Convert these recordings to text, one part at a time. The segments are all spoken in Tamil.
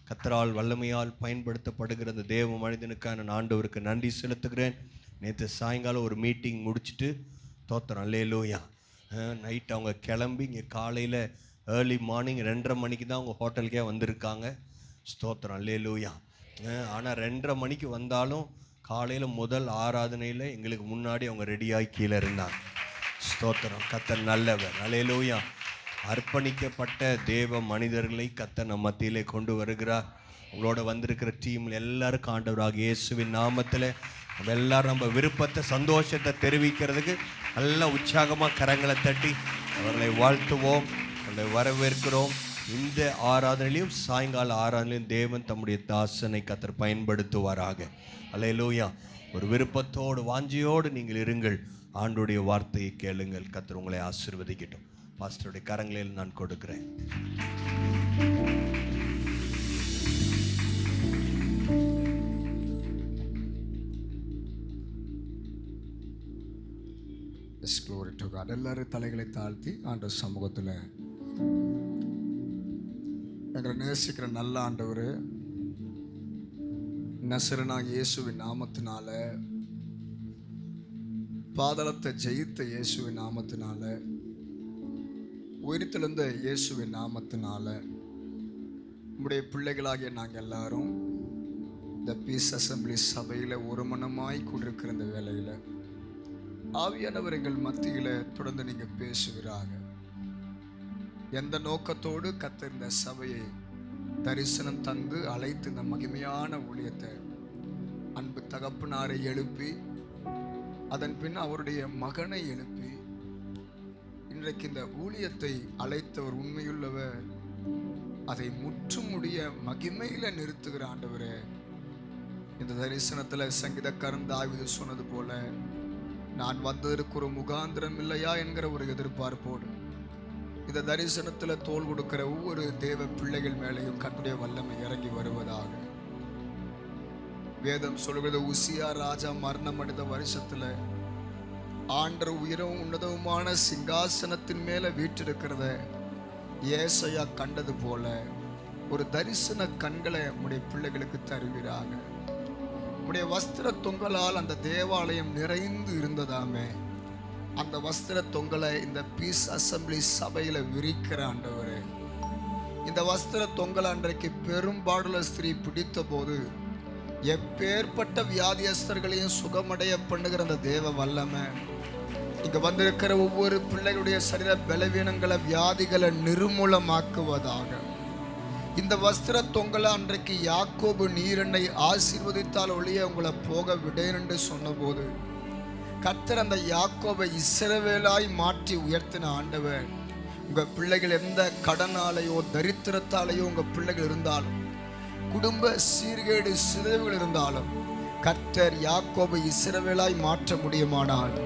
கர்த்தரால் வல்லமையால் பயன்படுத்தப்படுகிற அந்த தேவ மனிதனுக்கான நான் ஆண்டவருக்கு நன்றி செலுத்துகிறேன். நேற்று சாயங்காலம் ஒரு மீட்டிங் முடிச்சுட்டு தோத்திரம் அல்லேலூயா. நைட் அவங்க கிளம்பி இங்கே காலையில் ஏர்லி மார்னிங் 2:30 மணிக்கு தான் அவங்க ஹோட்டலுக்கே வந்திருக்காங்க. ஸ்தோத்திரம் அல்லேலூயா. ஆனால் 2:30 மணிக்கு வந்தாலும் காலையில் முதல் ஆராதனையில் எங்களுக்கு முன்னாடி அவங்க ரெடியாகி கீழே இருந்தாங்க. ஸ்தோத்திரம், கர்த்தர் நல்லவர். அல்லேலூயா. அர்ப்பணிக்கப்பட்ட தேவ மனிதர்களை கர்த்தர் நம் மத்தியிலே கொண்டு வருகிறார். உங்களோட வந்திருக்கிற டீமில் எல்லாருக்கும் ஆண்டவராக இயேசுவின் நாமத்தில் நம்ம எல்லாரும் நம்ம விருப்பத்தை சந்தோஷத்தை தெரிவிக்கிறதுக்கு நல்ல உற்சாகமாக கரங்களை தட்டி அவர்களை வாழ்த்துவோம், அவர்களை வரவேற்கிறோம். இந்த ஆராதனையிலையும் சாயங்கால ஆராதனையிலும் தேவன் தம்முடைய தாசனை கர்த்தர் பயன்படுத்துவாராக. அல்லேலூயா. ஒரு விருப்பத்தோடு வாஞ்சியோடு நீங்கள் இருங்கள். ஆண்டவருடைய வார்த்தையை கேளுங்கள். கர்த்தர் உங்களை ஆசீர்வதிக்கட்டும். பாஸ்டருடைய கரங்களில் நான் கொடுக்கிறேன். எல்லாரும் தலைகளை தாழ்த்தி ஆண்டவர் சமூகத்தில் எங்களை நேசிக்கிற நல்ல ஆண்டவர் நசரனாகிய இயேசுவின் நாமத்தினால, பாதாளத்தை ஜெயித்த இயேசுவின் நாமத்தினால, உயிர்த்தெழுந்த இயேசுவின் நாமத்தினால நம்முடைய பிள்ளைகளாகிய நாங்கள் எல்லாரும் இந்த பீஸ் அசம்பிளி சபையில் ஒரு மனமாய் கொண்டிருக்கிற இந்த வேலையில் ஆவியானவர் எங்கள் மத்தியில் தொடர்ந்து நீங்கள் பேசுகிறாங்க. எந்த நோக்கத்தோடு கர்த்தர் இந்த சபையை தரிசனம் தந்து அழைத்து இந்த மகிமையான ஊழியத்தை அன்பு தகப்பனாரை எழுப்பி அதன் பின் அவருடைய மகனை எழுப்பி இன்றைக்கு இந்த ஊழியத்தை அழைத்தவர் உண்மையுள்ளவர், அதை முற்றுமுடிய மகிமையில நிறுத்துகிற ஆண்டவரே, இந்த தரிசனத்துல சங்கீதக்காரன் தாவீது சொன்னது போல நான் வந்ததற்கு ஒரு முகாந்திரம் இல்லையா என்கிற ஒரு எதிர்பார்ப்போடு இந்த தரிசனத்துல தோள் கொடுக்கிற ஒவ்வொரு தேவ பிள்ளைகள் மேலேயும் கர்த்தருடைய வல்லமை இறங்கி வருவதாக. வேதம் சொல்கிறது, உசியா ராஜா மரணம் அடைந்த வருஷத்துல ஆண்டவர் உயரவும் உன்னதவுமான சிங்காசனத்தின் மேல வீற்றிருக்கிறத ஏசாயா கண்டது போல ஒரு தரிசன கண்களை நம்முடைய பிள்ளைகளுக்கு தருகிறாங்க. நம்முடைய வஸ்திர தொங்கலால் அந்த தேவாலயம் நிறைந்து இருந்ததாமே, அந்த வஸ்திர தொங்கலை இந்த பீஸ் அசம்பிளி சபையில விரிக்கிற ஆண்டவரே, இந்த வஸ்திர தொங்கலை அன்றைக்கு பெரும்பாடுள்ள ஸ்திரீ பிடித்த போது எப்பேற்பட்ட வியாதியஸ்தர்களையும் சுகமடைய பண்ணுகிற அந்த தேவ வல்லமை இங்க வந்திருக்கிற ஒவ்வொரு பிள்ளைகளுடைய சரீர பலவீனங்களை வியாதிகளை நிர்மூலமாக்குவதாக. இந்த வஸ்திர தொங்கலை அன்றைக்கு யாக்கோபு நீரெண்ணை ஆசீர்வதித்தால் ஒழிய உங்களை போக விடேன் என்று சொன்னபோது கர்த்தர் அந்த யாக்கோபை இஸ்ரவேலாய் மாற்றி உயர்த்தின ஆண்டவர், உங்க பிள்ளைகள் எந்த கடனாலேயோ தரித்திரத்தாலேயோ உங்க பிள்ளைகள் இருந்தாலும், குடும்ப சீர்கேடு சிதைவுகள் இருந்தாலும், கர்த்தர் யாக்கோபை இஸ்ரவேலாய் மாற்ற முடியுமானால்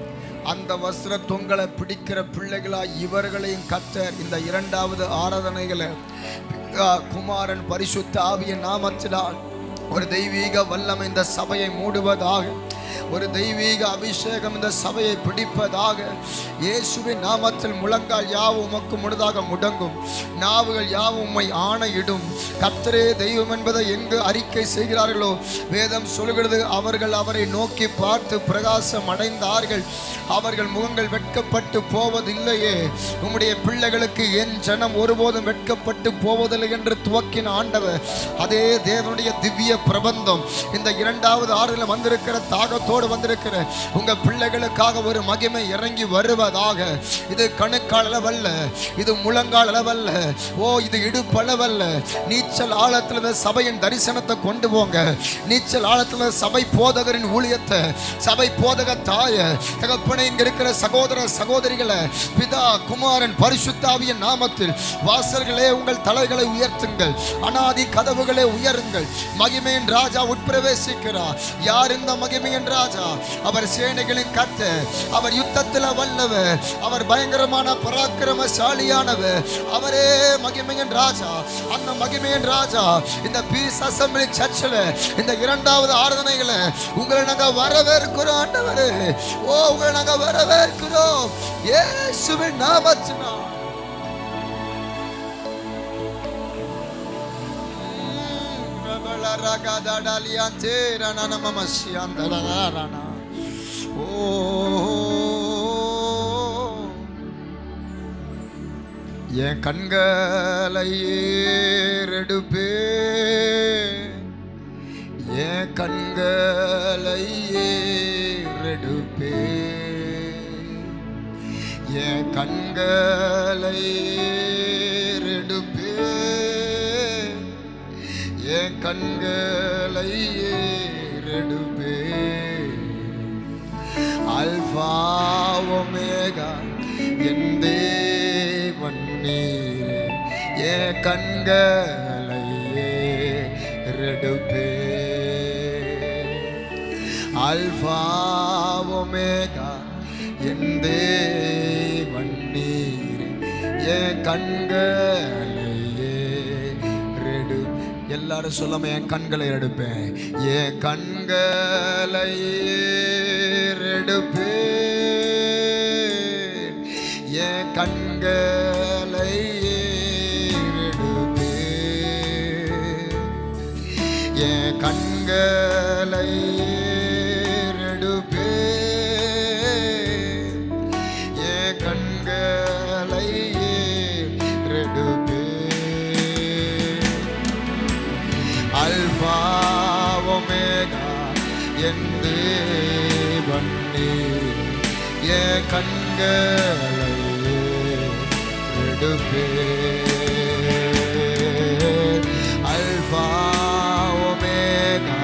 அந்த வஸ்திர தொங்கலை பிடிக்கிற பிள்ளைகளாய் இவர்களையும் கர்த்தர் இந்த இரண்டாவது ஆராதனைகளை குமாரன் பரிசுத்த ஆவியின் நாமத்தினால் ஒரு தெய்வீக வல்லமை இந்த சபையை மூடுவதாக, ஒரு தெய்வீக அபிஷேகம் இந்த சபையை பிடிப்பதாக. இயேசுவின் நாமத்தில் முழங்கால் யாவும் உமக்கு முழுதாக முடங்கும், நாவுகள் யாவும் உம்மை ஆணையிடும். கர்த்தரே தெய்வம் என்பதை எங்கு அறிக்கை செய்கிறார்களோ வேதம் சொல்கிறது, அவர்கள் அவரை நோக்கி பார்த்து பிரகாசம் அடைந்தார்கள், அவர்கள் முகங்கள் வெட்கப்பட்டு போவதில்லையே. உம்முடைய பிள்ளைகளுக்கு என் ஜனம் ஒருபோதும் வெட்கப்பட்டு போவதில்லை என்று துவக்கின ஆண்டவர், அதே தேவனுடைய திவ்ய பிரபந்தம் இந்த இரண்டாவது ஆறில் வந்திருக்கிற தாகத்தோடு வந்திருக்கிற உங்க பிள்ளைகளுக்காக ஒரு மகிமை இறங்கி வருவதாக. இது கணுக்கால் அளவல்ல, இது முழங்கால் அளவல்ல, ஓ இது இடுப்பளவல்ல. நீச்சல் ஆழத்தில் இந்த சபையின் தரிசனத்தை கொண்டு போங்க. நீச்சல் ஆழத்தில் சபை போதகரின் ஊழியத்தை, சபை போதக தாய தகப்பனை இங்க இருக்கிற சகோதர சகோதரிகளை பிதா குமாரன் பரிசுத்த ஆவியின் நாமத்தில் வாசல்களே உங்கள் தலைகளை உயர்த்துங்கள், அனாதி கதவுகளே உயருங்கள். மகிமையின் ராஜா உட்பிரவேசிக்கிறார். யார் இந்த மகிமையின் ராஜா? அவர் சேனைகளின் கர்த்தர், அவர் யுத்தத்தில் வல்லவர், அவர் பயங்கரமான பராக்கிரமசாலியானவர், அவரே மகிமையின் ராஜா. அந்த மகிமையின் ராஜா இந்த பீஸ் அசம்பிளி சர்ச்சில் இந்த இரண்டாவது ஆராதனைகளை உங்களை நாங்க வரவேற்கிறோம் ஆண்டவரே. ஓ உங்களை நாங்க வரவேற்கிறோம் இயேசுவின் நாமத்தினால். என் கண்களை ஏறெடுப்பே, என் கண்களை ஏறெடுப்பே, என் கண்களை ஏறெடுப்பே, என் கண்களை ஏறெடுப்பே. அல்பா ஒமேகா என் தேவன் நீரே, என் கண்களை ஏறெடுப்பே. அல்பா ஒமேகா என் தேவன் நீரே, என் கண்களை ஏறெடு. எல்லாரும் சொல்லாம என் கண்களை எடுப்பேன், என் கண்களை ஏறெடுப்பேன், என் கண்களை ஏறெடுப்பேன், என் கண்களை ஏறெடுப்பேன், என் கண்களை ஏறெடுப்பேன். அல்பா ஒமேகா என் தேவன் நீரே, என் கண்களை ஏறெடுப்பேன். அல்பா ஒமேகா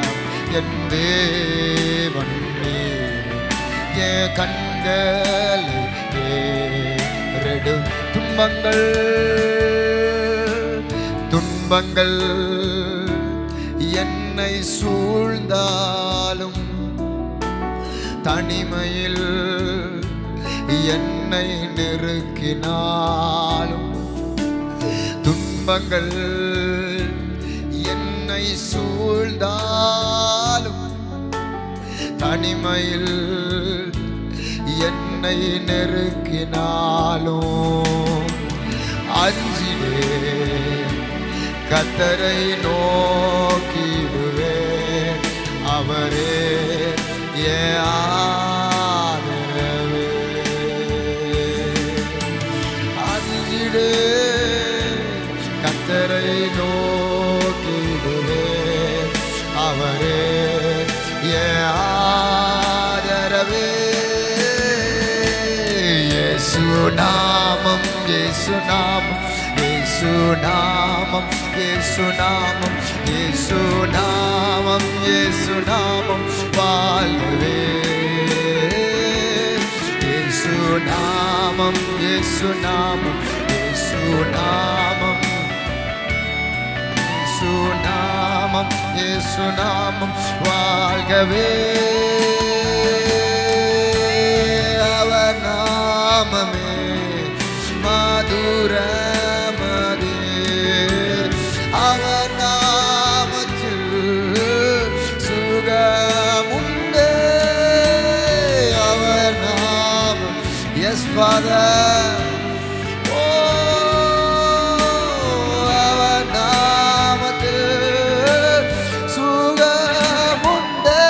என் தேவன் நீரே, என் கண்களை ஏறெடு. துன்பங்கள் என்னை சூழ்ந்தாலும், தனிமையில் என்னை நெருக்கினாலும், துன்பங்கள் என்னை சூழ்ந்தாலும், தனிமையில் என்னை நெருக்கினாலும், அஞ்சிலே கர்த்தரை நோக்கிடுவேன், அவரே என் ஆதரவே. அஞ்சிலே கர்த்தரை நோக்கிடுவேன், அவரே என் ஆதரவே. இயேசு நாமம், இயேசு நாமம், இயேசு நாமம், இயேசு நாமம், இயேசு நாமம், இயேசு நாமம் வாழ்கவே. இயேசு நாமம், இயேசு நாமம், இயேசு நாமம், இயேசு நாமம், இயேசு நாமம் வாழ்கவே. அவர் நாமமே மதுரமதே, அவர் நாமத்தில் சுகமுண்டே, அவர் நாமம். Yes Father, அவர் நாமத்தில் சுகமுண்டே.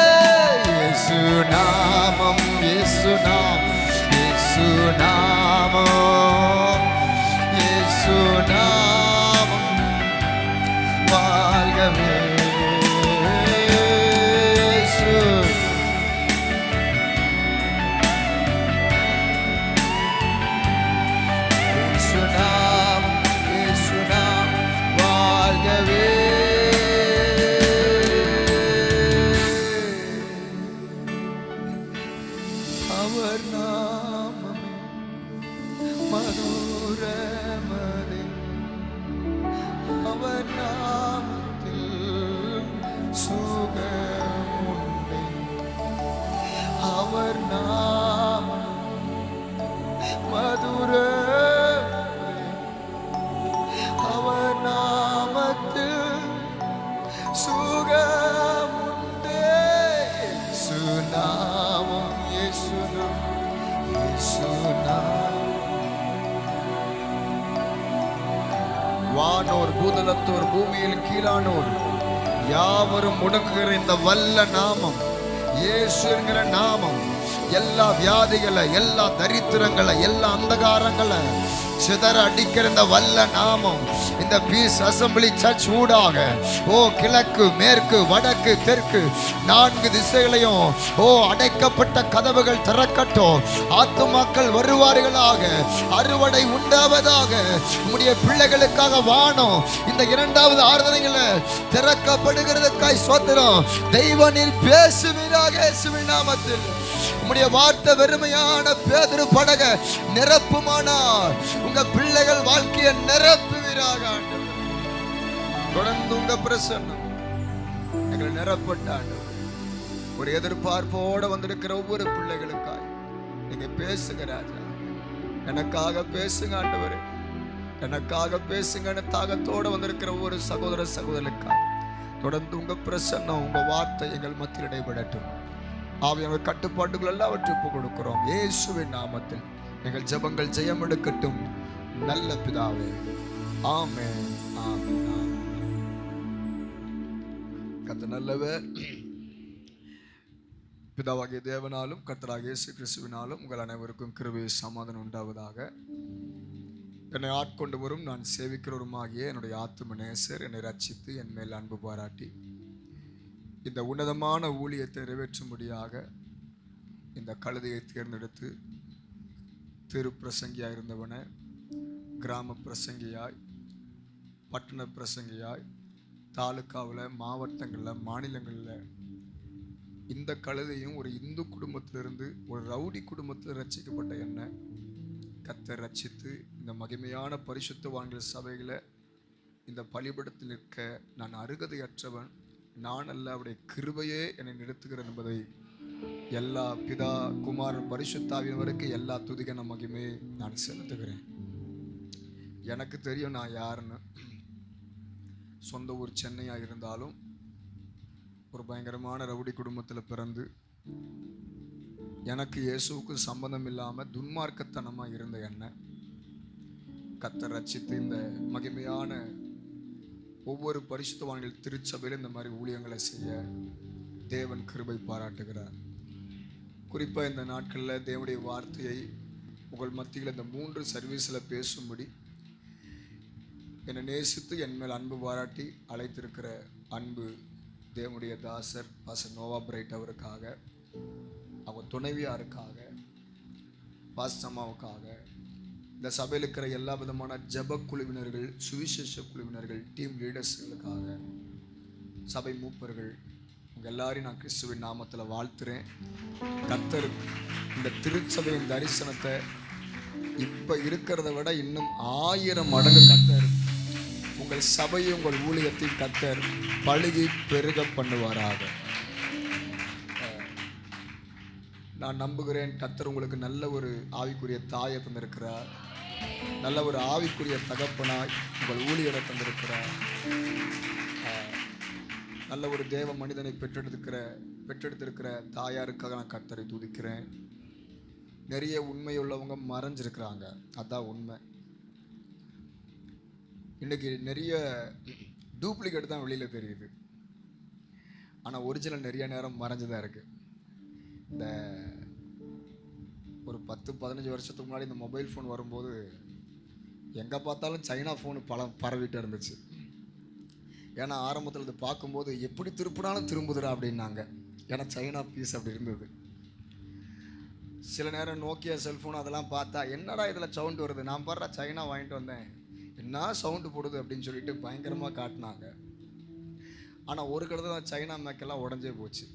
இயேசு நாமம், இயேசு நாமம், இயேசு நாமம், இயேசு நாமம் வாழ்கவே. இயேசு நாமம், இயேசு நாமம் வாழ்கவே. அவர் நாமமே மதுரமதே, அவர் நாமத்தில் சுகமுண்டே, அவர் நாமம் மதுரமதே, அவர் நாமத்தில் சுகமுண்டே. இயேசு நாமம், இயேசு நாமம், இயேசு நாமம். வானோர் பூதலத்தோர் பூமியில் கீழானோர் யாவரும் முடங்குகிற இந்த வல்ல நாமம், இயேசு என்கிற நாமம், எல்லா வியாதிகளை, எல்லா தரித்திரங்களை, எல்லா அந்தகாரங்களை சிதற அடிக்கிற இந்த வல்ல நாமம் இந்த பீஸ் அசம்பிளி சர்ச் ஊடாக கிழக்கு மேற்கு வடக்கு தெற்கு 4 திசைகளையும் அடைக்கப்பட்ட கதவுகள் திறக்கட்டும். ஆத்துமாக்கள் வருவார்களாக, அறுவடை உண்டாவதாக. உம்முடைய பிள்ளைகளுக்காக வானம் இந்த 2வது ஆராதனைகளை திறக்கப்படுகிறதுக்காய் ஸ்தோத்திரம். தெய்வ நீர் பேசுவீராக இயேசுவின் நாமத்தில். உம்முடைய வார்த்தை வெறுமையான பேதுரு படக நிரப்புமானார், உங்க பிள்ளைகள் வாழ்க்கையை நிரப்புவீராக. தொடர்ந்து உங்க பிரசன்னம் எங்களை நிரப்பட்ட ஆண்டவர். ஒரு எதிர்பார்ப்போட வந்திருக்கிற ஒவ்வொரு பிள்ளைகளுக்காய் நீங்க பேசுங்க ராஜா. எனக்காக பேசுங்க ஆண்டவரே, எனக்காக பேசுங்க. தாகத்தோட வந்திருக்கிற ஒவ்வொரு சகோதர சகோதரனுக்காய் தொடர்ந்து உங்க பிரசன்னம், உங்க வார்த்தை எங்கள் மத்தியில் இடைபெறட்டும். ஆவியானவர் கட்டுப்பாட்டுகள் எல்லாவற்றையும் ஒப்புக் கொடுக்கிறோம் இயேசுவின் நாமத்தில். எங்கள் ஜெபங்கள் ஜெயம் எடுக்கட்டும் நல்ல பிதாவே. ஆமென், ஆமென். கர்த்தர் நல்லவர். பிதாவாகிய தேவனாலும் கர்த்தராகிய இயேசு கிறிஸ்துவினாலும் உங்கள் அனைவருக்கும் கிருபை சமாதானம் உண்டாவதாக. என்னை ஆட்கொண்டு வரும் நான் சேவிக்கிறவருமாகிய என்னுடைய ஆத்தும நேசர் என்னை ரட்சித்து என் மேல் அன்பு பாராட்டி இந்த உன்னதமான ஊழியத்தை நிறைவேற்றும்படியாக இந்த கழுதையை தேர்ந்தெடுத்து திரு பிரசங்கியாய் இருந்தவனை கிராம பிரசங்கியாய், பட்டண பிரசங்கியாய், தாலுக்காவில், மாவட்டங்களில், மாநிலங்களில் இந்த கழுதையும் ஒரு இந்து குடும்பத்திலிருந்து ஒரு ரவுடி குடும்பத்தில் ரட்சிக்கப்பட்ட என்ன கர்த்தர் ரட்சித்து இந்த மகிமையான பரிசுத்தவான்கள் சபையில் இந்த பலிபடத்தில் நிற்க நான் அருகதையற்றவன், நான் அல்ல அவருடைய கிருபையே என்னை நிறுத்துகிறேன் என்பதை எல்லா பிதா குமாரன் பரிசுத்தாவியவருக்கு எல்லா துதிகன மகிமையை நான் செலுத்துகிறேன். எனக்கு தெரியும் நான் யாருன்னு. சொந்த ஊர் சென்னையாக இருந்தாலும் ஒரு பயங்கரமான ரவுடி குடும்பத்தில் பிறந்து எனக்கு இயேசுவுக்கு சம்பந்தம் இல்லாமல் துன்மார்க்கத்தனமாக இருந்த என்ன கர்த்தர் ரட்சித்து இந்த மகிமையான ஒவ்வொரு பரிசுத்தவான்கள் திருச்சபையில் இந்த மாதிரி ஊழியங்களை செய்ய தேவன் கிருபை பாராட்டுகிறார். குறிப்பாக இந்த நாட்களில் தேவனுடைய வார்த்தையை உங்கள் மத்தியில் இந்த 3 சர்வீஸில் பேசும்படி என்னை நேசித்து என் மேல் அன்பு பாராட்டி அழைத்திருக்கிற அன்பு தேவனுடைய தாசர் பாஸ்டர் நோவா பிரைட் அவருக்காக, அவங்க துணைவியாருக்காக, பாஸ்டர் அம்மாவுக்காக, இந்த சபையில் இருக்கிற எல்லா விதமான ஜப குழுவினர்கள், சுவிசேஷ குழுவினர்கள், டீம் லீடர்ஸ்களுக்காக, சபை மூப்பர்கள், உங்கள் எல்லாரையும் நான் கிறிஸ்துவின் நாமத்தில் வாழ்த்துறேன். கர்த்தர் இந்த திருச்சபையின் தரிசனத்தை இப்போ இருக்கிறத விட இன்னும் 1000 மடங்கு கர்த்தர் உங்கள் சபையை, உங்கள் ஊழியத்தையும் கர்த்தர் பழுகி பெருக பண்ணுவாராக. நான் நம்புகிறேன் கர்த்தர் உங்களுக்கு நல்ல ஒரு ஆவிக்குரிய தாயை தந்திருக்கிறார், நல்ல ஒரு ஆவிக்குரிய தகப்பனாய் உங்கள் ஊழியரை தந்திருக்கிறார், நல்ல ஒரு தேவ மனிதனை பெற்றெடுத்திருக்கிற தாயாருக்காக நான் கர்த்தரை துதிக்கிறேன். நிறைய உண்மையுள்ளவங்க மறைஞ்சிருக்கிறாங்க, அதான் உண்மை. இன்றைக்கி நிறைய டூப்ளிகேட் தான் வெளியில் தெரியுது, ஆனால் ஒரிஜினல் நிறைய நேரம் மறைஞ்சுதான் இருக்குது. இந்த ஒரு 10-15 வருஷத்துக்கு முன்னாடி இந்த மொபைல் ஃபோன் வரும்போது எங்கே பார்த்தாலும் சைனா ஃபோனு பரவிட்டு இருந்துச்சு. ஏன்னா ஆரம்பத்தில் இது பார்க்கும்போது எப்படி திருப்பினாலும் திரும்புதுடா அப்படின்னாங்க, ஏன்னா சைனா பீஸ் அப்படி இருந்தது. சில நேரம் நோக்கியா செல்ஃபோன் அதெல்லாம் பார்த்தா என்னடா இதில் சவுண்டு வருது, நான் பாடுறா சைனா வாங்கிட்டு வந்தேன், என்ன சவுண்டு போடுது அப்படின்னு சொல்லிட்டு பயங்கரமாக காட்டினாங்க. ஆனால் ஒரு கடை தான் சைனா மேக்கெல்லாம் உடஞ்சே போச்சு.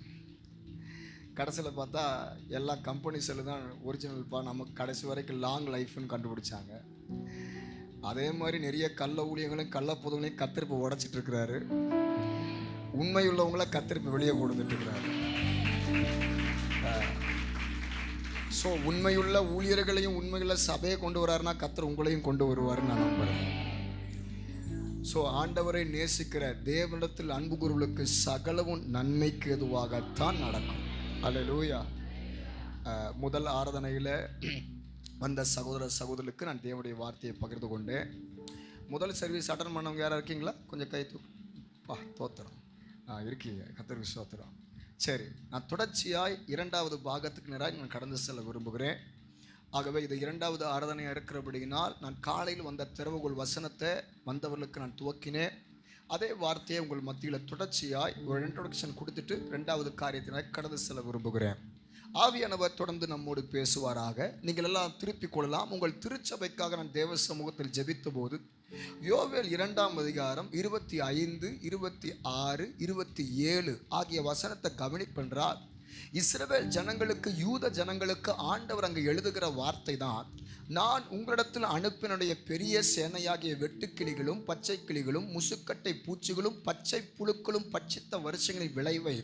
கடைசியில் பார்த்தா எல்லா கம்பெனி செல்லு தான் ஒரிஜினல்ப்பா, நமக்கு கடைசி வரைக்கும் லாங் லைஃப்னு கண்டுபிடிச்சாங்க. அதே மாதிரி நிறைய கள்ள ஊழியங்களையும் கள்ள புதங்களையும் கத்திருப்பு உடைச்சிட்டு இருக்கிறாரு. உண்மை உள்ளவங்கள கத்திருப்பு வெளியே கொடுத்துட்டு இருக்கிறாரு. ஸோ உண்மையுள்ள ஊழியர்களையும் உண்மையுள்ள சபையை கொண்டு வராருன்னா கர்த்தர் உங்களையும் கொண்டு வருவாருன்னு நான் நம்புகிறேன். ஸோ ஆண்டவரை நேசிக்கிற தேவனிடத்தில் அன்பு கூறுவர்களுக்கு சகலவும் நன்மைக்கு எதுவாகத்தான் நடக்கும். அல்லேலூயா. முதல் ஆராதனையில் வந்த சகோதர சகோதரர்களுக்கு நான் தேவனுடைய வார்த்தையை பகிர்ந்து கொண்டேன். முதல் சர்வீஸ் அட்டன் பண்ணவங்க யாராக இருக்கீங்களா? கொஞ்சம் கை தூப்பா தோத்திரம். இருக்கீங்க. கர்த்தருக்கு ஸ்தோத்திரம். சரி, நான் தொடர்ச்சியாய் 2வது பாகத்துக்கு நேராக நான் கடந்து செல்ல விரும்புகிறேன். ஆகவே இது 2வது ஆராதனையாக இருக்கிறபடியினால் நான் காலையில் வந்த திறவுகோல் வசனத்தை வந்தவர்களுக்கு நான் துவக்கினேன். அதே வார்த்தையை உங்கள் மத்தியில் தொடர்ச்சியாய் ஒரு இன்ட்ரோடக்ஷன் கொடுத்துட்டு 2வது காரியத்தினால் கடந்து செல்ல விரும்புகிறேன். ஆவியானவர் தொடர்ந்து நம்மோடு பேசுவாராக. நீங்கள் எல்லாம் திருப்பிக் கொள்ளலாம். உங்கள் திருச்சபைக்காக நான் தேவ சமூகத்தில் ஜெபித்த போது யோவேல் 2ஆம் அதிகாரம் 25, 26, 27 ஆகிய வசனத்தை கவனிப்பென்றால், இஸ்ரவேல் ஜனங்களுக்கு, யூத ஜனங்களுக்கு ஆண்டவர் அங்கு எழுதுகிற வார்த்தை தான், நான் உங்களிடத்தில் அனுப்பினுடைய பெரிய சேனையாகிய வெட்டுக்கிளிகளும் பச்சை கிளிகளும் முசுக்கட்டை பூச்சிகளும் பச்சை புழுக்களும் பட்சித்த வருஷங்களின் விளைவை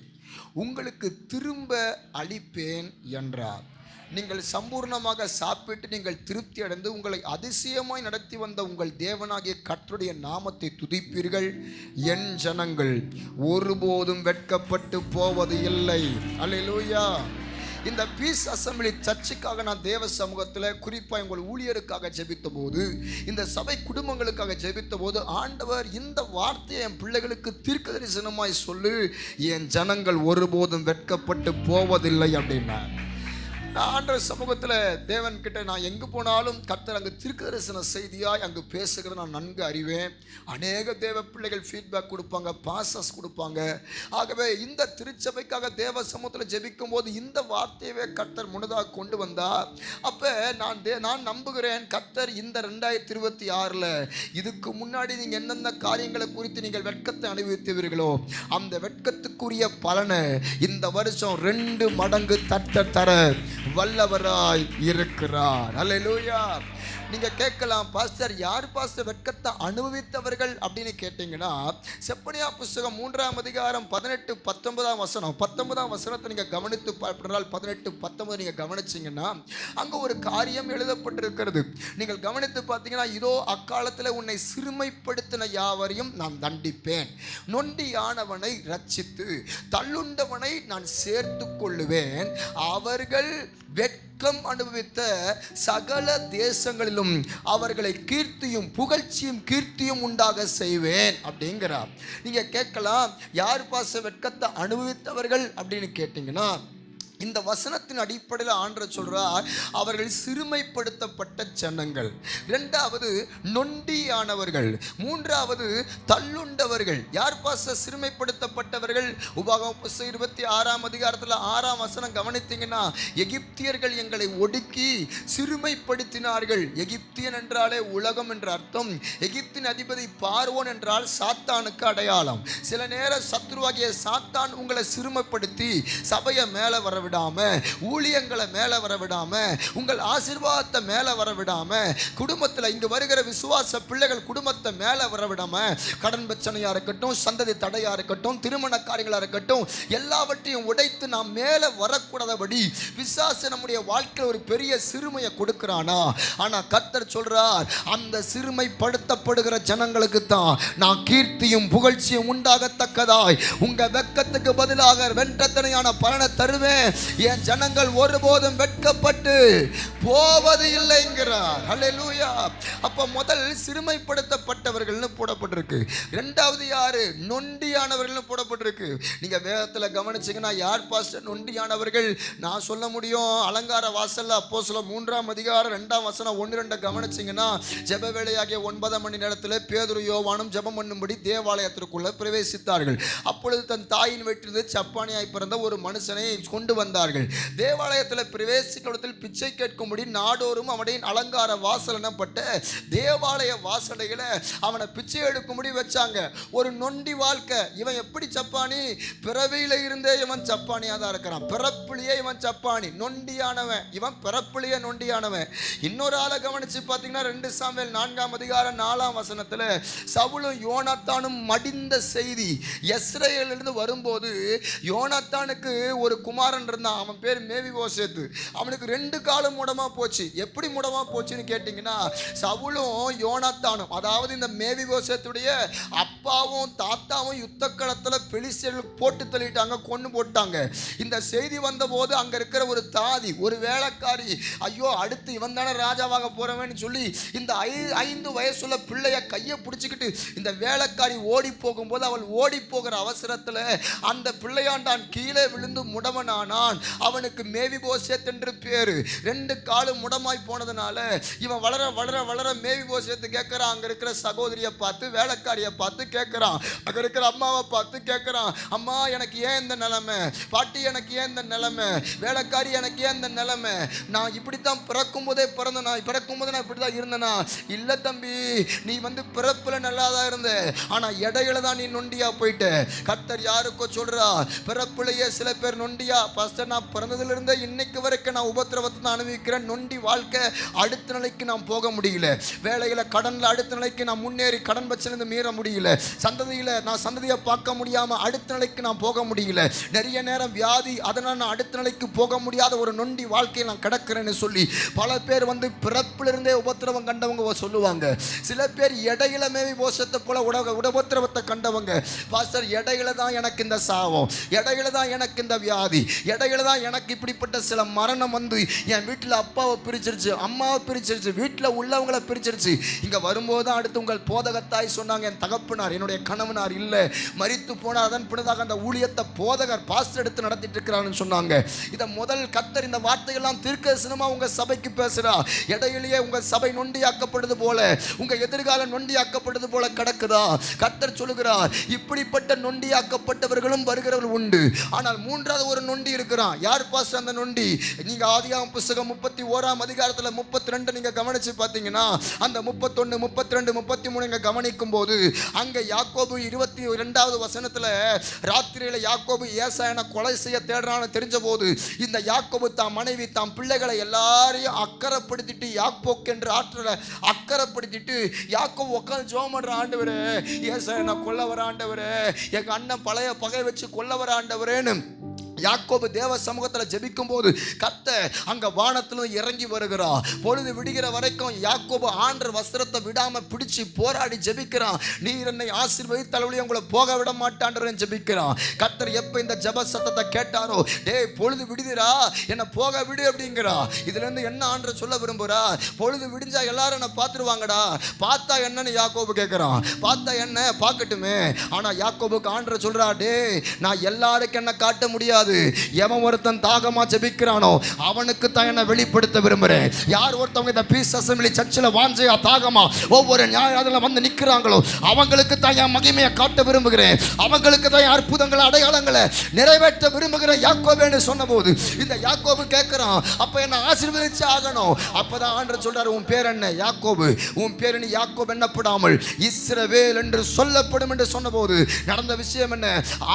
உங்களுக்கு திரும்ப அளிப்பேன் என்றார். நீங்கள் சம்பூர்ணமாக சாப்பிட்டு நீங்கள் திருப்தி அடைந்து உங்களை அதிசயமாய் நடத்தி வந்த உங்கள் தேவனாகிய கர்த்தருடைய நாமத்தை துதிப்பீர்கள். என் ஜனங்கள் ஒருபோதும் வெட்கப்பட்டு போவது இல்லை. அல்லேலூயா. இந்த பீஸ் அசம்பிளி சர்ச்சுக்காக நான் தேவ சமூகத்தில் குறிப்பாக உங்கள் ஊழியருக்காக ஜெபித்த போது, இந்த சபை குடும்பங்களுக்காக ஜெபித்த போது, ஆண்டவர் இந்த வார்த்தையை என் பிள்ளைகளுக்கு தீர்க்க தரிசனமாய் சொல்லு, என் ஜனங்கள் ஒருபோதும் வெட்கப்பட்டு போவதில்லை அப்படின்னா. நான் ஆண்டவர் சமூகத்தில் தேவன் கிட்ட நான் எங்கு போனாலும் கர்த்தர் அங்கு தீர்க்கதரிசன செய்தியாய் அங்கு பேசுகிறத நான் நன்கு அறிவேன். அநேக தேவ பிள்ளைகள் ஃபீட்பேக் கொடுப்பாங்க, பாசஸ் கொடுப்பாங்க. ஆகவே இந்த திருச்சபைக்காக தேவ சமூகத்தில் ஜெபிக்கும் போது இந்த வார்த்தையவே கர்த்தர் முன்னதாக கொண்டு வந்தார். அப்போ நான் நம்புகிறேன் கர்த்தர் இந்த 2026 இதுக்கு முன்னாடி நீங்கள் எந்தெந்த காரியங்களை குறித்து நீங்கள் வெட்கத்தை அனுபவித்தீர்களோ அந்த வெட்கத்துக்குரிய பலனை இந்த வருஷம் 2 மடங்கு தர வல்லவராய் இருக்கிறார். அல்லேலூயா. நீங்க கேட்கலாம், பாஸ்டர் யார் பாஸ்டர் வெட்கத்தை அனுபவித்தவர்கள் அப்படின்னு கேட்டீங்கன்னா, செப்பனியா புஸ்தகம் 3ஆம் அதிகாரம் 18, 19ஆம் வசனம். 19ஆம் வசனத்தை நீங்க கவனித்து பார்த்தால் 18, 19 நீங்க கவனிச்சீங்கன்னா அங்க ஒரு காரியம் எழுதப்பட்டிருக்கிறது. நீங்கள் கவனித்து பார்த்தீங்கன்னா, இதோ அக்காலத்தில் உன்னை சிறுமைப்படுத்தின யாவரையும் நான் தண்டிப்பேன், நொண்டியானவனை ரட்சித்து தள்ளுண்டவனை நான் சேர்த்து கொள்ளுவேன், அவர்கள் வெட்கம் அனுபவித்த சகல தேசங்களிலும் அவர்களை புகழ்ச்சியும் கீர்த்தியும் உண்டாக செய்வேன் அப்படிங்கிறார். நீங்க கேட்கலாம், யார் பாச வெட்கத்தை அனுபவித்தவர்கள் அப்படின்னு கேட்டீங்கன்னா, இந்த வசனத்தின் அடிப்படையில் ஆண்டவர் சொல்றார், அவர்கள் சிறுமைப்படுத்தப்பட்ட ஜனங்கள், 2வது நொண்டியானவர்கள், 3வது தள்ளுண்டவர்கள். யார் பாச சிறுமைப்படுத்தப்பட்டவர்கள்? உபாகமம் புஸ்தகம் 26ஆம் அதிகாரத்தில் 6ஆம் வசனம் கவனித்தீங்கன்னா, எகிப்தியர்கள் எங்களை ஒடுக்கி சிறுமைப்படுத்தினார்கள். எகிப்தியன் என்றாலே உலகம் என்ற அர்த்தம். எகிப்தின் அதிபதி பார்வோன் என்றால் சாத்தானுக்கு அடையாளம். சில நேரம் சத்ருவாகிய சாத்தான் உங்களை சிறுமைப்படுத்தி சபையை மேலே வர விடாம, ஊழியங்களை மேல வர விடாம, உங்கள் ஆசீர்வாதத்தை மேல வர விடாம, குடும்பத்தில் இங்கு வருகிற விசுவாச பிள்ளைகள் குடும்பத்தை மேல வர விடாம, கடன் பிரச்சனையா இருக்கட்டும், சந்ததி தடையா இருக்கட்டும், திருமண காரியங்களா இருக்கட்டும், எல்லாவற்றையும் உடைத்து நாம் மேல வரக்கூடாதபடி விசுவாச நம்முடைய வாழ்க்கையில் ஒரு பெரிய சிறுமையை கொடுக்கிறானா. ஆனா கர்த்தர் சொல்றார், அந்த சிறுமைப்படுத்தப்படுகிற ஜனங்களுக்கு தான் நான் கீர்த்தியும் புகழ்ச்சியும் உண்டாகத்தக்கதாய் உங்க வெட்கத்துக்கு பதிலாக வென்றத்தனையான பலனை தருவேன். என் ஜனங்கள் ஒருபோதும் வெட்கப்பட்டு போவது இல்லைங்கிறார். அல்லேலூயா. அப்ப முதல் சிறுமைப்படுத்தப்பட்டவர்கள்னு போடப்பட்டிருக்கு. 2வது யாரு? நொண்டியானவர்கள் போடப்பட்டிருக்கு. நீங்க வேதத்துல கவனிச்சீங்கன்னா, யார் பாஸ்டர் நொண்டியானவர்கள்? நான் சொல்ல முடியும். அலங்கார வாசல்ல அப்போஸ்தலர் 3ஆம் அதிகாரம் 2ஆம் வசனம் 1-2 கவனிச்சீங்கன்னா, ஜெப வேளையாகிய 9 மணி நேரத்தில் பேதுரு யோவானும் ஜெபம் பண்ணும்படி தேவாலயத்திற்குள்ள பிரவேசித்தார்கள். அப்பொழுது தன் தாயின் வீட்டிலிருந்து சப்பானியாய் பிறந்த ஒரு மனுஷனை கொண்டு வந்தார்கள். தேவாலயத்தில் பிரவேசிக்கிறத்தில் பிச்சை கேட்கும்படி நாடோறும் அவனுடைய அலங்கார வாசல் எனப்பட்ட தேவாலய வாசலையில அவனை பிச்சை எடுக்கும்படி வச்சாங்க. ஒரு நொண்டி வாழ்க்கை. இவன் எப்படி சப்பானி? பிறவியில இருந்தே இவன் சப்பானியா தான் இருக்கிறான். பிறப்பிலேயே இவன் சப்பானி, நொண்டியானவன். இவன் பிறப்பிலேயே நொண்டியானவன். இன்னொரு ஆளை கவனிச்சு பார்த்தீங்கன்னா, 2 சாமுவேல் 4ஆம் அதிகாரம் 4ஆம் வசனத்தில் சவுலும் யோனாத்தானும் மடிந்த செய்தி எஸ்ரேலிலிருந்து வரும்போது, யோனாத்தானுக்கு ஒரு குமாரன் இருந்தான். அவன் பேர் மேவிபோசேத்து. அவனுக்கு 2 காலும் முடமா போச்சு. எப்படி முடமா போச்சுன்னு கேட்டிங்கன்னா, சவுலும் யோனாத்தானும், அதாவது இந்த மேவிபோசேத்துடைய அப்பாவும் தாத்தாவும் யுத்த களத்தில் பெலிஸ்தர்கள் போட்டு தள்ளிட்டாங்க, கொண்டு போட்டாங்க. இந்த செய்தி வந்தபோது அங்க இருக்கிற ஒரு தாதி, ஒரு வேலைக்காரி, ஐயோ அடுத்து இவன் தானே ராஜாவாக போறவன்னு சொல்லி இந்த 5 வயசுள்ள பிள்ளைய கையை பிடிச்சிக்கிட்டு இந்த வேலைக்காரி ஓடி போகும்போது, அவள் ஓடி போகிற அவசரத்தில் அந்த பிள்ளையாண்டான் கீழே விழுந்து முடவனானான். அவனுக்கு மேவிபோசேத் என்று பேரு. 2 காலும் முடமாய் போனதுனால இவன் வளர வளர வளர மேவிபோசேத் கேட்கிறான். அங்க இருக்கிற சகோதரியை பார்த்து, வேலைக்காரியை பார்த்து கேட்கிறான். அங்க இருக்கிற அம்மாவை பார்த்து கேட்கிறான், அம்மா எனக்கு ஏன் இந்த நிலைமை, பாட்டி எனக்கு ஏன் இந்த நிலைமை, வேலைக்காரி எனக்கு ஏன் இந்த நிலைமை, நான் இப்படித்தான் பிறக்கும் போதே பிறந்தனா, பிறக்கும் போது நான் இப்படிதான் இருந்தனா? இல்ல தம்பி, நீ பிறப்புல நல்லாதான் இருந்த, ஆனா இடையில தான் நீ நொண்டியா போயிட்ட. கர்த்தர் யாருக்கோ சொல்றா, பிறப்புலையே சில பேர் நொண்டியா, பாஸ்டர் நான் பிறந்ததுல இருந்தே இன்னைக்கு வரைக்கும் நான் உபத்திரவத்தை தான் அனுபவிக்கிறேன், நொண்டி வாழ்க்கை, அடுத்த நிலைக்கு நான் போக முடியல, வேலையில கடன்ல அடுத்த நிலைக்கு நான் முன்னேறி கடன் வச்சிருந்து மீற முடியல, சந்ததியில நான் சந்ததியை பார்க்க முடியாம அடுத்த நிலைக்கு நான் போக முடியல, நிறைய நேரம் வியாதி, அதனால நான் அடுத்த நிலைக்கு போக முடியாத ஒரு நொண்டி வாழ்க்கையை நான் கிடக்கிறேன்னு சொல்லி பல பேர் பிறப்புல இருந்தே உபத்திரவம் கண்டவங்க சொல்லுவாங்க. சில பேர் இடையில மேவிபோசேத்தை போல உபத்திரவத்தை கண்டவங்க, பாஸ்டர் இடையில தான் எனக்கு இந்த சாபம், இடையில தான் எனக்கு இந்த வியாதி, இடையில தான் எனக்கு இப்படிப்பட்ட சில மரணம் என் வீட்டில் அப்பாவை பிரிச்சிருச்சு, அம்மாவை பிரிச்சிருச்சு, வீட்டில் உள்ளவங்களை பிரிச்சிருச்சு. இங்க வரும்போது தான் அடுத்து உங்கள் போதகத்தாய் சொன்னாங்க, என் தகப்பனார் என்னுடைய கணவனார் இல்லை, மரித்து போனார், அதன் பிறகு அந்த ஊழியத்தை போதகர் பாஸ்டர் எடுத்து நடத்திட்டு இருக்கிறான்னு சொன்னாங்க. இதை முதல் கர்த்தர் இந்த வார்த்தையெல்லாம் தீர்க்கதரிசனமா உங்க சபைக்கு பேசுறா. இடையிலேயே உங்க சபை நொண்டியாக்கப்படுது போல, உங்க எதிர்காலம் நொண்டியாக்கப்படுது போல கிடக்குதா? கர்த்தர் சொல்லுகிறார், இப்படிப்பட்ட நொண்டியாக்கப்பட்டவர்களும் வருகிறவர்கள் உண்டு. ஆனால் 3வது ஒரு நொண்டி இருக்கிறான். யார் பாஸ்டர் அந்த நொண்டி? நீங்க ஆதியாகமம் புத்தகம் 31ஆம் அதிகாரத்துல 32 நீங்க கவனிச்சு பார்த்தீங்கன்னா, அந்த 31, 32, 33 நீங்க கவனிக்கும் போது, அங்க யாக்கோபு 22வது வசனத்துல ராத்திரியில யாக்கோபு ஏசாயனை கொலை செய்ய தேடுறான்னு தெரிஞ்ச போது, இந்த யாக்கோபு தாம் மனைவி தாம் பிள்ளைகளை எல்லாரையும் அக்கறைப்படுத்திட்டு, யாக்கோக்கு என்று ஆற்றல அக்கறைப்படுத்திட்டு யாக்கோபு உட்கார்ந்து ஜெபம் பண்ற, ஆண்டவரே ஏசாயனை கொல்ல வர ஆண்டவரே, எங்க அண்ணன் பழைய பகை வச்சு கொல்ல வர ஆண்டவரேன்னு யாக்கோபு தேவ சமூகத்தில் ஜெபிக்கும் போது கர்த்தர் அங்க வானத்திலும் இறங்கி வருகிறார். பொழுது விடுகிற வரைக்கும் யாக்கோபு ஆண்டவர் வஸ்திரத்தை விடாம பிடிச்சு போராடி ஜெபிக்கிறான். நீர் என்னை ஆசீர்வதித்தளவுல உங்களை போக விட மாட்டான்றன்னு ஜெபிக்கிறான். கர்த்தர் எப்ப இந்த ஜெப சத்தத்தை கேட்டாரோ, டேய் பொழுது விடுதிரா, என்னை போக விடு அப்படிங்கிறா. இதுல இருந்து என்ன ஆண்டவர் சொல்ல விரும்புறா, பொழுது விடிஞ்சா எல்லாரும் என்ன பார்த்துருவாங்கடா, பார்த்தா என்னன்னு யாக்கோபு கேட்கிறான். பார்த்தா என்ன பார்க்கட்டுமே, ஆனா யாக்கோபுக்கு ஆண்டவர் சொல்றா, டேய் நான் எல்லாருக்கும் என்ன காட்ட முடியாது, எவன் ஒருத்தன் தாகமா ஜெபிக்கிறானோ அவனுக்கு தான் என்ன வெளிப்படுத்த விரும்புறேன். யார் ஒருத்தவங்க இந்த பீஸ் அசெம்பிளி சர்ச்சில் வாஞ்சையா தாகமா ஒவ்வொரு ஞாயிறு வந்து நிற்கிறாங்களோ அவங்களுக்கு தான் என் மகிமையை காட்ட விரும்புகிறேன், அவங்களுக்கு தான் அற்புதங்களை அடையாளங்களை நிறைவேற்ற விரும்புகிறேன் யாக்கோபுன்னு சொன்னபோது இந்த யாக்கோபு கேட்கிறான், அப்ப என்ன ஆசீர்வதிச்சு ஆகணும். அப்பதான் ஆண்டவர் சொல்றாரு, உன் பேர் என்ன? யாக்கோபு. உன் பேர் நீ யாக்கோபு என்னப்படாமல் இஸ்ரவேல் என்று சொல்லப்படும் என்று சொன்னபோது நடந்த விஷயம் என்ன?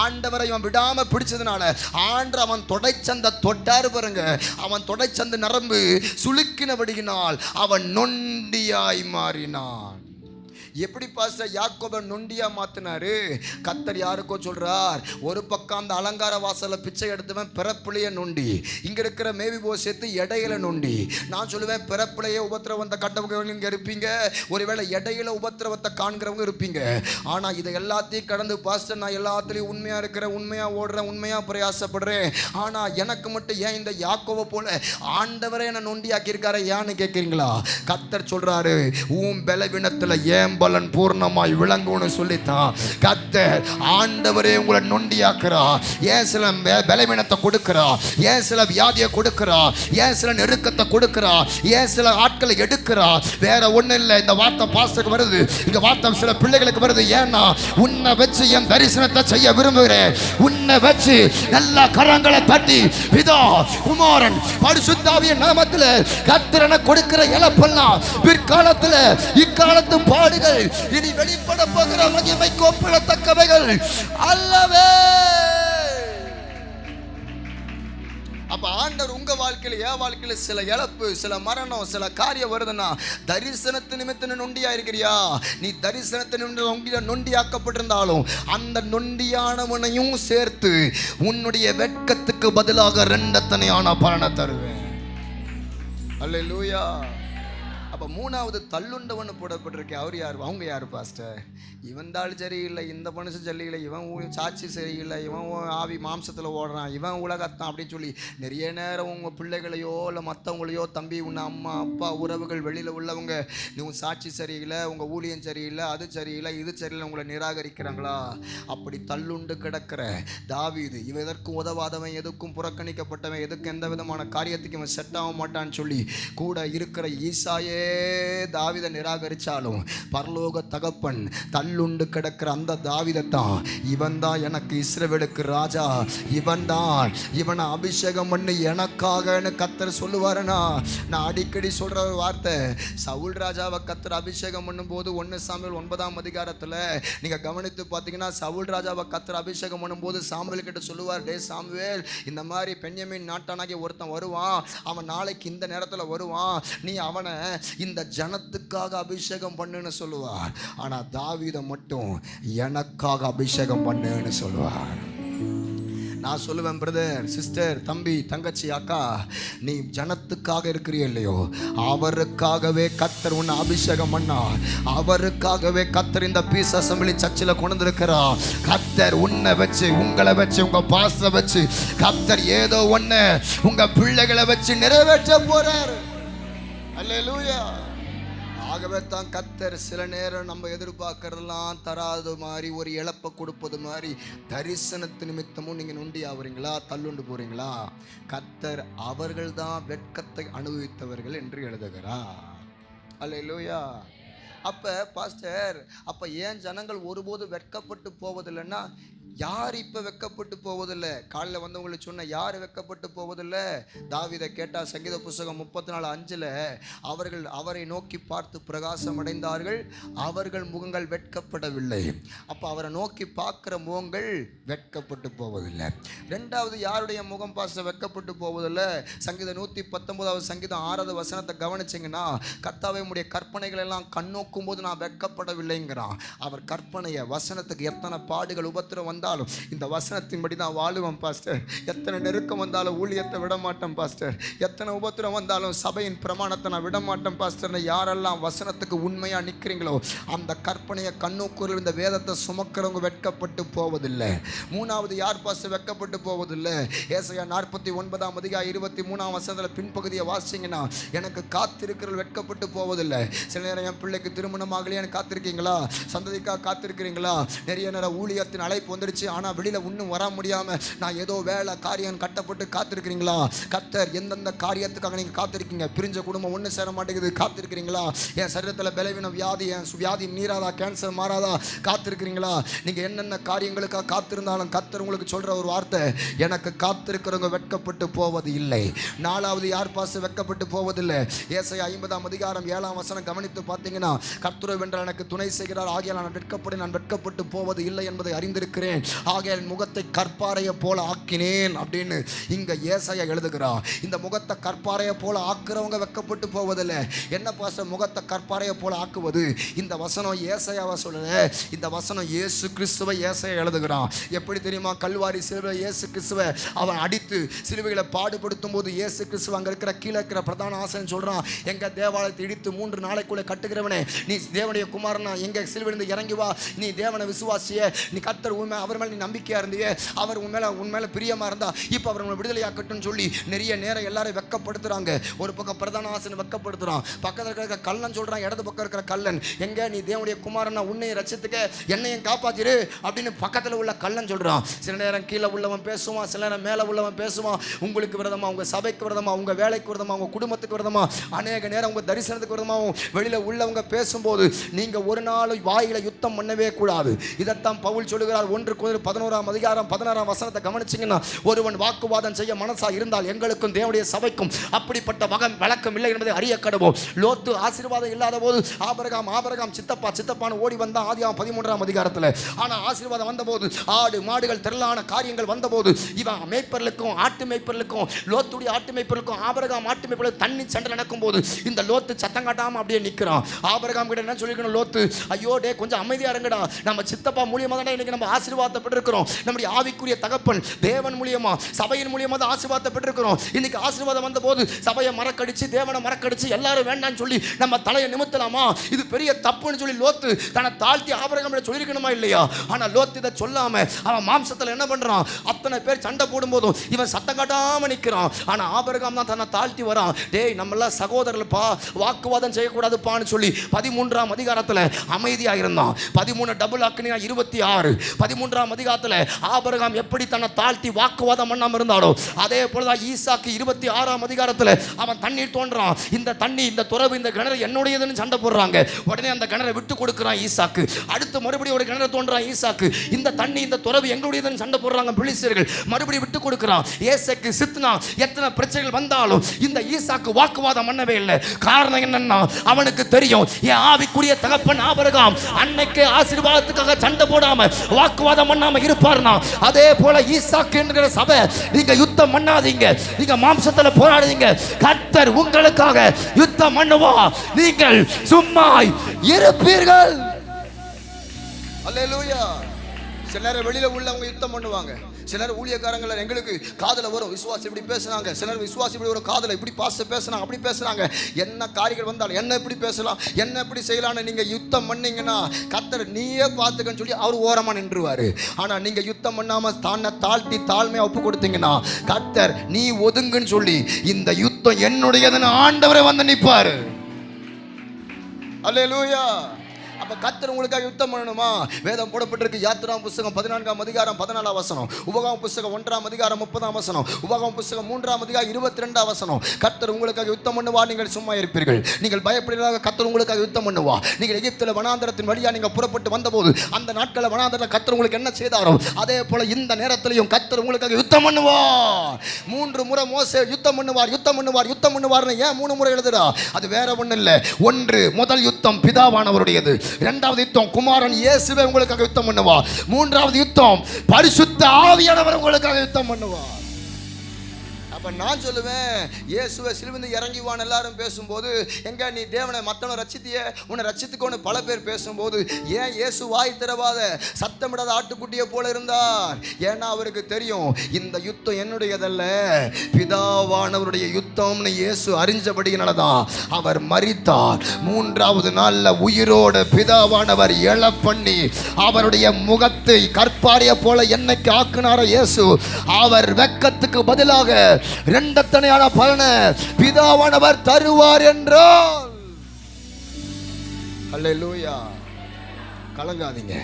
ஆண்டவரை இவன் விடாம பிடிச்சதுனால ஆண்டு அவன் தொடைச்சந்த தொட்டாரு பாருங்க, அவன் தொடைச்சந்த நரம்பு சுளுக்கினபடியினால் அவன் நொண்டியாய் மாறினான். எப்படி பாஸ்டர் யாக்கோபை நொண்டியா மாத்தினாரு? கர்த்தர் யாருக்கோ சொல்றார், ஒரு பக்கம் அந்த அலங்கார வாசல்ல பிச்சை எடுத்தவன் பிறப்பிலேயே நொண்டி, இங்க இருக்கிற மேவிபோசேத்து இடையில நொண்டி. நான் சொல்லுவேன், பிறப்பிலேயே உபத்திரவத்தை கண்டவங்க இங்க இருப்பீங்க, ஒருவேளை இடையில உபத்திரவத்தை காண்கிறவங்க இருப்பீங்க. ஆனா இதை எல்லாத்தையும் கடந்து பாஸ்டர் நான் எல்லாத்துலயும் உண்மையா இருக்கிறேன், உண்மையா ஓடுறேன், உண்மையா பிரயாசப்படுறேன், ஆனா எனக்கு மட்டும் ஏன் இந்த யாக்கோபை போல ஆண்டவரே என்ன நொண்டியாக்கி இருக்காரு ஏன்னு கேட்கிறீங்களா? கர்த்தர் சொல்றாரு, உன் பலவீனத்துல ஏன் பலன் பூர்ணமாய் விளங்கும்னு சொல்லித்தான் கர்த்தர் ஆண்டவரே உங்களை நொண்டியாக்குறா. ஏன் சில பலவீனத்தை கொடுக்கிறா, ஏன் சில வியாதியை கொடுக்கிறா, ஏன் சில நெருக்கத்தை கொடுக்கிறா, ஏன் சில ஆட்களை எடுக்கிறா, வேற ஒண்ணு இல்லை. இந்த வார்த்தை பாஸ்டருக்கு வருது, இந்த வார்த்தை சில பிள்ளைகளுக்கு வருது. ஏன்னா உன்னை வச்சு என் தரிசனத்தை செய்ய விரும்புகிறேன், உன்னை வச்சு நல்ல கரங்களை தட்டி பிதா குமாரன் பரிசுத்தாவியின் நாமத்தில் கர்த்தர் எனக்கு கொடுக்கிற இழப்பெல்லாம் பிற்காலத்தில் இக்காலத்து பாடுகள் இனி வெளிப்பட போகிற மகிமைக்கு ஒப்பிடத்தக்கவைகள் அல்லவே. அப்ப ஆண்டவர் உங்க வாழ்க்கையில சில இழப்பு, சில மரணம், சில காரியம் வருதுன்னா தரிசனத்து நிமித்தம் நொண்டியா இருக்கிறியா? நீ தரிசனத்து நிமித்தம் நொண்டியாக்கப்பட்டிருந்தாலும் அந்த நொண்டியானவனையும் சேர்த்து உன்னுடைய வெட்கத்துக்கு பதிலாக ரெண்டத்தனையான பலனை தருவேன். அல்லேலூயா. அப்ப மூணாவது தள்ளுண்டவன் போடப்பட்டிருக்கேன். அவர் யார்? அவங்க யார் பாஸ்டர்? இவன் தாள் சரியில்லை, இந்த மனுஷன் சரியில்லை, இவன் சாட்சி சரியில்லை, இவன் ஆவி மாம்சத்தில் ஓடுறான், இவன் உலகத்தான் அப்படின்னு சொல்லி நிறைய நேரம் உங்கள் பிள்ளைகளையோ இல்லை மற்றவங்களையோ, தம்பி உன்னை அம்மா அப்பா உறவுகள் வெளியில் உள்ளவங்க, நீ உன் சாட்சி சரியில்லை, உங்கள் ஊழியம் சரியில்லை, அது சரியில்லை, இது சரியில்லை, உங்களை நிராகரிக்கிறாங்களா? அப்படி தள்ளுண்டு கிடக்கிற தாவீது, இவன் எதற்கும் உதவாதவன், எதுக்கும் புறக்கணிக்கப்பட்டவன், எதுக்கு எந்த விதமான காரியத்துக்கு இவன் செட் ஆக மாட்டான்னு சொல்லி கூட இருக்கிற ஈசாயே தாவீதை நிராகரிச்சாலும் பரலோக தகப்பன் தள்ளுண்டு கிடக்கிற அந்த தாவீதைத்தான், இவன் தான் எனக்கு இஸ்ரவேலுக்கு ராஜா, இவன் தான், இவனை அபிஷேகம் பண்ணி எனக்காகன்னு கர்த்தர் சொல்லுவாருன்னா, நான் அடிக்கடி சொல்ற ஒரு வார்த்தை, சவுல் ராஜாவை கர்த்தர் அபிஷேகம் பண்ணும்போது 1 சாமுவேல் 9ஆம் அதிகாரத்தில் நீங்க கவனித்து பார்த்தீங்கன்னா, சவுல் ராஜாவை கர்த்தர் அபிஷேகம் பண்ணும்போது சாமுவேல் கிட்ட சொல்லுவார், டே சாமுவேல், இந்த மாதிரி பென்யமீன் நாட்டானாகிய ஒருத்தன் வருவான், அவன் நாளைக்கு இந்த நேரத்தில் வருவான், நீ அவனை இந்த ஜனத்துக்காக அபிஷேகம் பண்ணுன்னு சொல்லுவார். ஆனா தாவீதை மட்டும் எனக்காக அபிஷேகம் பண்ணுன்னு சொல்லுவார். நான் சொல்லுவேன், பிரதர், சிஸ்டர், தம்பி, தங்கச்சி, அக்கா, நீ ஜனத்துக்காக இருக்கிறீ இல்லையோ, அவருக்காகவே கர்த்தர் உன்னை அபிஷேகம் பண்ணார். அவருக்காகவே கர்த்தர் இந்த பீஸ் அசம்பிளி சர்ச்சில் கொண்டு இருக்கிறார். கர்த்தர் உன்னை வச்சு, உங்களை வச்சு, உங்க பாச வச்சு கர்த்தர் ஏதோ ஒண்ணு உங்க பிள்ளைகளை வச்சு நிறைவேற்ற போறார். அல்லேலூயா. ஆகவே தான் கர்த்தர் சில நேரம் நம்ம எதிர்பார்க்கறதெல்லாம் தராது மாதிரி, ஒரு இழப்பை கொடுப்பது மாதிரி, தரிசனத்து நிமித்தமும் நீங்கள் நொண்டி ஆகுறீங்களா, தள்ளுண்டு போறீங்களா? கர்த்தர் அவர்கள் தான் வெட்கத்தை அனுபவித்தவர்கள் என்று எழுதுகிறார். அல்லேலூயா. அப்போ பாஸ்டர், அப்போ ஏன் ஜனங்கள் ஒருபோது வெட்கப்பட்டு போவதில்லைன்னா, யார் இப்போ வெட்கப்பட்டு போவதில்லை? காலையில் வந்தவங்களுக்கு சொன்ன, யார் வெட்கப்பட்டு போவதில்லை? தாவீதை கேட்டால் சங்கீத புஸ்தகம் 34:5 அவர்கள் அவரை நோக்கி பார்த்து பிரகாசம் அடைந்தார்கள், அவர்கள் முகங்கள் வெட்கப்படவில்லை. அப்போ அவரை நோக்கி பார்க்குற முகங்கள் வெட்கப்பட்டு போவதில்லை. ரெண்டாவது, யாருடைய முகம் பாச வெட்கப்பட்டு போவதில்லை? சங்கீதம் 119 சங்கீதம் 6வது வசனத்தை கவனிச்சிங்கன்னா, கர்த்தாவே உம்முடைய கற்பனைகள் எல்லாம் கண்ணோக்கும் போது நான் வெட்கப்படவில்லைங்கிறான். அவர் கற்பனையை, வசனத்துக்கு எத்தனை பாடுகள் உபத்திரம் வந்தாலும் இந்த வசனத்தின்படி தான் வாழுவேன் பாஸ்டர், எத்தனை நெருக்கம் வந்தாலும் ஊழியத்தை விட மாட்டேன் பாஸ்டர், எத்தனை உபத்திரம் வந்தாலும் சபையின் பிரமாணத்தை நான் விட மாட்டேன் பாஸ்டர். யாரெல்லாம் வசனத்துக்கு உண்மையா நிற்கிறீங்களோ அந்த கற்பனையை கண்ணோக்குறில் இந்த வேதத்தை சுமக்கிறவங்க வெட்கப்பட்டு போவதில்லை. மூணாவது, யார் பாஸ்டர் வெட்கப்பட்டு போவதில்லை? ஏசாயா 49ஆம் அதிகாரம் 23ஆம் வசனத்தில் பின்பகுதியை வாசிங்கன்னா, எனக்கு காத்திருக்கிறவர்கள் வெட்கப்பட்டு போவதில்லை. சில நேரம் என் பிள்ளைக்கு திருமணமாகலையே காத்திருக்கீங்களா? சந்ததிக்காக காத்திருக்கிறீங்களா? நிறைய நேரம் ஊழியத்தின் அழைப்பு வந்துடுச்சு, ஆனால் வெளியில் இன்னும் வர முடியாமல் நான் ஏதோ வேலை காரியம் கட்டப்பட்டு காத்திருக்கிறீங்களா? கர்த்தர் எந்தெந்த காரியத்துக்காக நீங்கள் காத்திருக்கீங்க? பிரிஞ்ச குடும்பம் ஒன்று சேர மாட்டேங்குது, காத்திருக்கிறீங்களா? என் சரீரத்தில் பலவீன வியாதி, என் வியாதி நீராதா, கேன்சர் மாறாதா, காத்திருக்கிறீங்களா? நீங்கள் என்னென்ன காரியங்களுக்காக காத்திருந்தாலும் கர்த்தர் உங்களுக்கு சொல்கிற ஒரு வார்த்தை, எனக்கு காத்திருக்கிறவங்க வெட்கப்பட்டு போவது இல்லை. நாலாவது, யார் பாச வெட்கப்பட்டு போவதில்லை? ஏசாயா 50ஆம் அதிகாரம் 7ஆம் வசனம் கவனித்து பார்த்தீங்கன்னா, கர்த்தரை வென்றால் எனக்கு துணை செய்கிறார், ஆகியால் நான் வெட்கப்பட்டு போவது இல்லை என்பதை அறிந்திருக்கிறேன், ஆகையால் முகத்தை கற்பாறையை போல ஆக்கினேன் அப்படின்னு இங்க ஏசாயா எழுதுகிறார். இந்த முகத்தை கற்பாறையை போல ஆக்குறவங்க வெட்கப்பட்டு போவதில்லை. என்ன பாச முகத்தை கற்பாறையை போல ஆக்குவது? இந்த வசனம் ஏசாயாவை சொல்லல, இந்த வசனம் இயேசு கிறிஸ்துவை ஏசாயா எழுதுகிறான். எப்படி தெரியுமா? கல்வாரி சிலுவை இயேசு கிறிஸ்துவை அவன் அடித்து சிலுவைகளை பாடுபடுத்தும் போது இயேசு கிறிஸ்துவ அங்க இருக்கிற கீழே இருக்கிற பிரதான ஆசன் சொல்றான், எங்க தேவாலயத்தை இடித்து 3 நாளைக்குள்ள கட்டுகிறவனே, நீ தேவனுடைய குமாரனா, எங்க சிலுவையிலிருந்து இறங்கி வா, நீ தேவனை விசுவாசிய, நீ கர்த்தர் உண்மை, அவர் மேலே நீ நம்பிக்கையா இருந்தியே, அவர் உண்மையில பிரியமா இருந்தா இப்போ அவர் உங்களை விடுதலையாக்கட்டும்னு சொல்லி நிறைய நேரம் எல்லாரும் வெட்கப்படுத்துறாங்க. ஒரு பக்கம் பிரதான ஆசன் வெட்கப்படுத்துறான், பக்கத்தில் இருக்கிற கல்லன் சொல்றான், இடது பக்கம் இருக்கிற கல்லன், எங்க நீ தேவனுடைய குமாரனா, உன்னையும் ரட்சித்துக்க, என்னையும் காப்பாத்திரு அப்படின்னு பக்கத்தில் உள்ள கல்லன் சொல்றான். சில நேரம் கீழே உள்ளவன் பேசுவான், சில நேரம் மேலே உள்ளவன் பேசுவான். உங்களுக்கு விரதமா, உங்க சபைக்கு விரதமா, உங்க வேலைக்கு விரதமா, உங்க குடும்பத்துக்கு விரதமா, அநேக நேரம் உங்க தரிசனத்துக்கு விரதமாகவும் வெளியில உள்ளவங்க பேசும்போது நீங்க ஒரு நாள் வாயில யுத்தம் பண்ணவே கூடாது. இதைத்தான் பவுல் சொல்லுகிறார், 1 ஒன்று 11ஆம் அதிகாரம் 16ஆம் வசனத்தை கவனிச்சிங்கன்னா, ஒருவன் வாக்குவாதம் செய்ய மனசா இருந்தால் எங்களுக்கும் தேவனுடைய சபைக்கும் அப்படிப்பட்ட வழக்கம் இல்லை என்பதை அறிய கடவோம். லோத்து ஆசீர்வாதம் இல்லாத போது ஆபிரகாம் சித்தப்பான்னு ஓடி வந்தான் ஆதியாகமம் 13ஆம் அதிகாரத்தில். ஆனால் ஆசீர்வாதம் வந்தபோது, ஆடு மாடுகள் திரளான காரியங்கள் வந்தபோது, இவன் மேய்ப்பர்களுக்கும் ஆட்டு மேய்ப்பர்களுக்கும், லோத்துடைய ஆட்டு மேய்ப்பர்களுக்கும் ஆபிரகாம் ஆட்டு மேய்ப்பர்களுக்கும் தண்ணி சண்டை நடக்கும் போது இந்த லோத்து சத்தம் காட்டாம அப்படியே நிற்கிறான். ஆபிரகாம் கிட்ட என்ன சொல்லிக்கணும், லோத்து ஐயோ டே கொஞ்சம் அமைதியா இருங்கடா, நம்ம சித்தப்பா மூலியமா தான் இன்னைக்கு நம்ம ஆசீர்வாதப்பட்டிருக்கிறோம். நம்முடைய ஆவிக்குரிய தகப்பன் தேவன் மூலியமா சபையின் மூலியமா தான் ஆசீர்வாதப்பட்டிருக்கிறோம். இன்னைக்கு ஆசீர்வாதம் வந்த போது சபையை மறக்கடிச்சு தேவனை மறக்கடிச்சு எல்லாரும் வேண்டாம்னு சொல்லி நம்ம தலையை நிமித்தலாமா? இது பெரிய தப்புன்னு சொல்லி லோத்து தன்னை தாழ்த்தி ஆபிரகாம் சொல்லிருக்கணுமா இல்லையா? ஆனா லோத்து இதை சொல்லாம அவன் மாம்சத்தில் என்ன பண்றான், அத்தனை பேர் சண்டை போடும் போதும் இவன் சத்தம் காட்டாம நிற்கிறான். ஆனா ஆபிரகாம் தான் தன்னை தாழ்த்தி வரான். டேய் நம்மளாம் சகோதரர்கள்ப்பா, வாக்குவாதம் செய்யக்கூடாதுப்பான்னு சொல்லி 13ஆம் அதிகாரத்தில் அமைதியாக இருந்தான். 13 டபுள் ஆக்கினா 26. 13ஆம் அதிகாரத்தில் ஆபிரகாம் எப்படி தன்னை தாழ்த்தி வாக்குவாதம் பண்ணாம இருந்தாலோ அதே போலதான் ஈசாக்கு 26ஆம் அதிகாரத்தில் அவன் தண்ணீர் தோன்றான். இந்த தண்ணி, இந்த துறவு, இந்த கிணறு என்னுடையதுன்னு சண்டை போடுறாங்க. உடனே அந்த கிணறை விட்டு கொடுக்கிறான் ஈசாக்கு. அடுத்து மறுபடியும் ஒரு கிணறு தோன்றான் ஈசாக்கு. இந்த தண்ணி, இந்த துறவு எங்களுடையதுன்னு சண்டை போடுறாங்க பிலிஸ்தர்கள். மறுபடியும் விட்டு கொடுக்கிறான். ஏசேக்கு சித்னா எத்தனை பிரச்சனைகள் வந்தாலும் இந்த ஈசாக்கு வாக்குவாதம் பண்ணவே இல்லை. காரணம் என்னன்னா, அவனுக்கு தெரியும் என் ஆவிக்குரிய தகப்பன் ஆபிரகாம் அன்னைக்கு ஆசீர்வாதத்துக்காக சண்டை போடாம வாக்குவாதம் பண்ணாம இருப்பார்னா, அதே போல ஈசாக்கு என்கிற சபை, நீங்க யுத்தம் பண்ணாதீங்க, நீங்க மாம்சத்துல போராடுறீங்க, கர்த்தர் உங்களுக்காக யுத்தம் பண்ணுவா, நீங்கள் சும்மா இருப்பீர்கள். அல்லேலூயா. சில நேரம் வெளியில உள்ளவங்க யுத்தம் பண்ணுவாங்க. சிலர் ஊழியக்காரங்கள் எங்களுக்கு காதல வரும், விசுவாசி இப்படி பேசுனாங்க, சிலர் விசுவாசி இப்படி ஒரு காதல இப்படி பாச பேசுனாங்க, அப்படி பேசுனாங்க. என்ன காரியங்கள் வந்தாலும் என்ன இப்படி பேசலாம், என்ன இப்படி செய்யலாம்னு நீங்க யுத்தம் பண்ணீங்கன்னா கர்த்தர் நீயே பார்த்துக்கன்னு சொல்லி அவர் ஓரமா நின்றுவாரு. ஆனா நீங்க யுத்தம் பண்ணாம தானே தாழ்த்தி தாழ்மையா ஒப்பு கொடுத்தீங்கன்னா கர்த்தர் நீ ஒதுங்குன்னு சொல்லி இந்த யுத்தம் என்னுடையதுன்னு ஆண்டவரை வந்து நிற்பாரு. அல்லேலூயா. அப்ப கர்த்தர் உங்களுக்காக யுத்தம் பண்ணணுமா? வேதம் போடப்பட்டிருக்கு. யாத்திராம் புஸ்தகம் 14ஆம் அதிகாரம் 14ஆம் வசனம், உபகாம் புஸ்தகம் 1ஆம் அதிகாரம் 30ஆம் வசனம், உபகாம் புஸ்தகம் 3ஆம் அதிகாரம் 22ஆம் வசனம். கர்த்தர் உங்களுக்காக யுத்தம் பண்ணுவார், நீங்கள் சும்மா இருப்பீர்கள். நீங்கள் பயப்படுவீர்களாக, கர்த்தர் உங்களுக்காக யுத்தம் பண்ணுவா. நீங்கள் எகிப்தில் வனாந்தரத்தின் வழியா நீங்க புறப்பட்டு வந்தபோது அந்த நாட்களில் வனாந்தரத்தில் கர்த்தர் உங்களுக்கு என்ன செய்தாரோ அதே போல இந்த நேரத்திலையும் கர்த்தர் உங்களுக்காக யுத்தம் பண்ணுவார். 3 முறை மோசே யுத்தம் பண்ணுவார்னு ஏன் 3 முறை எழுதுறா? அது வேற ஒண்ணு இல்லை. ஒன்று, முதல் யுத்தம் பிதாவானவருடையது. இரண்டாவது யுத்தம் குமாரன் இயேசுவே உங்களுக்காக யுத்தம் பண்ணுவார். மூன்றாவது யுத்தம் பரிசுத்த ஆவியானவர் உங்களுக்காக யுத்தம் பண்ணுவார். அப்ப நான் சொல்லுவேன், இயேசுவை சிலுவையிலிருந்து இறங்கிவான் எல்லாரும் பேசும்போது, எங்க நீ தேவனை மத்தவனை ரட்சித்திய, உன்னை ரட்சித்துக்கோன்னு பல பேர் பேசும்போது, ஏன் இயேசு வாய் திறவாத சத்தமிடாத ஆட்டுக்குட்டியை போல இருந்தார்? ஏன்னா அவருக்கு தெரியும் இந்த யுத்தம் என்னுடையதல்ல, பிதாவானவருடைய யுத்தம்னு இயேசு அறிஞ்சபடியினாலதான் அவர் மரித்தார். 3ஆவது நாள்ல உயிரோடு பிதாவானவர் எழ பண்ணி அவருடைய முகத்தை கற்பாரிய போல என்னைக்கு ஆக்குனாரோ இயேசு, அவர் வெட்கத்துக்கு பதிலாக இரண்டத்தனையான பலனை பிதாவானவர் தருவார் என்றால். அல்லேலூயா. கலங்காதீங்க.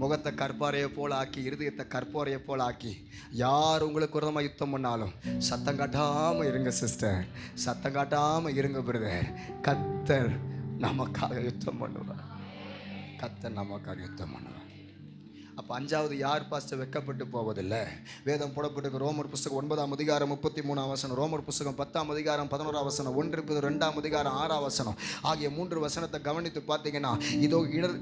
முகத்தை கற்பாரையை போல ஆக்கி, இருதயத்தை கற்பாரையை போல ஆக்கி, யார் உங்களுக்கு விரோதமாக யுத்தம் பண்ணாலும் சத்தம் காட்டாம இருங்க சிஸ்டர், சத்தம் காட்டாம இருங்க பிரதர். கர்த்தர் நமக்காக யுத்தம் பண்ணுவார். கர்த்தர் நமக்காக யுத்தம் பண்ணுவார். அப்போ 5வது யார் பாஸ்டர் வெட்கப்பட்டு போவதில்லை. வேதம் போடப்பட்டிருக்க ரோமர் புஸ்தகம் 9ஆம் அதிகாரம் 33ஆம் வசனம், ரோமர் புஸ்தகம் 10ஆம் அதிகாரம் 11ஆம் வசனம், 1 அதிகாரம் 6ஆம் வசனம் ஆகிய 3 வசனத்தை கவனித்து பார்த்தீங்கன்னா, இதோ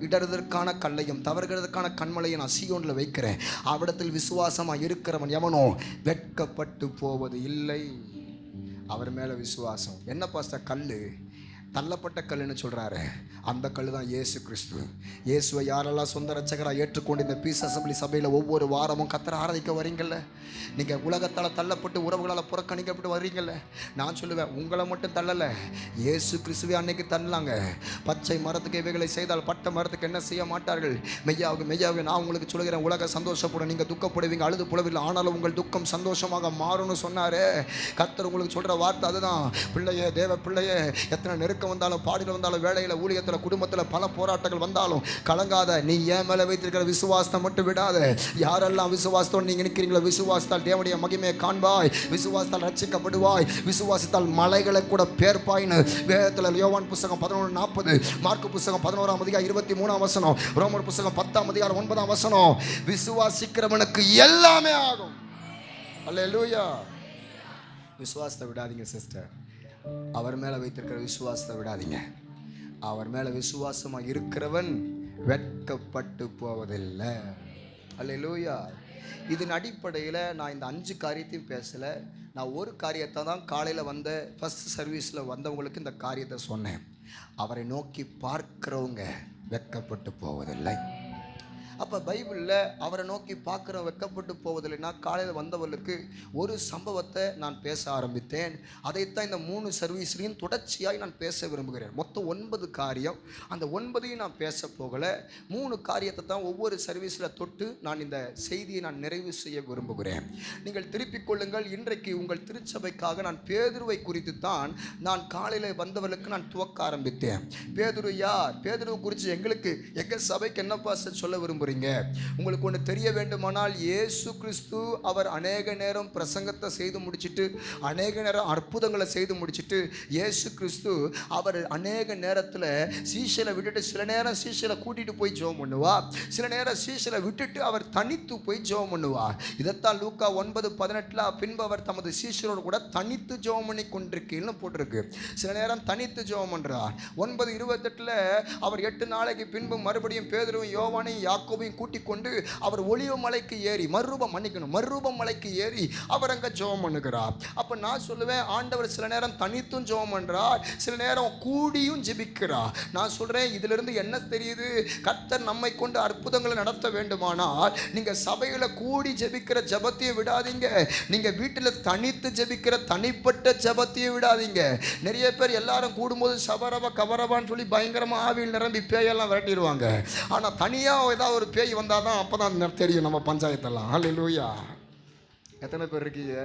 இடறுதற்கான கல்லையும் தவறுகிறதுக்கான கண்மலையும் நான் சீயோனில் வைக்கிறேன், அவ்விடத்தில் விசுவாசமாக இருக்கிறவன் எவனோ வெட்கப்பட்டு போவது இல்லை. அவர் மேலே விசுவாசம். என்ன பாஸ்டர் கல்லு? தள்ளப்பட்ட கல்லுன்னு சொல்கிறாரு. அந்த கல் தான் இயேசு கிறிஸ்து. இயேசுவை யாரெல்லாம் சொந்த ரட்சகராக ஏற்றுக்கொண்டு இந்த பீஸ் அசம்பிளி சபையில் ஒவ்வொரு வாரமும் கர்த்தரை ஆராதிக்க வரீங்கள்ல, நீங்கள் உலகத்தால் தள்ளப்பட்டு உறவுகளால் புறக்கணிக்கப்பட்டு வரீங்கள்ல, நான் சொல்லுவேன் உங்களை மட்டும் தள்ளலை, இயேசு கிறிஸ்துவே அன்னைக்கு தள்ளலாங்க. பச்சை மரத்துக்கு இவைகளை செய்தால் பட்ட மரத்துக்கு என்ன செய்ய மாட்டார்கள்? மெய்யாவுக்கு நான் உங்களுக்கு சொல்கிறேன், உலக சந்தோஷப்படும், நீங்கள் துக்கப்படுவீங்க, அழுது புலவில்லை, ஆனாலும் உங்கள் துக்கம் சந்தோஷமாக மாறும்னு சொன்னார். கர்த்தர் உங்களுக்கு சொல்கிற வார்த்தை அதுதான். பிள்ளையே, தேவ பிள்ளையே, எத்தனை நெருக்க நெருக்கம் வந்தாலும், பாடியில் வந்தாலும், வேலையில், ஊழியத்தில், குடும்பத்தில் பல போராட்டங்கள் வந்தாலும் கலங்காத. நீ என் மேலே வைத்திருக்கிற விசுவாசத்தை மட்டும் விடாத. யாரெல்லாம் விசுவாசத்தோடு நீங்கள் நிற்கிறீங்களோ, விசுவாசத்தால் தேவனுடைய மகிமையை காண்பாய், விசுவாசத்தால் ரட்சிக்கப்படுவாய், விசுவாசத்தால் மலைகளை கூட பேர்ப்பாயின்னு வேதத்தில் யோவான் புஸ்தகம் 11:40, மார்க்கு புஸ்தகம் 11:23, ரோமர் புஸ்தகம் 10:9 விசுவாசிக்கிறவனுக்கு எல்லாமே ஆகும். அல்லேலூயா. விசுவாசத்தை விடாதீங்க சிஸ்டர். அவர் மேலே வைத்திருக்கிற விசுவாசத்தை விடாதீங்க. அவர் மேலே விசுவாசமாக இருக்கிறவன் வெட்கப்பட்டு போவதில்லை. அல்லேலூயா. இதன் அடிப்படையில் நான் இந்த 5 காரியத்தையும் பேசலை. நான் ஒரு காரியத்தை தான் காலையில் வந்த ஃபஸ்ட் சர்வீஸில் வந்தவங்களுக்கு இந்த காரியத்தை சொன்னேன். அவரை நோக்கி பார்க்கிறவங்க வெட்கப்பட்டு போவதில்லை. அப்போ பைபிளில் அவரை நோக்கி பார்க்குற வெட்கப்பட்டு போவதில்லைன்னா, காலையில் வந்தவர்களுக்கு ஒரு சம்பவத்தை நான் பேச ஆரம்பித்தேன். அதைத்தான் இந்த 3 சர்வீஸ்லையும் தொடர்ச்சியாக நான் பேச விரும்புகிறேன். மொத்தம் 9 காரியம். அந்த 9ஐயும் நான் பேச போகலை. 3 காரியத்தை தான் ஒவ்வொரு சர்வீஸில் தொட்டு நான் இந்த செய்தியை நான் நிறைவு செய்ய விரும்புகிறேன். நீங்கள் திருப்பிக் கொள்ளுங்கள். இன்றைக்கு உங்கள் திருச்சபைக்காக நான் பேதுருவை குறித்து தான் நான் காலையில் வந்தவர்களுக்கு நான் துவக்க ஆரம்பித்தேன். பேதுரு யார்? பேதுருவை குறித்து எங்கள் சபைக்கு என்னப்பா சொல்ல விரும்புகிறேன்? உங்களுக்கு ஒன்று தெரிய வேண்டுமானால், இயேசு கிறிஸ்து அவர் அநேக நேரம் பிரசங்கத்தை செய்து முடிச்சுட்டு, அநேக நேரம் அற்புதங்களை செய்து முடிச்சுட்டு, இயேசு கிறிஸ்து அவர் அநேக நேரத்தில் சீஷலை விட்டுட்டு சில நேரம் சீஷலை கூட்டிகிட்டு போய் ஜெபம் பண்ணுவார், சில நேரம் சீஷலை விட்டுட்டு அவர் தனித்து போய் ஜெபம் பண்ணுவார். இதைத்தான் லூக்கா 9:18 பின்பு அவர் தமது சீஷரோடு கூட தனித்து ஜெபம் பண்ணி கொண்டிருக்கீங்கன்னு போட்டிருக்கு. சில நேரம் தனித்து ஜெபம் பண்ணுறார். 9:28 அவர் 8 நாளைக்கு பின்பு மறுபடியும் பேதுருவும் யோவானையும் யாக்கோபையும் கூட்டிக் கொண்டு அவர் ஒலிவ மலைக்கு ஏறி மறுரூபம் மலைக்கு ஏறி அவர் அங்கே ஜெபம் பண்ணுகிறார். அப்போ நான் சொல்லுவேன், ஆண்டவர் சில நேரம் தனித்தும் ஜெபம் பண்ணுறார், சில நேரம் கூடியும் ஜெபிக்கிறார். நான் சொல்கிறேன், இதிலிருந்து என்ன தெரியுது? கர்த்தர் நம்மை கொண்டு அற்புதங்களை நடத்த வேண்டுமானால் நீங்கள் சபையில் கூடி ஜெபிக்கிற ஜெபத்தையும் விடாதீங்க, நீங்கள் வீட்டில் தனித்து ஜெபிக்கிற தனிப்பட்ட ஜெபத்தையும் விடாதீங்க. நிறைய பேர் எல்லாரும் கூடும்போது சபரவா கவரவான்னு சொல்லி பயங்கரமாக ஆவியில் நிரம்பி பேயெல்லாம் விரட்டிடுவாங்க. ஆனால் தனியாக ஏதாவது ஒரு பேய் வந்தால் தான் அப்போ தான் தெரியும் நம்ம பஞ்சாயத்தெல்லாம். அல்லேலூயா. எத்தனை பேர் இருக்கீங்க?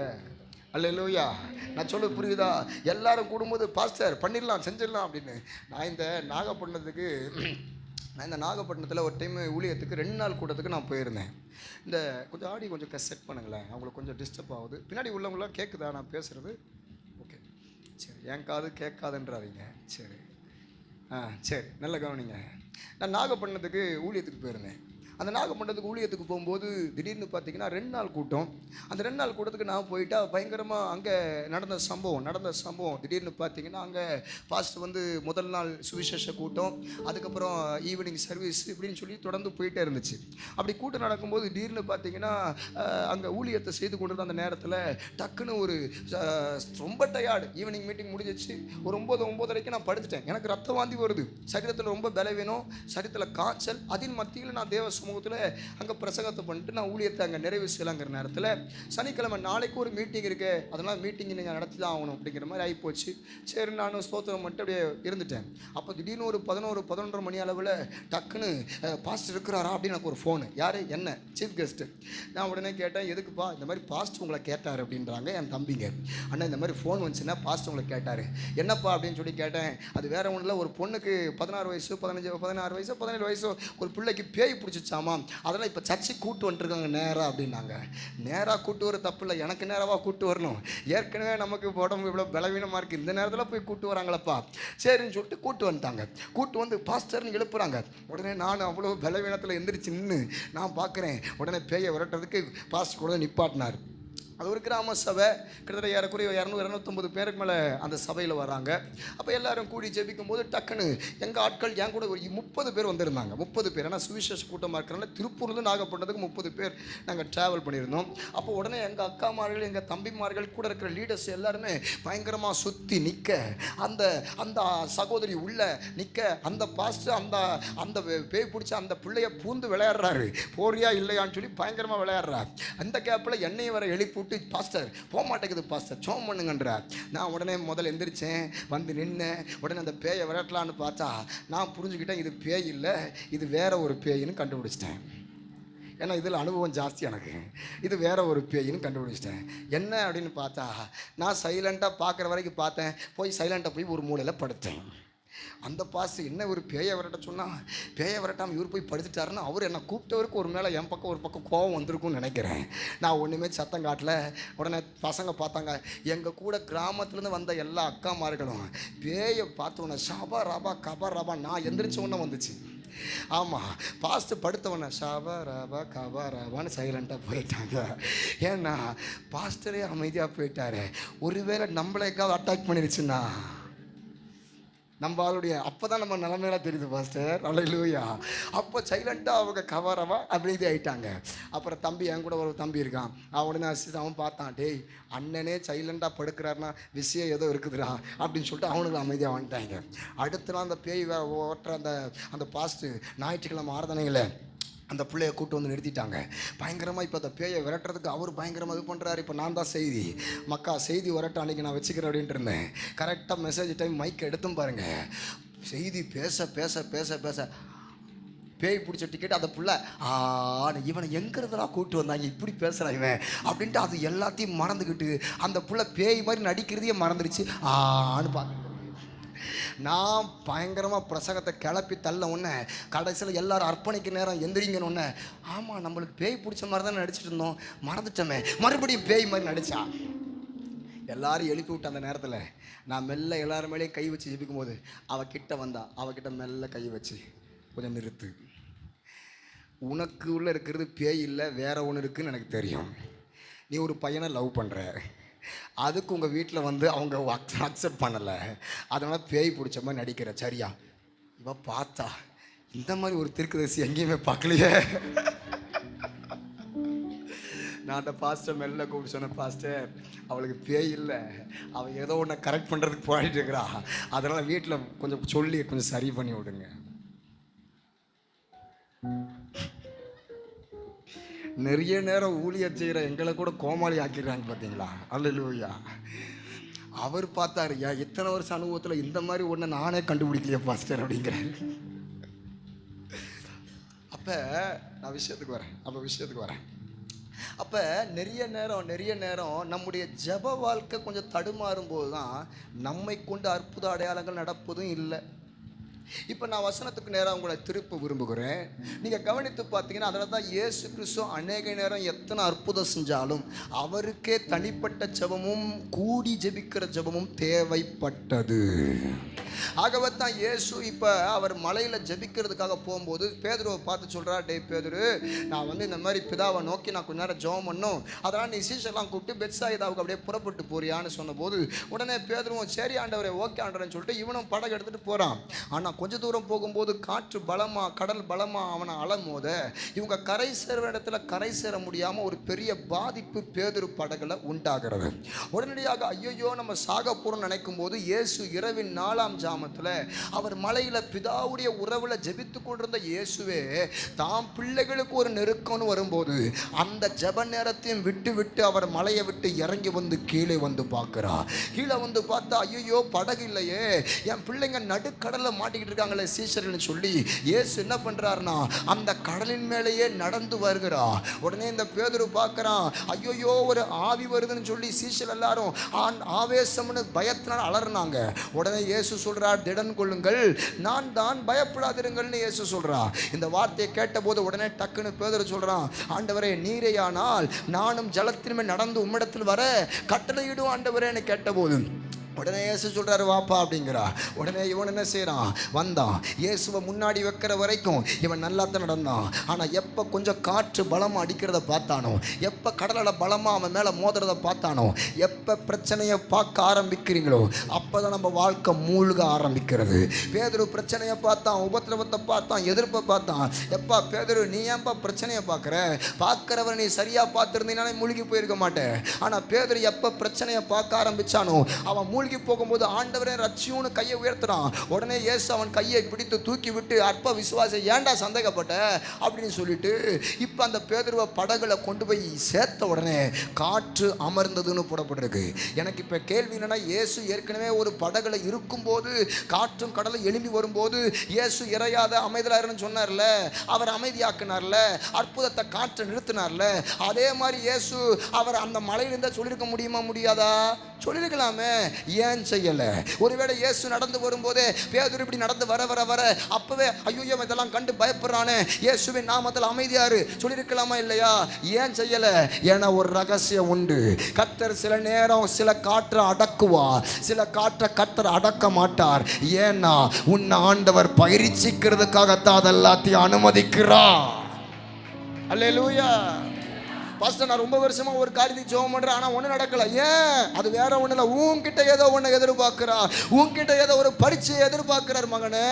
அல்லேலூயா. நான் சொல்ல புரியுதா? எல்லாரும் கூடும்போது பாஸ்டர் பண்ணிடலாம், செஞ்சிடலாம் அப்படின்னு. நான் இந்த நாகப்பட்டினத்தில் ஒரு டைம் ஊழியத்துக்கு 2 நாள் கூட்டத்துக்கு நான் போயிருந்தேன். இந்த கொஞ்சம் ஆடி கொஞ்சம் செட் பண்ணுங்களேன், அவங்களுக்கு கொஞ்சம் டிஸ்டர்ப் ஆகுது. பின்னாடி உள்ளவங்களாம் கேட்குதா நான் பேசுகிறது? ஓகே, சரி. என் காது கேட்காதுன்றாதீங்க. சரி, சரி, நல்ல கவனிங்க. நான் நாகப்பட்டினத்துக்கு ஊழியத்துக்கு போயிருந்தேன். அந்த நாகப்பட்டினத்துக்கு ஊழியத்துக்கு போகும்போது திடீர்னு பார்த்தீங்கன்னா 2 நாள் கூட்டம். அந்த 2 நாள் கூட்டத்துக்கு நான் போயிட்டா பயங்கரமாக அங்கே நடந்த சம்பவம் திடீர்னு பார்த்தீங்கன்னா, அங்கே பாஸ்டர் வந்து முதல் நாள் சுவிசேஷ கூட்டம், அதுக்கப்புறம் ஈவினிங் சர்வீஸ் இப்படின்னு சொல்லி தொடர்ந்து போயிட்டே இருந்துச்சு. அப்படி கூட்டம் நடக்கும்போது திடீர்னு பார்த்தீங்கன்னா, அங்கே ஊழியத்தை செய்து கொண்டு அந்த நேரத்தில் டக்குன்னு ஒரு ரொம்ப டயர்டு. ஈவினிங் மீட்டிங் முடிஞ்சிச்சு. ஒரு 9:30 நான் படுத்துட்டேன். எனக்கு ரத்த வாந்தி வருது, சரீரத்தில் ரொம்ப பலவீனம், சரீரத்தில் காய்ச்சல். அதன் மத்தியில் நான் தேவ சமூகத்தில் அங்கே பிரசங்கத்தை பண்ணிட்டு நான் ஊழியத்தை அங்கே நிறைவு செய்யலாங்கிற நேரத்தில், சனிக்கிழமை நாளைக்கு ஒரு மீட்டிங் இருக்கு, அதனால் மீட்டிங் நீங்கள் நடத்தி தான் ஆகணும் அப்படிங்கிற மாதிரி ஆகிப்போச்சு. சரி, நானும் ஸ்தோத்திரம் மட்டும் அப்படியே இருந்துட்டேன். அப்போ திடீர்னு ஒரு 11-11:30 மணி அளவில் டக்குன்னு பாஸ்டர் இருக்கிறாரா அப்படின்னு எனக்கு ஒரு ஃபோனு. யார்? என்ன? Chief guest. நான் உடனே கேட்டேன், எதுக்குப்பா? இந்த மாதிரி பாஸ்டர் உங்களை கேட்டார் அப்படின்றாங்க என் தம்பிங்க. அண்ணா இந்த மாதிரி ஃபோன் வந்துச்சுன்னா பாஸ்டர் உங்களை கேட்டார். என்னப்பா அப்படின்னு சொல்லி கேட்டேன். அது வேற ஒன்றும் இல்லை, ஒரு பொண்ணுக்கு 16 வயசு 17 வயசு ஒரு பிள்ளைக்கு பேய் பிடிச்சிச்சாமா, அதெல்லாம் இப்போ சர்ச்சைக்கு கூட்டு வந்துருக்காங்க நேராக அப்படின்னாங்க. நேராக கூட்டு வர தப்பு இல்லை, எனக்கு நேராக கூட்டு வரணும். ஏற்கனவே நமக்கு உடம்பு இவ்வளோ பலவீனமாக இருக்குது, இந்த நேரத்தில் போய் கூட்டு வராங்களப்பா. சரின்னு சொல்லிட்டு கூட்டு வந்துட்டாங்க. கூட்டு வந்து பாஸ்டர்னு எழுப்புறாங்க. உடனே நான் அவ்வளோ பலவீனத்தில் எந்திரிச்சு நின்று நான் பார்க்குறேன். உடனே பேயை விரட்டுறதுக்கு பாஸ்டர் கூட நிப்பாட்டினார். அது ஒரு கிராம சபை, கிட்டத்தட்ட ஏறக்குறைய 200-250 பேருக்கு மேலே அந்த சபையில் வராங்க. அப்போ எல்லாரும் கூடி ஜெபிக்கும் போது டக்குன்னு எங்கள் ஆட்கள் என் கூட ஒரு 30 பேர் வந்திருந்தாங்க. 30 பேர். ஏன்னா சுவிசேஷ கூட்டமாக இருக்கிறனால திருப்பூர்லேருந்து நாகப்பட்டினத்துக்கு 30 பேர் நாங்கள் ட்ராவல் பண்ணியிருந்தோம். அப்போ உடனே எங்கள் அக்காமார்கள், எங்கள் தம்பிமார்கள், கூட இருக்கிற லீடர்ஸ் எல்லாருமே பயங்கரமாக சுற்றி நிற்க, அந்த அந்த சகோதரி உள்ள நிற்க, அந்த பாஸ்டர் அந்த பேய் பிடிச்ச அந்த பிள்ளைய பூந்து விளையாடுறாரு. போறியா இல்லையான்னு சொல்லி பயங்கரமாக விளையாடுறார். அந்த கேப்பில் என்னையும் வர எழுப்பி பாஸ்டர் போக மாட்டேங்குது, பாஸ்டர் ஜெபம் பண்ணுங்கன்றார். நான் உடனே முதல்ல எந்திரிச்சேன், வந்து நின்னேன். உடனே அந்த பேயை விரட்டலான்னு பார்த்தா நான் புரிஞ்சுக்கிட்டேன், இது பேய் இல்லை, இது வேற ஒரு பேயின்னு கண்டுபிடிச்சிட்டேன். ஏன்னா இதில் அனுபவம் ஜாஸ்தி எனக்கு. இது வேற ஒரு பேயின்னு கண்டுபிடிச்சிட்டேன். என்ன அப்படின்னு பார்த்தா, நான் சைலண்ட்டாக பார்க்குற வரைக்கும் பார்த்தேன், போய் சைலண்ட்டாக போய் ஒரு மூலையில் படுத்தேன். அந்த பாஸ்டர் என்ன ஒரு பேயை விரட்ட சொன்னால் பேயை விரட்டாமல் இவர் போய் படுத்துட்டாருன்னா அவர் என்னை கூப்பிட்டவருக்கு ஒரு மேலே என் பக்கம் ஒரு பக்கம் கோவம் வந்திருக்கும்னு நினைக்கிறேன். நான் ஒன்றுமே சத்தம் காட்டல. உடனே பசங்க பார்த்தாங்க. எங்கள் கூட கிராமத்துலேருந்து வந்த எல்லா அக்காமார்களும் பேயை பார்த்தோன்னே ஷாபா ராபா கபா ராபா நான் எந்திரிச்ச உடனே வந்துச்சு. ஆமாம், பாஸ்டர் படுத்தவன ஷாபா ராபா கபா ராபான்னு சைலண்ட்டாக போயிட்டாங்க. ஏன்னா பாஸ்டரே அமைதியாக போயிட்டாரு. ஒருவேளை நம்மளேக்காவது அட்டாக் பண்ணிருச்சுன்னா நம்ம ஆளுடைய அப்போ தான் நம்ம நிலைமையெல்லாம் தெரியுது பாஸ்டர். அல்லேலூயா. அப்போ சைலண்ட்டாக அவங்க கவரவா அமைதி ஆகிட்டாங்க. அப்புறம் தம்பி, என் கூட ஒரு தம்பி இருக்கான், உடனே அவன் பார்த்தான், டேய் அண்ணனே சைலண்ட்டாக படுக்கிறாருன்னா விஷயம் ஏதோ இருக்குதுடா அப்படின்னு சொல்லிட்டு அவனுக்கு அமைதியாக வந்துட்டாங்க. அடுத்த நாள் அந்த பேய் ஓட்டுற அந்த பாஸ்ட்டு ஞாயிற்றுக்கிழமை ஆராதனைகளை அந்த பிள்ளையை கூப்பிட்டு வந்து நிறுத்திட்டாங்க. பயங்கரமாக இப்போ அந்த பேயை விரட்டுறதுக்கு அவர் பயங்கரமாக இது பண்ணுறாரு. இப்போ நான் தான் செய்தி விரட்ட அன்றைக்கி நான் வச்சுக்கிறேன் அப்படின்ட்டு இருந்தேன். கரெக்டாக மெசேஜ் டைம் மைக் எடுத்தும் பாருங்கள். செய்தி பேச பேச பேச பேச பேய் பிடிச்ச டிக்கெட் அந்த புள்ள இவனை எங்கிறதெல்லாம் கூப்பிட்டு வந்தாங்க, இப்படி பேசுகிறான் இவன் அப்படின்ட்டு அது எல்லாத்தையும் மறந்துக்கிட்டு அந்த புள்ள பேய் மாதிரி நடிக்கிறதையே மறந்துடுச்சு. பார்க்க நான் பயங்கரமாக பிரசங்கத்தை கிளப்பி தள்ள உடனே கடைசியில் எல்லாரும் அர்ப்பணிக்க நேரம் எந்திரிங்கன்னு ஒன்று. ஆமாம், நம்மளுக்கு பேய் பிடிச்ச மாதிரி தான் நடிச்சிட்டு இருந்தோம், மறந்துட்டோமே, மறுபடியும் பேய் மாதிரி நடித்தா. எல்லாரும் எழுப்பி விட்ட அந்த நேரத்தில் நான் மெல்ல எல்லாரும் மேலேயும் கை வச்சு ஜெபிக்கும் போது அவகிட்ட வந்தா. அவகிட்ட மெல்ல கை வச்சு, கொஞ்சம் நிறுத்து, உனக்கு உள்ளே இருக்கிறது பேய் இல்லை வேற ஒன்று இருக்குதுன்னு எனக்கு தெரியும். நீ ஒரு பையனை லவ் பண்ணுற, அதுக்கு உங்கள் வீட்டில் வந்து அவங்க அக்செப்ட் பண்ணலை, அதனால் பேய் பிடிச்ச மாதிரி நடிக்கிற, சரியா? இவ பார்த்தா இந்த மாதிரி ஒரு திருக்குதரிசி எங்கேயுமே பார்க்கலையே. நான் அந்த பாஸ்டர் மெல்ல கூப்பிட்டு சொன்னேன், பாஸ்டர் அவளுக்கு பேய் இல்லை, அவள் ஏதோ ஒன்று கரெக்ட் பண்ணுறதுக்கு போயிட்டு இருக்கிறா, அதனால் வீட்டில் கொஞ்சம் சொல்லி கொஞ்சம் சரி பண்ணி விடுங்க. நிறைய நேரம் ஊழியர் செய்கிற எங்களை கூட கோமாளி ஆக்கிடுறாங்க பார்த்தீங்களா? அல்லேலூயா. அவர் பார்த்தாரு, இத்தனை வருஷம் அனுபவத்தில் இந்த மாதிரி ஒன்று நானே கண்டுபிடிக்கலையே பாஸ்டர் அப்படிங்கிறாரு. அப்போ நான் விஷயத்துக்கு வரேன். அப்போ நிறைய நேரம் நம்முடைய ஜெப வாழ்க்கை கொஞ்சம் தடுமாறும் போது தான் நம்மை கொண்டு அற்புத அடையாளங்கள் நடப்பதும் இல்லை. இப்போ நான் வசனத்துக்கு நேரம் உங்களை திருப்ப விரும்புகிறேன். நீங்கள் கவனித்து பார்த்தீங்கன்னா அதில் தான் இயேசு கிறிஸ்து அநேக நேரம் எத்தனை அற்புதம் செஞ்சாலும் அவருக்கே தனிப்பட்ட ஜெபமும் கூடி ஜெபிக்கிற ஜெபமும் தேவைப்பட்டது. ஆகவே தான் இயேசு இப்போ அவர் மலையில் ஜெபிக்கிறதுக்காக போகும்போது பேதுருவை பார்த்து சொல்கிறார், டே பேதுரு, நான் வந்து இந்த மாதிரி பிதாவை நோக்கி நான் கொஞ்ச நேரம் ஜெபம் பண்ணோம், அதனால் நீ சீஷர்லாம் கூப்பிட்டு பெத்சாயிதாவுக்கு அப்படியே புறப்பட்டு போறியான்னு சொன்னபோது உடனே பேதுருவும் சரி ஆண்டவரே, ஓகே ஆண்டவரேன்னு சொல்லிட்டு இவனும் படகு எடுத்துகிட்டு போகிறான். ஆனால் கொஞ்ச தூரம் போகும்போது காற்று பலமாக கடல் பலமாக அவனை அலமோத இவங்க கரை சேர இடத்துல கரை சேர முடியாமல் ஒரு பெரிய பாதிப்பு பேதுரு படகுல உண்டாகிறது. உடனடியாக ஐயோ நம்ம சாக போகிறோம்னு நினைக்கும் போது இயேசு இரவின் 4ஆம் ஜாமத்தில் அவர் மலையில் பிதாவுடைய உறவுல ஜெபித்து கொண்டிருந்த இயேசுவே தாம் பிள்ளைகளுக்கு ஒரு நெருக்கம்னு வரும்போது அந்த ஜெப நேரத்தையும் விட்டு அவர் மலையை விட்டு இறங்கி வந்து கீழே வந்து பார்க்கிறார். கீழே வந்து பார்த்தா ஐயோ படகு இல்லையே, என் பிள்ளைங்க நடுக்கடலை மாட்டிக்கிட்டு இருக்காங்களே சீஷர்கள்னு சொல்லி இயேசு என்ன பண்றாருன்னா அந்த கடலின் மேலேயே நடந்து வருகிறார். உடனே இந்த பேதுரு பார்க்கிறான், ஐயோ ஒரு ஆவி வருதுன்னு சொல்லி சீஷர் எல்லாரும் ஆவேசம்னு பயத்தினால் அலறினாங்க. உடனே இயேசு சொல்றார், திடன் கொள்ளுங்கள், நான் தான், பயப்படாதிருங்கள்னு இயேசு சொல்றார். இந்த வார்த்தையை கேட்டபோது உடனே டக்குன்னு பேதுரு சொல்றான், ஆண்டவரே நீரேயானால் நானும் ஜலத்தின் மேல் நடந்து உம்மிடத்தில் வர கட்டளையிடும் ஆண்டவரேன்னு கேட்டபோது உடனே இயேசு சொல்கிறாரு வாப்பா அப்படிங்கிறா. உடனே இவன் என்ன செய்கிறான், வந்தான். இயேசுவை முன்னாடி வைக்கிற வரைக்கும் இவன் நல்லா தான் நடந்தான். ஆனால் எப்போ கொஞ்சம் காற்று பலமாக அடிக்கிறத பார்த்தானோ, எப்போ கடலில் பலமாக அவன் மேலே மோதுறதை பார்த்தானோ, எப்போ பிரச்சனையை பார்க்க ஆரம்பிக்கிறீங்களோ அப்போ தான் நம்ம வாழ்க்கை மூழ்க ஆரம்பிக்கிறது. பேதுரு பிரச்சனையை பார்த்தான், உபத்திரவத்தை பார்த்தான், எதிர்ப்பை பார்த்தான். எப்பா பேதுரு நீ ஏன்பா பிரச்சனையை பார்க்குறவர் நீ சரியாக பார்த்துருந்தீங்கன்னா மூழ்கி போயிருக்க மாட்டேன். ஆனால் பேதுரு எப்போ பிரச்சனையை பார்க்க ஆரம்பித்தானோ அவன் மூழ்கி போகும்போது ஆண்டவரே ரட்சியும்னு கையை உயர்த்துறான். உடனே இயேசு அவன் கையை பிடித்து தூக்கி விட்டு அற்ப விசுவாசம் ஏண்டா சந்தேகப்பட்ட அப்படின்னு சொல்லிட்டு இப்போ அந்த பேதுருவை படகுல கொண்டு போய் சேர்த்த உடனே காற்று அமர்ந்ததுன்னு போடப்பட்டிருக்கு. எனக்கு இப்போ கேள்வி என்னன்னா, இயேசு ஏற்கனவே ஒரு படகுல இருக்கும்போது காற்றும் கடலை எழும்பி வரும்போது இயேசு இறையாத அமைதலாருன்னு சொன்னார்ல, அவர் அமைதியாக்குனார்ல, அற்புதத்தை காற்றை நிறுத்தினார்ல, அதே மாதிரி இயேசு அவர் அந்த மலையிலிருந்தா சொல்லியிருக்க முடியுமா? முடியாதா? சொல்லிருக்கலாமே, ஏன் செய்யல? ஒருவேளை இயேசு நடந்து வரும்போதே பேதுரு இப்படி நடந்து வர வர வர அப்பவே ஐயோ இதெல்லாம் கண்டு பயப்படுறானே, இயேசுவின் நாமத்தில் அமைதியாரு சொல்லிருக்கலாமா இல்லையா? ஏன் செய்யல? ஏன்னா ஒரு ரகசியம் உண்டு. கர்த்தர் சில நேரம் சில காற்றை அடக்குவார், சில காற்றை கர்த்தர் அடக்க மாட்டார். ஏன்னா உன்னை ஆண்டவர் பயிற்சிக்கிறதுக்காகத்தான் அதெல்லாத்தையும் அனுமதிக்கிறார். அல்லேலூயா. பாஸ்டர், நான் ரொம்ப வருஷமா ஒரு காரியத்துக்கு ஜெபம் பண்றேன், ஆனா ஒண்ணு நடக்கல. ஏன்? அது வேற ஒண்ணு இல்ல, உன்கிட்ட ஏதோ ஒண்ணு எதிர்பார்க்கிறா, உன்கிட்ட ஏதோ ஒரு பரீட்சையை எதிர்பார்க்கிறார் மகனே.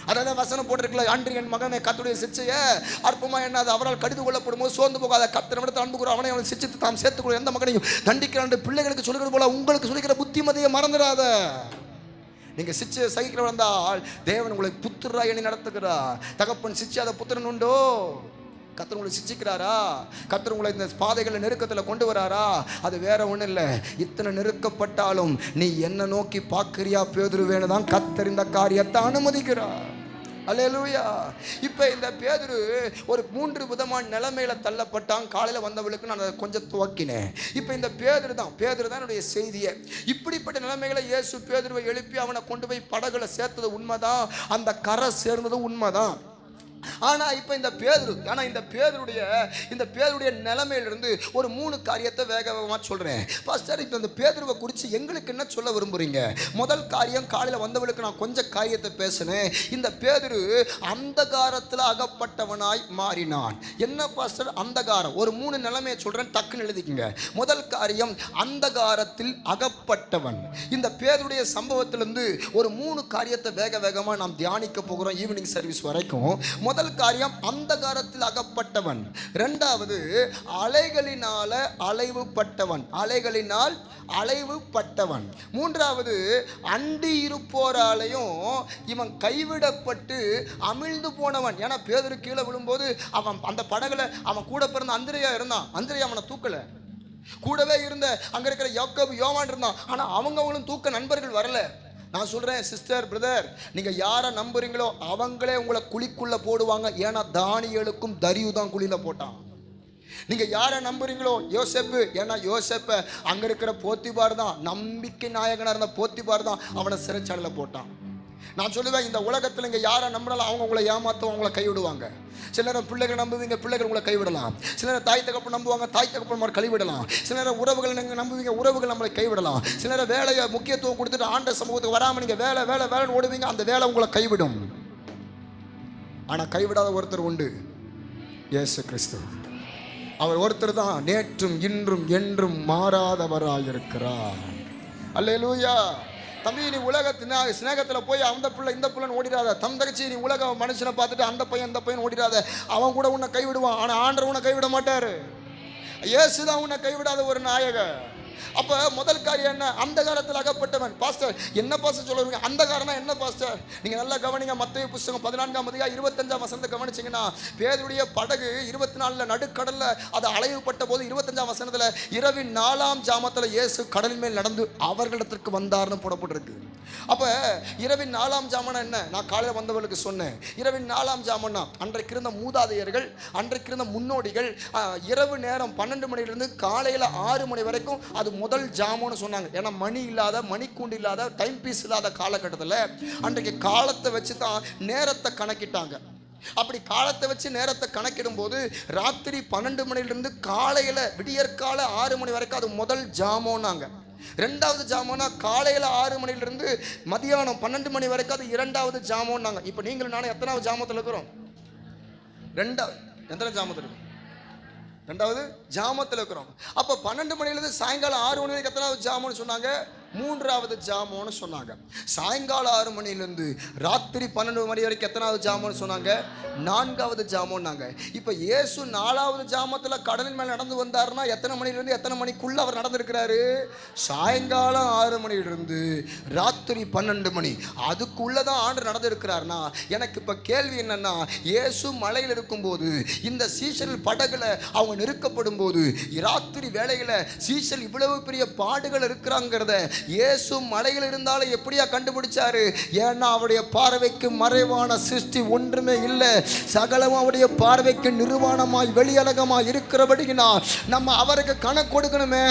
அதான் வசனம் போட்டிருக்கல, அன்று என் மகனை கர்த்தருடைய சிட்சையை அற்பமா என்னாது, அவரால் கடிந்து கொள்ளப்படும் போது சோர்ந்து போகாத, கர்த்தரிடத்தில் அன்பு கூற அவனை சிட்சித்து தாம் சேர்த்துக்கொள்ள எந்த மகனையும் தண்டிக்கிறான். பிள்ளைகளுக்கு சொல்லிக்கிறது போல உங்களுக்கு சொல்லிக்கிற புத்திமதியை மறந்துடாத. நீங்க சிச்சை சகிக்கிற வந்தால் தேவன் உங்களை புத்திரா எண்ணி நடத்துகிறார். தகப்பன் சிச்சாத புத்திரன் உண்டோ? கர்த்தர் உங்களை சிச்சிக்கிறாரா? கர்த்தர் உங்களை இந்த பாதைகளை நெருக்கத்தில் கொண்டு வராரா? அது வேற ஒன்றும் இல்லை. இத்தனை நெருக்கப்பட்டாலும் நீ என்ன நோக்கி பார்க்கிறியா பேதுருவேன்னு தான் கர்த்தர் இந்த காரியத்தை அனுமதிக்கிறார். அல்லேலூயா. இப்போ இந்த பேதுரு ஒரு 3 விதமான நிலைமையில தள்ளப்பட்டான். காலையில் வந்தவளுக்கு நான் அதை கொஞ்சம் துவக்கினேன். இப்போ இந்த பேதுரு தான் என்னுடைய செய்தியை. இப்படிப்பட்ட நிலைமைகளை இயேசு பேதுருவை எழுப்பி அவனை கொண்டு போய் படகுல சேர்த்தது உண்மைதான், அந்த கரை சேர்ந்தது உண்மைதான். ஆனா இப்ப இந்த பேதுருடைய நிலைமையிலிருந்து ஒரு 3 காரியத்தை வேகமா சொல்றேன். பாஸ்டர், இப்ப இந்த பேதுருவை குறித்து எங்களுக்கு என்ன சொல்ல விரும்புறீங்க? முதல் காரியம், காலையில வந்தவளுக்கு நான் கொஞ்சம் காரியத்தை பேசினேன். இந்த பேதுரு அந்தகாரத்தில் அகப்பட்டவனாய் மாறினான். என்ன பாஸ்டர் அந்தகாரம்? ஒரு 3 நிலைமையை சொல்றேன், டக்குன்னு எழுதிக்கங்க. முதல் காரியம், அந்தகாரத்தில் அகப்பட்டவன். இந்த பேதுருடைய சம்பவத்திலிருந்து ஒரு 3 காரியத்தை வேகமா நாம் தியானிக்க போகிறோம் ஈவினிங் சர்வீஸ் வரைக்கும். முதல் காரியம், அந்தகாரத்தில் அகப்பட்டவன். இரண்டாவது, அலைகளினால் அலைவுபட்டவன். மூன்றாவது, அண்டி இருப்போராலையும் இவன் கைவிடப்பட்டு அமிழ்ந்து போனவன். ஏன்னா பேதுரு கீழே விழும்போது அவன் அந்த படகுல அவன் கூட பிறந்த அந்திரேயா இருந்தான். அந்திரேயா அவனை தூக்கல. கூடவே இருந்த அங்க இருக்கிற யாக்கோபு, யோவான் இருந்தான். ஆனா அவங்களும் தூக்க நண்பர்கள் வரல. நான் சொல்றேன் சிஸ்டர், பிரதர், நீங்க யாரை நம்புறீங்களோ அவங்களே உங்களை குழிக்குள்ள போடுவாங்க. ஏன்னா தானியேலுக்கும் தரியு தான் குழியில போட்டான். நீங்க யாரை நம்புறீங்களோ, யோசேப்பு, ஏன்னா யோசேப்ப அங்க இருக்கிற போத்திபார் தான், நம்பிக்கை நாயகனா இருந்த போத்திபார் தான் அவனை சிறைச்சாலையில போட்டான். நான் சொல்லுவேன், இந்த உலகத்தில் இங்கே யாரை நம்பினாலும் அவங்க உங்களை ஏமாற்றுவாங்க, உங்களை கைவிடுவாங்க. சில நேரம் பிள்ளைகள் நம்புவீங்க, பிள்ளைகள் உங்களை கைவிடலாம். சில நேரம் தாய் தகப்பன் நம்புவாங்க, தாய் தகப்பன் கைவிடலாம். சில நேரம் உறவுகள் நீங்கள் நம்புவீங்க, உறவுகள் நம்மளை கைவிடலாம். சில நேரம் வேலையை முக்கியத்துவம் கொடுத்துட்டு ஆண்ட சமூகத்துக்கு வராமல் நீங்கள் வேலைன்னு ஓடுவீங்க, அந்த வேலை உங்களை கைவிடும். ஆனால் கைவிடாத ஒருத்தர் உண்டு, இயேசு கிறிஸ்து. அவர் ஒருத்தர் தான் நேற்றும் இன்றும் என்றும் மாறாதவராயிருக்கிறார். அல்லேலூயா. தம்பி, நீ உலகத்தின் சிநேகத்தில் போய் அந்த பிள்ளை இந்த பிள்ளைன்னு ஓடிடாத. தம் தகச்சி, நீ உலக மனுஷனை பார்த்துட்டு அந்த பையன் இந்த பையன் ஓடிடாத. அவன் கூட உன்னை கைவிடுவான், ஆனால் ஆண்டவர் உன்னை கைவிட மாட்டாரு. இயேசுதான் உன்னை கைவிடாத ஒரு நாயகர். அப்ப முதல் காரியம் என்ன? அந்த காலத்தில் அகப்பட்டவன். பாஸ்டர், என்ன பாஸ்டர் சொல்லுவீங்க? அந்த காரணம் என்ன பாஸ்டர்? நீங்க நல்லா கவனிங்க. மத்தேயு புத்தகம் 14ஆம் அதிகாரம் 25ஆம் வசனத்தை கவனிச்சீங்கன்னா, பேதுருடைய படகு 24 நடுக்கடல்ல அது அலைவுபட்ட போது 25ஆம் வசனத்துல இரவின் 4ஆம் ஜாமத்துல இயேசு கடலின் மேல் நடந்து அவர்களிடத்திற்கு வந்தார்னு போடப்பட்டிருக்கு. அப்ப இரவின் 4ஆம் ஜாமனா என்ன? நான் காலையில் வந்தவர்களுக்கு சொன்னேன். இரவின் 4ஆம் ஜாமனா அன்றைக்கு இருந்த மூதாதையர்கள், அன்றைக்கு இருந்த முன்னோடிகள் இரவு நேரம் 12 மணிலிருந்து காலையில் 6 மணி வரைக்கும் அது முதல் ஜாமோன்னு சொன்னாங்க. ஏன்னா மணி இல்லாத, மணிக்கூண்டு இல்லாத, டைம் பீஸ் இல்லாத காலகட்டத்தில் அன்றைக்கு காலத்தை வச்சு தான் நேரத்தை கணக்கிட்டாங்க. அப்படி காலத்தை வச்சு நேரத்தை கணக்கிடும் போது ராத்திரி 12 மணிலிருந்து காலையில் விடியற்கால 6 மணி வரைக்கும் அது முதல் ஜாமோன்னாங்க. ரெண்டாவது ஜாமோனா காலையில் 6 மணிலிருந்து மதியானம் 12 மணி வரைக்கும் அது இரண்டாவது ஜாமோன்னாங்க. இப்போ நீங்களும் நானும் எத்தனாவது ஜாமத்தில் இருக்கிறோம்? எத்தனை ஜாமத்தில் இருக்கும்? ரெண்டாவது ஜாமத்தில் இருக்கிறோம். அப்போ 12 மணிலேருந்து சாயங்காலம் 6 மணி வரைக்கும் எத்தனாவது ஜாமோன்னு சொன்னாங்க? மூன்றாவது ஜாமோன்னு சொன்னாங்க. சாயங்காலம் 6 மணிலேருந்து ராத்திரி 12 மணி வரைக்கும் எத்தனாவது ஜாமோன்னு சொன்னாங்க? 4வது ஜாமோன்னாங்க. இப்போ இயேசு 4வது ஜாமத்தில் கடலின் மேல் நடந்து வந்தாருன்னா எத்தனை மணிலேருந்து எத்தனை மணிக்குள்ள அவர் நடந்திருக்கிறாரு? சாயங்காலம் 6 மணிலிருந்து ராத்திரி 12 மணி அதுக்குள்ளதான் ஆண்டு நடந்திருக்கிறாருன்னா, எனக்கு இப்போ கேள்வி என்னன்னா, இயேசு மலையில் இருக்கும்போது இந்த சீசல் படகுல அவங்க நெருக்கப்படும் போது ராத்திரி வேளையில சீசல் இவ்வளவு பெரிய பாடுகள் இருக்கிறாங்கிறத இயேசு மலையில் இருந்தாலும் எப்படியா கண்டுபிடிச்சாரு? ஏன்னா அவருடைய பார்வைக்கு மறைவான சிருஷ்டி ஒன்றுமே இல்லை. சகலமும் அவருடைய பார்வைக்கு நிர்வாணமாய் வெளியலகமாய் இருக்கிறபடினால் நம்ம அவருக்கு கணக்கு கொடுக்கணுமே.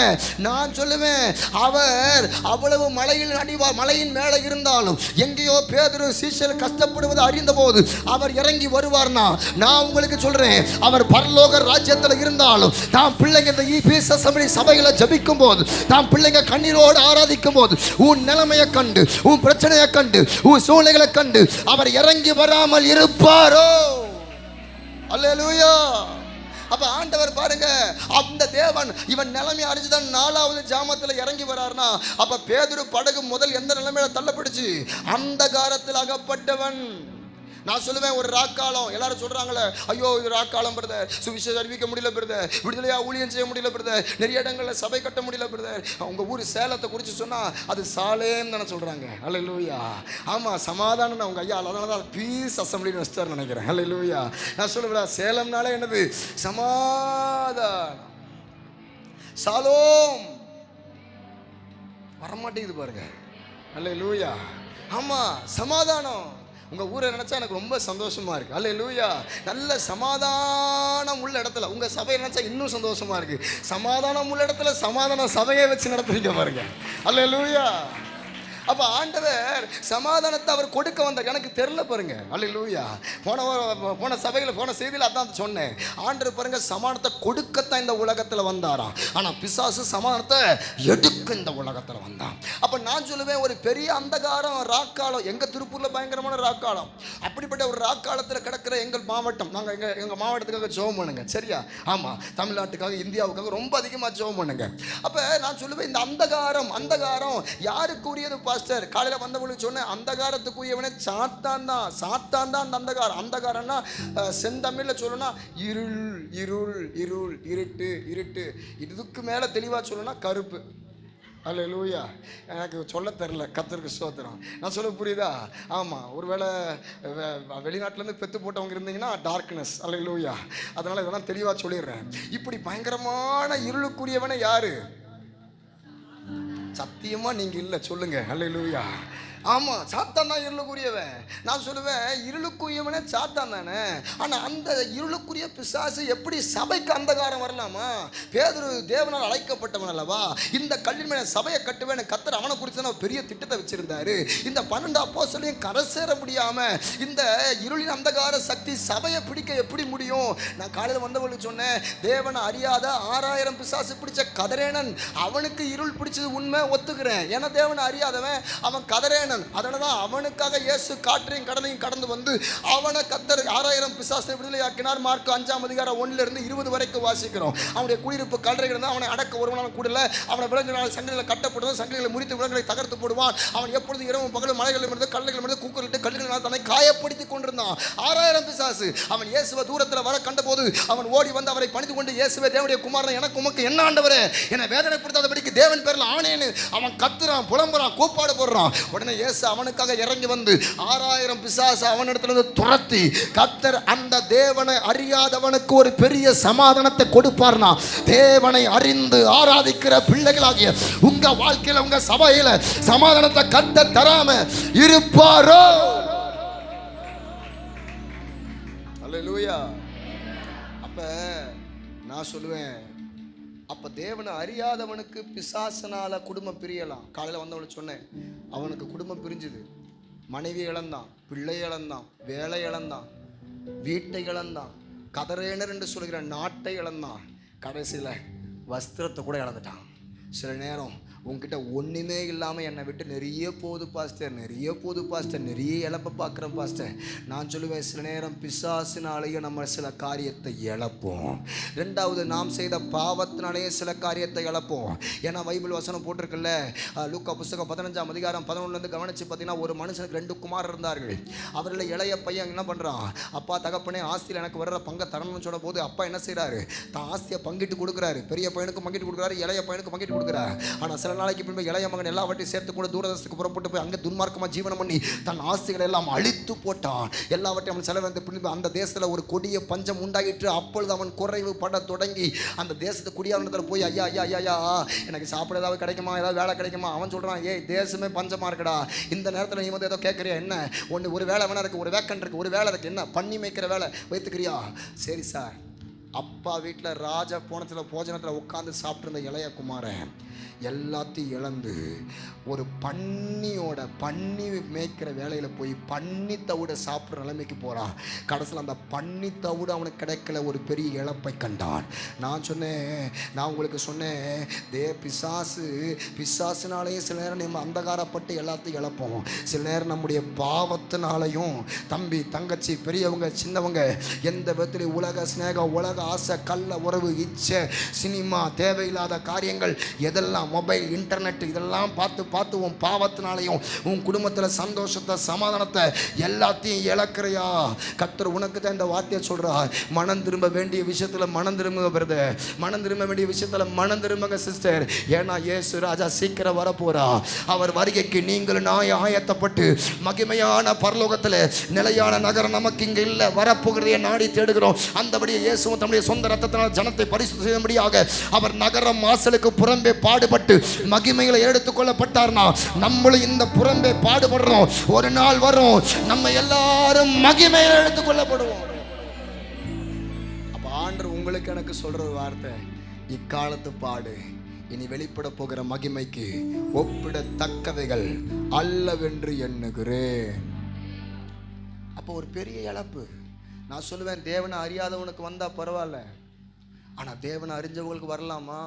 நான் சொல்லுவேன், அவர் அவ்வளவு மலையின் மேலே இருந்தாலும் எங்கேயோ பேதுரு சீஷர் கஷ்டப்படுவது அறிந்த போது அவர் இறங்கி வருவார்னா, நான் உங்களுக்கு சொல்றேன், அவர் பரலோக ராஜ்யத்தில் இருந்தாலும் தாம் பிள்ளைங்க இந்த ஈபிஎஸ் அசெம்பிளி சபைகளை ஜபிக்கும் போது, தாம் பிள்ளைங்க கண்ணீரோடு ஆராதிக்கும் போது, உன் நிலைமையை கண்டு, உன் பிரச்சனையை கண்டு, உன் சூழ்நிலைகளை கண்டு அவர் இறங்கி வராமல் இருப்பாரோ? அல்லேலூயா. அப்ப ஆண்டவர் பாருங்க, அந்த தேவன் இவன் நிலைமை அறிஞ்சுதான் 4வது ஜாமத்தில் இறங்கி வரார்னா, அப்ப பேதுரு படகு முதல் எந்த நிலைமையில தள்ளப்படுச்சு? அந்தகாரத்தில் அகப்பட்டவன். நான் சொல்லுவேன், ஒரு ராக்காலம். எல்லாரும் சொல்றாங்களே, ஐயோ இது ராக்காலம் பிரதர், சுவிசேஷம் அறிவிக்க முடியல பிரதர், விடுதலையா ஊழியம் செய்ய முடியல பிரதர், நிறைய இடங்களில் சபை கட்ட முடியல பிரதர். உங்க ஊர் சேலத்தை குறித்து சொன்னா அது சாலேம் தானே சொல்றாங்க. அல்லேலூயா. ஆமா, சமாதானம் உங்க ஐயா, அதனால தான் பீஸ் அசம்பிளின்னு வச்சிட்டாரு நினைக்கிறேன். அல்லேலூயா. நான் சொல்லுவேன், சேலம்னாலே என்னது? சமாதானம், சாலோம். வரமாட்டேங்குது பாருங்க. அல்லேலூயா. ஆமா, சமாதானம். உங்கள் ஊரை நினச்சா எனக்கு ரொம்ப சந்தோஷமாக இருக்குது. அல்லேலூயா. நல்ல சமாதானம் உள்ள இடத்துல உங்கள் சபையை நினச்சா இன்னும் சந்தோஷமாக இருக்குது. சமாதானம் உள்ள இடத்துல சமாதான சபையை வச்சு நடத்துறீங்க பாருங்க. அல்லேலூயா. அப்போ ஆண்டவர் சமாதானத்தை அவர் கொடுக்க வந்தார். எனக்கு தெரியல பாருங்க. அல்லேலூயா. போன சபையில் போன செய்தியில் அதான் சொன்னேன். ஆண்டவர் பாருங்க, சமாதானத்தை கொடுக்கத்தான் இந்த உலகத்தில் வந்தாராம். ஆனால் பிசாசு சமாதானத்தை எடுக்க இந்த உலகத்தில் வந்தான். அப்போ நான் சொல்லுவேன், ஒரு பெரிய அந்தகாரம் ராக்காலம் எங்கள் திருப்பூரில் பயங்கரமான ராக்காலம். அப்படிப்பட்ட ஒரு ராக்காலத்தில் கிடக்கிற எங்கள் மாவட்டம், நாங்கள் எங்கள் மாவட்டத்துக்காக ஜெபம் பண்ணுங்க. சரியா? ஆமாம், தமிழ்நாட்டுக்காக இந்தியாவுக்காக ரொம்ப அதிகமாக ஜெபம் பண்ணுங்க. அப்போ நான் சொல்லுவேன், இந்த அந்தகாரம் யாருக்குரியது பாஸ்டர்? காலையில் வந்தவங்களுக்கு சொன்னேன், அந்தகாரத்துக்குரியவனே சாத்தான் தான். சாத்தான் தான் அந்த அந்தகாரம். அந்தகாரம்னா செந்தமிழில் சொல்லணும்னா இருள், இருள், இருள், இருட்டு, இருட்டு. இதுக்கு மேலே தெளிவாக சொல்லணும்னா கருப்பு. அல்லேலூயா. எனக்கு சொல்ல தெரில, கர்த்தருக்கு ஸ்தோத்திரம். நான் சொல்ல புரியுதா? ஆமாம், ஒருவேளை வெளிநாட்டிலேருந்து பெற்று போட்டவங்க இருந்தீங்கன்னா டார்க்னஸ். அல்லேலூயா. அதனால் இதெல்லாம் தெளிவாக சொல்லிடுறேன். இப்படி பயங்கரமான இருளுக்குரியவனை யாரு? சத்தியமாக நீங்கள் இல்லை, சொல்லுங்க. அல்லேலூயா. ஆமாம், சாத்தான் தான் இருளுக்குரியவன். நான் சொல்லுவேன், இருளுக்குரியவனே சாத்தான் தானே. ஆனால் அந்த இருளுக்குரிய பிசாசு எப்படி சபைக்கு அந்தகாரம் வரலாமா? பேதுரு தேவனால் அழைக்கப்பட்டவன் அல்லவா? இந்த கல்லின் மேலே சபையை கட்டுவேன் கர்த்தர் அவனை குறித்து பெரிய திட்டத்தை வச்சிருந்தாரு. இந்த 12 அப்போஸ்தலரையும் கரை சேர முடியாமல் இந்த இருளின் அந்தகார சக்தி சபையை பிடிக்க எப்படி முடியும்? நான் காலையில் வந்தவர்களுக்கு சொன்னேன், தேவனை அறியாத 6000 பிசாசு பிடிச்ச கதரேனன், அவனுக்கு இருள் பிடிச்சது உண்மை, ஒத்துக்கிறேன். ஏன்னா தேவனை அறியாதவன் அவன் கதரேனன். அதனாலதான் அவனுக்காக இயேசு காற்றையும் கடலையும் கடந்து வந்து அவனை கர்த்தர் 6000 பிசாசை விடுதலையாக்கினார். மார்க் 5ஆம் அதிகாரம் 1-20 வரைக்கும் வாசிக்கிறோம். அவனுடைய குடியிருப்பு கல்லறைகள் இருந்தால் அவனை அடக்க ஒருவனாலும் கூடல. அவனை விலங்குகளால் சங்கிலிகளை கட்டப்படுவான், சங்கிலிகளை முறித்து விலங்குகளை தகர்த்து போடுவான். அவன் எப்பொழுது இரவும் பகலும் மலைகளில் இருந்து கல்லைகளில் இருந்து கூக்குரலிட்டு கல்லுகளினால் தன்னை காயப்படுத்தி கொண்டிருந்தான். 6000 பிசாசு. அவன் இயேசுவை தூரத்தில் வர கண்டபோது அவன் ஓடி வந்து அவரை பணிந்து கொண்டு, இயேசுவே தேவனுடைய குமாரன், எனக்கு உமக்கு என்ன ஆண்டவரே, என்னை வேதனைப்படுத்தாதபடிக்கு தேவன் பேரில் ஆனேன்னு அவன் கத்துறான், புலம்புறான், கூப்பாடு போடுறான். உடனே இயேசு அவனுக்காக இறங்கி வந்து 6000 பிசாசு அவனிடத்திலிருந்து துரத்தி, கர்த்தர் அந்த தேவனை அறியாதவனுக்கு ஒரு பெரிய சமாதானத்தை கொடுப்பார்னா, தேவனை அறிந்து ஆராதிக்கிற பிள்ளைகளாகிய உங்க வாழ்க்கையில உங்க சபையில சமாதானத்தை கர்த்தர் தராம இருப்பாரோ? அல்லேலூயா. அப்ப நான் சொல்லுவேன், அப்போ தேவனை அறியாதவனுக்கு பிசாசனால குடும்பம் பிரியலாம். காலையில் வந்தவனுக்கு சொன்னேன், அவனுக்கு குடும்பம் பிரிஞ்சுது. மனைவி இழந்தான், பிள்ளை இழந்தான், வேலை இழந்தான், வீட்டை இழந்தான், கதரேனர் என்று சொல்கிற நாட்டை இழந்தான், கடைசியில் வஸ்திரத்தை கூட இழந்துட்டான். சில நேரம் உங்ககிட்ட ஒன்றுமே இல்லாமல் என்னை விட்டு நிறைய போகுது பாஸ்டர், நிறைய இழப்பை பார்க்குறேன் பாஸ்டர். நான் சொல்லுவேன், சில நேரம் பிசாசினாலேயே நம்ம சில காரியத்தை இழப்போம். ரெண்டாவது, நாம் செய்த பாவத்தினாலேயே சில காரியத்தை இழப்போம். ஏன்னா பைபிள் வசனம் போட்டிருக்குல்ல, லூக்கா புஸ்தகம் 15ஆம் அதிகாரம் 11 கவனித்து பார்த்தீங்கன்னா, ஒரு மனுஷனுக்கு 2 குமாரர் இருந்தார்கள். அவரில் இளைய பையன் என்ன பண்ணுறான், அப்பா தகப்பனே ஆஸ்தியில் எனக்கு வர்ற பங்கை தரணும்னு சொன்ன போது அப்பா என்ன செய்கிறாரு, தான் ஆஸ்தியை பங்கிட்டு கொடுக்குறாரு. பெரிய பையனுக்கு பங்கிட்டு கொடுக்குறாரு, இளைய பையனுக்கு பங்கிட்டு கொடுக்குறாரு. ஆனால் சில சில நாளைக்கு பின்பு இளைய மகன் எல்லாவற்றையும் சேர்த்து கூட தூரதேசத்துக்கு புறப்பட்டு போய் அங்கே துன்மார்க்கமாக ஜீவனம் பண்ணி தன் ஆஸ்திகளை எல்லாம் அழித்து போட்டான். எல்லாவற்றையும் அவன் செலவழித்த பின்பு அந்த தேசத்தில் ஒரு கொடிய பஞ்சம் உண்டாயிற்று. அப்பொழுது அவன் குறைவு பட தொடங்கி அந்த தேசத்து குடியானத்தில் போய் ஐயா ஐயா ஐயா ஐயா எனக்கு சாப்பிட ஏதாவது கிடைக்குமா, ஏதாவது வேலை கிடைக்குமா? அவன் சொல்கிறான், ஏய் தேசமே பஞ்சமாக இருக்குடா, இந்த நேரத்தில் நீ வந்து ஏதோ கேட்குறியா என்ன? ஒன்று ஒரு வேலை வேணா இருக்குது, ஒரு வேக்கன் இருக்குது, ஒரு வேலை இருக்குது, என்ன பண்ணி மேய்க்கிற வேலை வைத்துக்கிறியா? சரி சார். அப்பா வீட்டில் ராஜா போஜனத்தில் உட்காந்து சாப்பிட்ருந்த இளைய குமாரன் எல்லாத்தையும் இழந்து ஒரு பண்ணி மேய்க்கிற வேலையில் போய் பன்னி தவிட சாப்பிட்ற நிலைமைக்கு போகிறான். கடைசியில் அந்த பன்னி தவிட அவனுக்கு கிடைக்கல, ஒரு பெரிய இழப்பை கண்டான். நான் உங்களுக்கு சொன்னேன், பிசாசுனாலேயும் சில நேரம் நம்ம அந்தகாரப்பட்டு எல்லாத்தையும் இழப்போம். சில நேரம் நம்முடைய பாவத்தினாலையும் தம்பி தங்கச்சி பெரியவங்க சின்னவங்க எந்த விதத்திலையும் உலக ஸ்நேகம், உலக ஆசை, கள்ள உறவு, இச்சை, சினிமா, தேவையில்லாத காரியங்கள், எதெல்லாம் மொபைல், இன்டர்நெட், இதெல்லாம் பார்த்து உன் பாவத்தினாலையும் உன் குடும்பத்தில் சந்தோஷத்தை, சமாதானத்தை எல்லாத்தையும் இழக்கிறையா? கர்த்தர் உனக்கு தான் இந்த வார்த்தையை சொல்றார். மனம் திரும்ப வேண்டிய விஷயத்தில் மனம் திரும்புங்க பிரதர், மனம் திரும்ப வேண்டிய விஷயத்தில் மனம் திரும்புங்க சிஸ்டர். ஏன்னா இயேசு ராஜா சீக்கிரம் வரப்போறா. அவர் வருகைக்கு நீங்கள் நான் ஆயத்தப்பட்டு மகிமையான பரலோகத்தில் நிலையான நகரம் நமக்கு இங்கே இல்லை, வரப்போகிறதையே நாடி தேடுகிறோம். அந்தபடியே இயேசுவும் தம்முடைய சொந்த ரத்தத்தினால் ஜனத்தை பரிசுத்தம் செய்யும்படியாக அவர் நகரம் வாசலுக்கு புறம்பே பாடுபட்டு மகிமைகளை எடுத்துக்கொள்ளப்பட்டார்னா, நம்மளும் இந்த புறம்பே பாடுபடுறோம். ஒரு நாள் வரும் நம்ம எல்லாரும் மகிமையை எடுத்துக்கொள்ளப்படுவோம். அப்ப ஆண்டவர் உங்களுக்கு எனக்கு சொல்ற ஒரு வார்த்தை, இக்காலத்து பாடு இனி வெளிப்பட போகிற மகிமைக்கு ஒப்பிடத்தக்கவைகள் அல்லவென்று எண்ணுகிறேன். அப்போ ஒரு பெரிய இழப்பு. நான் சொல்லுவேன், தேவனை அறியாதவனுக்கு வந்தா பரவாயில்ல, ஆனால் தேவனை அறிஞ்சவங்களுக்கு வரலாமா?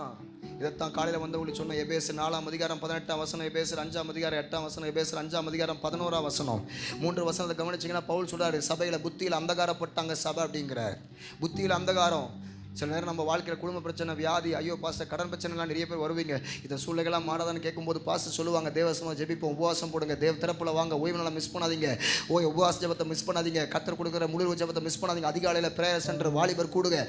இதைத்தான் காலையில் வந்தவங்களுக்கு சொன்ன எபேசர் 4:18 எபேசர் 5:8 எபேசர் 5:11 3 வசனத்தை கவனிச்சிங்கன்னா பவுல் சொல்றாரு, சபையில் புத்தியில் அந்தகாரப்பட்டாங்க சபை அப்படிங்கிறார். புத்தியில் அந்தகாரம். சில நேரம் நம்ம வாழ்க்கையில் குடும்ப பிரச்சனை, வியாதி, ஐயோ பாஸ்டர் கடன் பிரச்சனைலாம் நிறைய பேர் வருவீங்க. இந்த சூழ்நிலைகளாக மாறாதான்னு கேட்கும்போது பாஸ்டர் சொல்லுவாங்க, தேவசமாக ஜெபிப்போம், உபவாசம் போடுங்க, தேவ திறப்பில் வாங்க, ஓய்வு நாளை மிஸ் பண்ணாதீங்க, உபவாச ஜபத்தை மிஸ் பண்ணாதீங்க, கர்த்தர் கொடுக்குற முழு ஜபத்தை மிஸ் பண்ணாதீங்க, அதிகாலையில் பிரேயர் சென்டர், வாலிபர் கூடுங்க,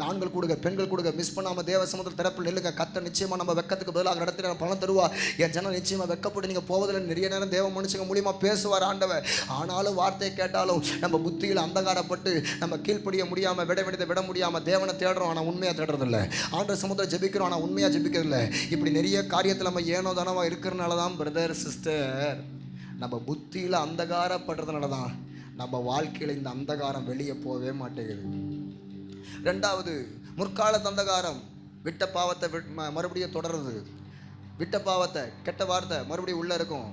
ஆண்கள் கூடுங்க, பெண்கள் கூடுங்க, மிஸ் பண்ணாமல் தேவசமத்தில் திறப்பில் நில்லுங்க. கர்த்தர் நிச்சயமாக நம்ம வெக்கத்துக்கு பதிலாக நடத்தி பணம் தருவா. என் ஜனம் நிச்சயமாக வெக்கப்பட்டு நீங்கள் போவதில் நிறைய நேரம் தேவ மனுஷங்க மூலியமாக பேசுவார் ஆண்டவர். ஆனாலும் வார்த்தையை கேட்டாலும் நம்ம புத்தியில் அந்தகாரப்பட்டு நம்ம கீழ்ப்படிய முடியாமல், விட வேண்டியதை விட முடியாமல் தேவனை தேடுறோம், ஆனால் உண்மையாக தேடுறதில்ல. ஆண்டவர் சமுத்திரம் ஜெபிக்கிறோம், ஆனால் உண்மையாக ஜெபிக்கிறதில்ல. இப்படி நிறைய காரியத்தில் நம்ம ஏனோ தானமாக இருக்கிறனால தான் பிரதர் சிஸ்டர், நம்ம புத்தியில் அந்தகாரப்படுறதுனால தான் நம்ம வாழ்க்கையில் இந்த அந்தகாரம் வெளியே போகவே மாட்டேங்குது. ரெண்டாவது, முற்காலத்து அந்தகாரம், விட்ட பாவத்தை மறுபடியும் தொடருது. விட்ட பாவத்தை, கெட்ட வார்த்தை மறுபடியும் உள்ளே இருக்கும்,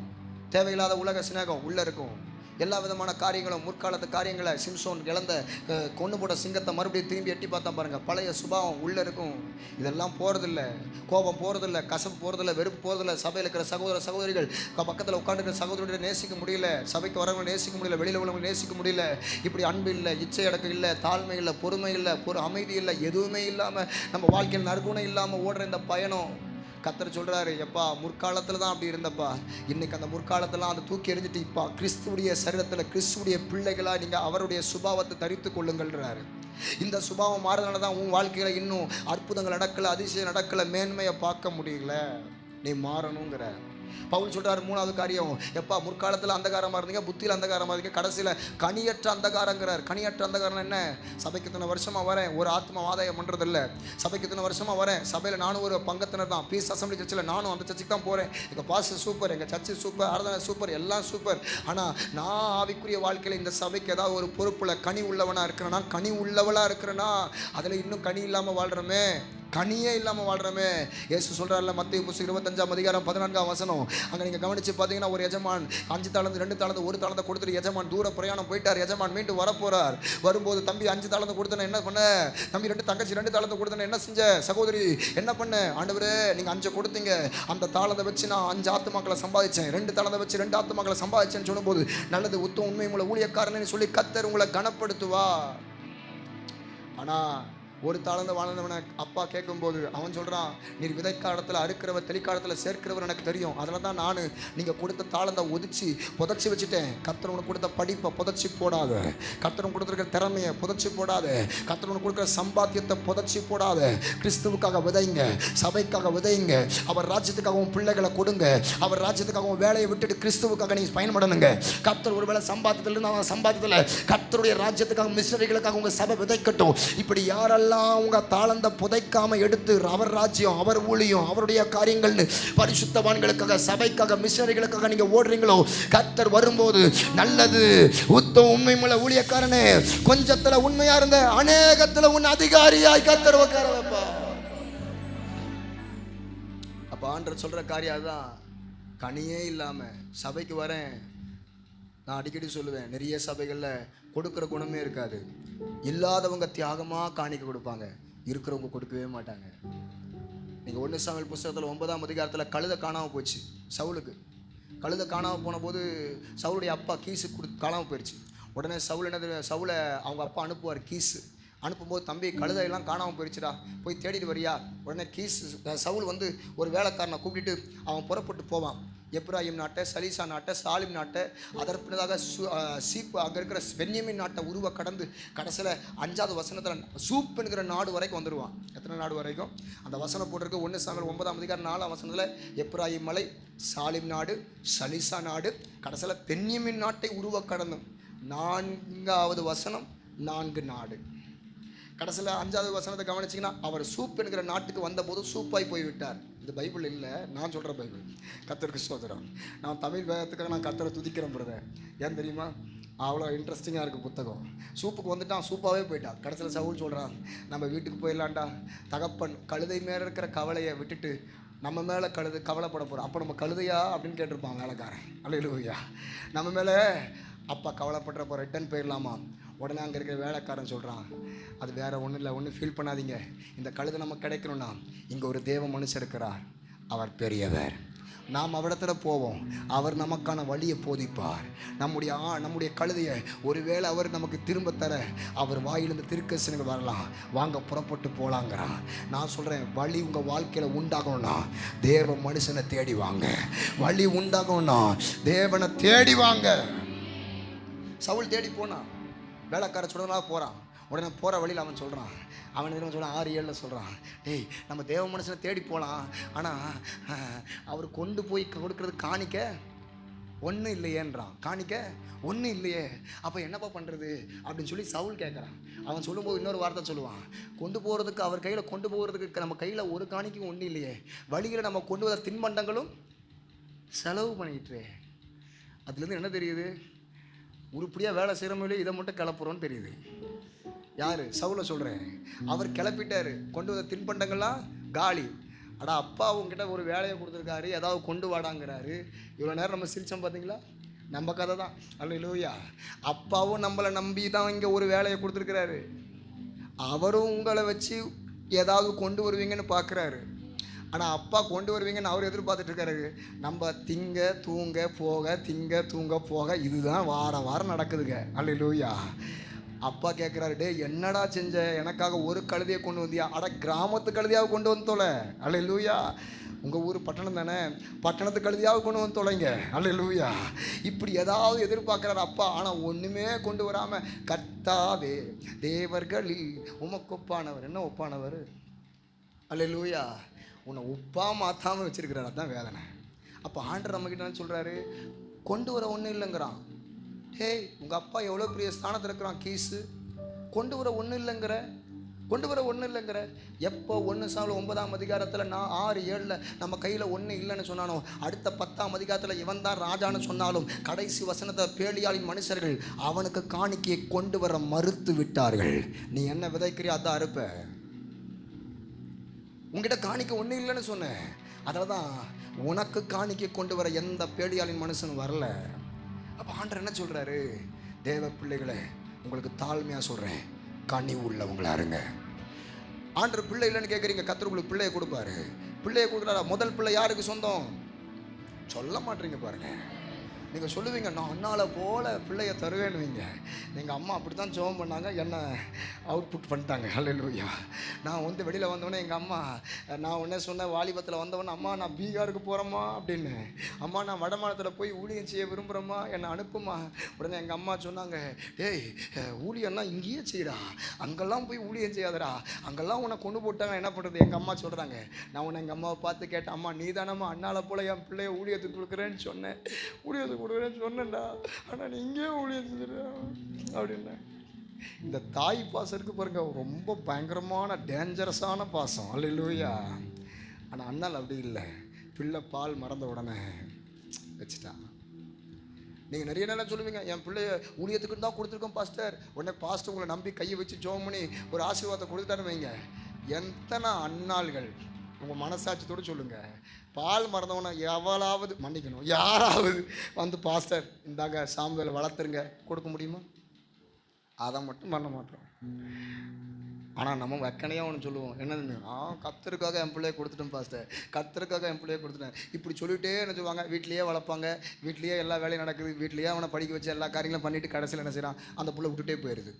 தேவையில்லாத உலக சிநேகம் உள்ளே இருக்கும், எல்லா விதமான காரியங்களும், முற்காலத்து காரியங்களை, சிம்சோன் இழந்த கொண்டு போட்ட சிங்கத்தை மறுபடியும் திரும்பி எட்டி பார்த்தா பாருங்க, பழைய சுபாவம் உள்ளே இருக்கும். இதெல்லாம் போகிறதில்ல, கோபம் போகிறதில்ல, கசப்பு போகிறதில்ல, வெறுப்பு போகிறதில்ல, சபையில் இருக்கிற சகோதர சகோதரிகள் பக்கத்தில் உட்காந்துருக்கிற சகோதரிகளை நேசிக்க முடியல, சபைக்கு வரவங்களை நேசிக்க முடியல, வெளியில் உள்ளவங்களை நேசிக்க முடியல. இப்படி அன்பு இல்லை, இச்சை அடக்கம் இல்லை, தாழ்மை இல்லை, பொறுமை இல்லை, அமைதி இல்லை, எதுவுமே இல்லாமல் நம்ம வாழ்க்கையில் நற்குணம் இல்லாமல் ஓடுற இந்த பயணம், கர்த்தர் சொல்றாரு, எப்பா முற்காலத்தில் தான் அப்படி இருந்தப்பா, இன்னைக்கு அந்த முற்காலத்தெல்லாம் அதை தூக்கி எறிஞ்சிட்டு இப்போ கிறிஸ்துவுடைய சரீரத்தில் கிறிஸ்துவுடைய பிள்ளைகளாக நீங்கள் அவருடைய சுபாவத்தை தரித்து கொள்ளுங்கள்ன்றாரு. இந்த சுபாவம் மாறதுனால தான் உன் வாழ்க்கையில் இன்னும் அற்புதங்கள் நடக்கலை, அதிசயம் நடக்கலை, மேன்மையை பார்க்க முடியல. நீ மாறணுங்கிற பவுல் சொல்றாரு. மூணாவது காரியம், எப்பா முற்காலத்தில் அந்தகாரமாக இருந்தீங்க, புத்தியில் அந்தகாரமாக இருந்தீங்க, கடைசியில் கனியற்ற அந்தகாரங்கிறார். கனியற்ற அந்தகாரம் என்ன? சபைக்கு இத்தனை வருஷமாக வரேன், ஒரு ஆத்மா ஆதாயம் பண்ணுறதில்ல, சபைக்கு இத்தனை வருஷமாக வரேன், சபையில் நானும் ஒரு பங்கத்தினர் தான், பீஸ் அசம்பிளி சர்ச்சில் நானும் அந்த சர்ச்சுக்கு தான் போகிறேன், எங்கள் பாஸ்டர் சூப்பர், எங்கள் சர்ச்சு சூப்பர், ஆராதனை சூப்பர், எல்லாம் சூப்பர், ஆனால் நான் ஆவிக்குரிய வாழ்க்கையில் இந்த சபைக்கு ஏதாவது ஒரு பொறுப்பில் கனி உள்ளவனாக இருக்கிறேன்னா, கனி உள்ளவளாக இருக்கிறேன்னா, அதில் இன்னும் கனி இல்லாமல் வாழ்கிறோமே, கனியே இல்லாமல் வாழ்கிறோமே. இயேசு சொல்கிறார்ல, மத்தேயு புத்தகம் 25:14 அங்கே நீங்கள் கவனித்து பார்த்தீங்கன்னா, ஒரு எஜமான் 5 தாளந்து 2 தாளந்து 1 தாளந்தை கொடுத்துட்டு எஜமான் தூர பிரயாணம் போயிட்டார். எஜமான் மீண்டும் வரப்போகிறார். வரும்போது, தம்பி 5 தாளந்து கொடுத்தன என்ன பண்ண, தம்பி தங்கச்சி 2 தாளந்து கொடுத்தன என்ன செஞ்ச, சகோதரி என்ன பண்ண, ஆண்டவரே நீங்கள் 5 கொடுத்தீங்க, அந்த தாளத்தை வச்சு நான் 5 ஆத்துமாக்களை சம்பாதிச்சேன், 2 தாளத்தை வச்சு 2 ஆத்துமாக்களை சம்பாதிச்சேன்னு சொல்லும்போது, நல்லது உத்தம் உண்மை உங்களை ஊழியக்காரன்னு சொல்லி கர்த்தர் உங்களை கனப்படுத்துவா. ஆனால் ஒரு தாளந்த வாழ்ந்தவனை அப்பா கேட்கும்போது அவன் சொல்கிறான், நீர் விதைக்காலத்தில் அறுக்கிறவர் தெளிக்காலத்தில் சேர்க்கிறவர் எனக்கு தெரியும், அதில் தான் நான் நீங்கள் கொடுத்த தாளந்தை ஒதிச்சு புதைச்சி வச்சுட்டேன். கர்த்தர் உனக்கு கொடுத்த படிப்பை புதைச்சி போடாத, கர்த்தர் உனக்கு கொடுத்துருக்கிற திறமையை புதைச்சி போடாத, கர்த்தர் உனக்கு கொடுக்குற சம்பாத்தியத்தை புதைச்சி போடாத. கிறிஸ்துவுக்காக விதைங்க, சபைக்காக விதைங்க, அவர் ராஜ்யத்துக்காகவும் பிள்ளைகளை கொடுங்க, அவர் ராஜ்யத்துக்காகவும் வேலையை விட்டுட்டு கிறிஸ்துவுக்காக நீங்கள் பயன்படணுங்க. கர்த்தர் ஒருவேளை சம்பாத்தியத்தில் இருந்தால் சம்பாத்தியத்தில் கர்த்தருடைய ராஜ்யத்துக்காக மிஷனரிகளுக்காக உங்கள் சபை விதைக்கட்டும். இப்படி யாரெல்லாம் உங்க தாளந்த புதைக்காம எடுத்து அவர் ராஜ்யம், அவர் ஊழியம், அவருடைய காரியங்கள்னு பரிசுத்தவான்களுக்காக, சபைக்காக, மிஷனரிகளுக்காக நீங்க ஓடுறீங்களோ, கர்த்தர் வரும்போது நல்லது உத்தம உண்மையுள்ள ஊழியக்காரனே, கொஞ்சத்துல உண்மையா இருந்த அநேகத்துல உன் அதிகாரியாய் கர்த்தர் உட்கார வைப்பா. அப்ப ஆண்டவர் சொல்ற காரியம் அதுதான். கனியே இல்லாம சபைக்கு வரேன். நான் அடிக்கடி சொல்லுவேன், நிறைய சபைகளில் கொடுக்குற குணமே இருக்காது. இல்லாதவங்க தியாகமாக காணிக்க கொடுப்பாங்க, இருக்கிறவங்க கொடுக்கவே மாட்டாங்க. நீங்கள் 1 சாமுவேல் புஸ்தகத்தில் 9ஆம் அதிகாரத்தில் கழுதை காணாமல் போச்சு. சவுலுக்கு கழுதை காணாமல் போன போது சவுளுடைய அப்பா கீஸு காணாமல் போயிடுச்சு. உடனே சவுல் என்னது, சவுலை அவங்க அப்பா அனுப்புவார். கீஸு அனுப்பும்போது, தம்பி கழுதையெல்லாம் காணாமல் போயிடுச்சுடா, போய் தேடிட்டு வரியா? உடனே சவுல் வந்து ஒரு வேலைக்காரனை கூப்பிட்டு அவன் புறப்பட்டு போவான். எப்ராஹிம் நாட்டை, சலீசா நாட்டை, சாலிம் நாட்டை, அதற்பின்னதாக சீப்பு அங்கே இருக்கிற பென்யமின் நாட்டை உருவ கடந்து கடைசியில் 5வது வசனத்தில் சூப் என்கிற நாடு வரைக்கும் வந்துடுவான். எத்தனை நாடு வரைக்கும்? அந்த வசனம் போட்டிருக்கு 1 சாமுவேல் 9ஆம் அதிகாரம் 4ஆம் வசனத்தில் எப்ராஹிம் மலை, சாலிம் நாடு, சலீசா நாடு, கடைசியில் பென்யமின் நாட்டை உருவ கடந்தும் 4வது வசனம் 4 நாடு. கடைசியில் 5வது வசனத்தை கவனிச்சிங்கன்னா, அவர் சூப் என்கிற நாட்டுக்கு வந்தபோது சூப்பாய் போய்விட்டார். இது பைபிள் இல்லை, நான் சொல்கிற பைபிள். கர்த்தருக்கு ஸ்தோத்திரம். நான் தமிழ் வேதத்துக்காக நான் கர்த்தரை துதிக்கிறேன் பிரதர். ஏன் தெரியுமா? அவ்வளோ இன்ட்ரெஸ்டிங்காக இருக்குது புத்தகம். சூப்புக்கு வந்துட்டான், சூப்பாகவே போயிட்டான். கடைசியில் சவுல் சொல்கிறான், நம்ம வீட்டுக்கு போயிடலான்டா. தகப்பன் கழுதை மேலே இருக்கிற கவலையை விட்டுட்டு நம்ம மேலே கவலைப்பட போகிறோம். அப்போ நம்ம கழுதையா அப்படின்னு கேட்டிருப்பான் வேலைக்காரன். அல்லேலூயா. நம்ம மேலே அப்பா கவலைப்படுறப்போ ரிட்டன் போயிடலாமா? உடனே அங்கே இருக்கிற வேலைக்காரன் சொல்கிறான், அது வேறு ஒன்றும் இல்லை, ஒன்றும் ஃபீல் பண்ணாதீங்க. இந்த கழுதை நமக்கு கிடைக்கணும்னா இங்கே ஒரு தேவ மனுஷர் இருக்கிறார், அவர் பெரியவர். நாம் அவரிடத்துல போவோம், அவர் நமக்கான வழியை போதிப்பார். நம்முடைய கழுதையை ஒருவேளை அவர் நமக்கு திரும்ப தர அவர் வாயிலிருந்து திருக்கசனங்கள் வரலாம், வாங்க புறப்பட்டு போகலாங்கிறான். நான் சொல்கிறேன், வழி உங்கள் வாழ்க்கையில் உண்டாகணும்னா தேவ மனுஷனை தேடி வாங்க. வழி உண்டாகணும்னா தேவனை தேடி வாங்க. சவுல் தேடி போனான், வேலைக்கார சுடனாக போகிறான். உடனே போகிற வழியில் அவன் சொல்கிறான், அவன் சொல்கிறான் 6:7 சொல்கிறான், டேய் நம்ம தேவ மனுஷனை தேடி போகலாம், ஆனால் அவர் கொண்டு போய் கொடுக்குறது காணிக்க ஒன்றும் இல்லையேன்றான். காணிக்க ஒன்றும் இல்லையே, அப்போ என்னப்பா பண்ணுறது அப்படின்னு சொல்லி சவுல் கேட்குறான். அவன் சொல்லும்போது இன்னொரு வார்த்தை சொல்லுவான், கொண்டு போகிறதுக்கு அவர் கையில் கொண்டு போகிறதுக்கு நம்ம கையில் ஒரு காணிக்கும் ஒன்றும் இல்லையே, வழியில் நம்ம கொண்டு வர தின்பண்டங்களும் செலவு பண்ணிக்கிட்டு. அதுலேருந்து என்ன தெரியுது? உருப்படியாக வேலை செய்கிறோமோ இதை மட்டும் கிளப்புறோன்னு தெரியுது. யார்? சவுலை சொல்கிறேன். அவர் கிளப்பிட்டார், கொண்டு வந்த தின்பண்டங்கள்லாம் காலி. அடா அப்பா உங்ககிட்ட ஒரு வேலையை கொடுத்துருக்காரு, ஏதாவது கொண்டு வாடாங்கிறாரு. இவ்வளோ நேரம் நம்ம சிரித்தோம் பார்த்தீங்களா? நம்ம கதை தான். அல்லேலூயா. அப்பாவும் நம்மளை நம்பி தான் இங்கே ஒரு வேலையை கொடுத்துருக்கிறாரு. அவரும் உங்களை வச்சு ஏதாவது கொண்டு வருவீங்கன்னு பார்க்குறாரு. ஆனால் அப்பா கொண்டு வருவீங்கன்னு அவர் எதிர்பார்த்துட்டு இருக்காரு. நம்ம திங்க தூங்க போக, திங்க தூங்க போக, இதுதான் வாரம் நடக்குதுங்க. அல்லேலூயா. அப்பா கேட்குறாரு, டே என்னடா செஞ்ச, எனக்காக ஒரு கழுதையை கொண்டு வந்தியா? அட கிராமத்து கழுதையாக கொண்டு வந்து தொலை. அல்லேலூயா. உங்கள் ஊர் பட்டணம் தானே, பட்டணத்து கழுதையாக கொண்டு வந்து தொலைங்க. அல்லேலூயா. இப்படி ஏதாவது எதிர்பார்க்குறாரு அப்பா. ஆனால் ஒன்றுமே கொண்டு வராமல், கர்த்தாவே தேவர்களில் உமக்கு ஒப்பானவர். என்ன ஒப்பானவர்? அல்லேலூயா. உன்னை உப்பா மாற்றாமல் வச்சிருக்கிறார், அதுதான் வேதனை. அப்போ ஆண்டவர் நம்மக்கிட்ட என்ன சொல்கிறாரு? கொண்டு வர ஒன்றும் இல்லைங்கிறான். ஹேய், உங்கள் அப்பா எவ்வளோ பெரிய ஸ்தானத்தில் இருக்கிறான் கீஸு, கொண்டு வர ஒன்றும் இல்லைங்கிற. எப்போ 1 சாமுவேல் 9ஆம் அதிகாரத்தில் நான் 6:7 நம்ம கையில் ஒன்றும் இல்லைன்னு சொன்னானோ, அடுத்த 10ஆம் அதிகாரத்தில் இவன் தான் ராஜான்னு சொன்னாலும் கடைசி வசனத்தை பேலியாளின் மனுஷர்கள் அவனுக்கு காணிக்கையை கொண்டு வர மறுத்து விட்டார்கள். நீ என்ன விதைக்கிறியோ அதான் அறுப்ப. உங்ககிட்ட காணிக்க ஒன்றும் இல்லைன்னு சொன்னேன், அதில் தான் உனக்கு காணிக்க கொண்டு வர எந்த பேடியாளின் மனுஷனும் வரல. அப்போ ஆண்டவர் என்ன சொல்கிறாரு? தேவ பிள்ளைகளை உங்களுக்கு தாழ்மையாக சொல்கிறேன், கனி உள்ளவங்களா இருங்க. ஆண்டவர் பிள்ளை இல்லைன்னு கேட்குறீங்க, கர்த்தர் உங்களுக்கு பிள்ளையை கொடுப்பாரு. பிள்ளையை கொடுக்குறாரா? முதல் பிள்ளை யாருக்கு சொந்தம்? சொல்ல மாட்டீங்க பாருங்க. நீங்கள் சொல்லுவீங்க, நான் அண்ணால போல பிள்ளைய தருவேன்னுவீங்க. நீங்கள் அம்மா அப்படி தான் ஜெபம் பண்ணாங்க, என்னை அவுட்புட் பண்ணிட்டாங்க. ஹல்லேலூயா. நான் வந்து வெளியில் வந்தோடனே எங்கள் அம்மா, நான் உடனே சொன்னேன் வாலிபத்தில் வந்தவொடனே, அம்மா நான் பீகாருக்கு போகிறேம்மா அப்படின்னு. அம்மா நான் வடமாநிலத்தில் போய் ஊழியம் செய்ய விரும்புகிறேம்மா, என்னை அனுப்புமா. உடனே எங்கள் அம்மா சொன்னாங்க, டேய் ஊழியம்னா இங்கேயே செய்யடா, அங்கெல்லாம் போய் ஊழியம் செய்யாதடா, அங்கெல்லாம் உன்னை கொண்டு போட்டாங்க என்ன பண்ணுறது. எங்கள் அம்மா சொல்கிறாங்க, நான் உன்னை எங்கள் அம்மாவை பார்த்து கேட்டேன், அம்மா நீ தானம்மா அண்ணால போல் என் பிள்ளைய ஊழியத்துக்கு கொடுக்குறேன்னு சொன்னேன். ஊழியத்துக்கு கொடுக்குறேன்னு சொன்னேன்டா, ஆனால் நீ இங்கே ஊழியம் செஞ்சிடா அப்படின்னா. இந்த தாய் பாசம் இருக்கு பாருங்க, ரொம்ப பயங்கரமான டேஞ்சரஸான பாசம். அல்லேலூயா. ஆனால் அண்ணால் அப்படி இல்லை. பிள்ளை பால் மறந்த உடனே வச்சுட்டா. நீங்கள் நிறைய நேரம் சொல்லுவீங்க, என் பிள்ளைய ஊழியத்துக்குன்னு தான் கொடுத்துருக்கோம் பாஸ்டர். உடனே பாஸ்டர் உங்களை நம்பி கையை வச்சு ஜெபம் பண்ணி ஒரு ஆசீர்வாதத்தை கொடுத்துட்டான்னு வைங்க. எத்தனை அண்ணாள்கள் உங்கள் மனசாட்சியத்தோடு சொல்லுங்கள், பால் மறந்தவனை எவளாவது மன்னிக்கணும், யாராவது வந்து பாஸ்டர் இந்தாங்க சாமுவேலை வளர்த்துருங்க கொடுக்க முடியுமா? அதை மட்டும் பண்ண மாட்டோம். ஆனால் நம்ம வெக்கனையாக ஒன்று சொல்லுவோம், என்னதுன்னு, கர்த்தருக்காக என் பிள்ளைய கொடுத்துட்டேன் பாஸ்டர், கர்த்தருக்காக என் பிள்ளைய கொடுத்துட்டேன் இப்படி சொல்லிகிட்டே என்ன சொல்லுவாங்க. வீட்லேயே வளர்ப்பாங்க, வீட்லேயே எல்லா வேலையும் நடக்குது, வீட்லேயே அவனை படிக்க வச்சு எல்லா காரியங்களும் பண்ணிவிட்டு கடைசியில் என்ன செய்கிறான், அந்த பிள்ளை விட்டுட்டே போயிடுது.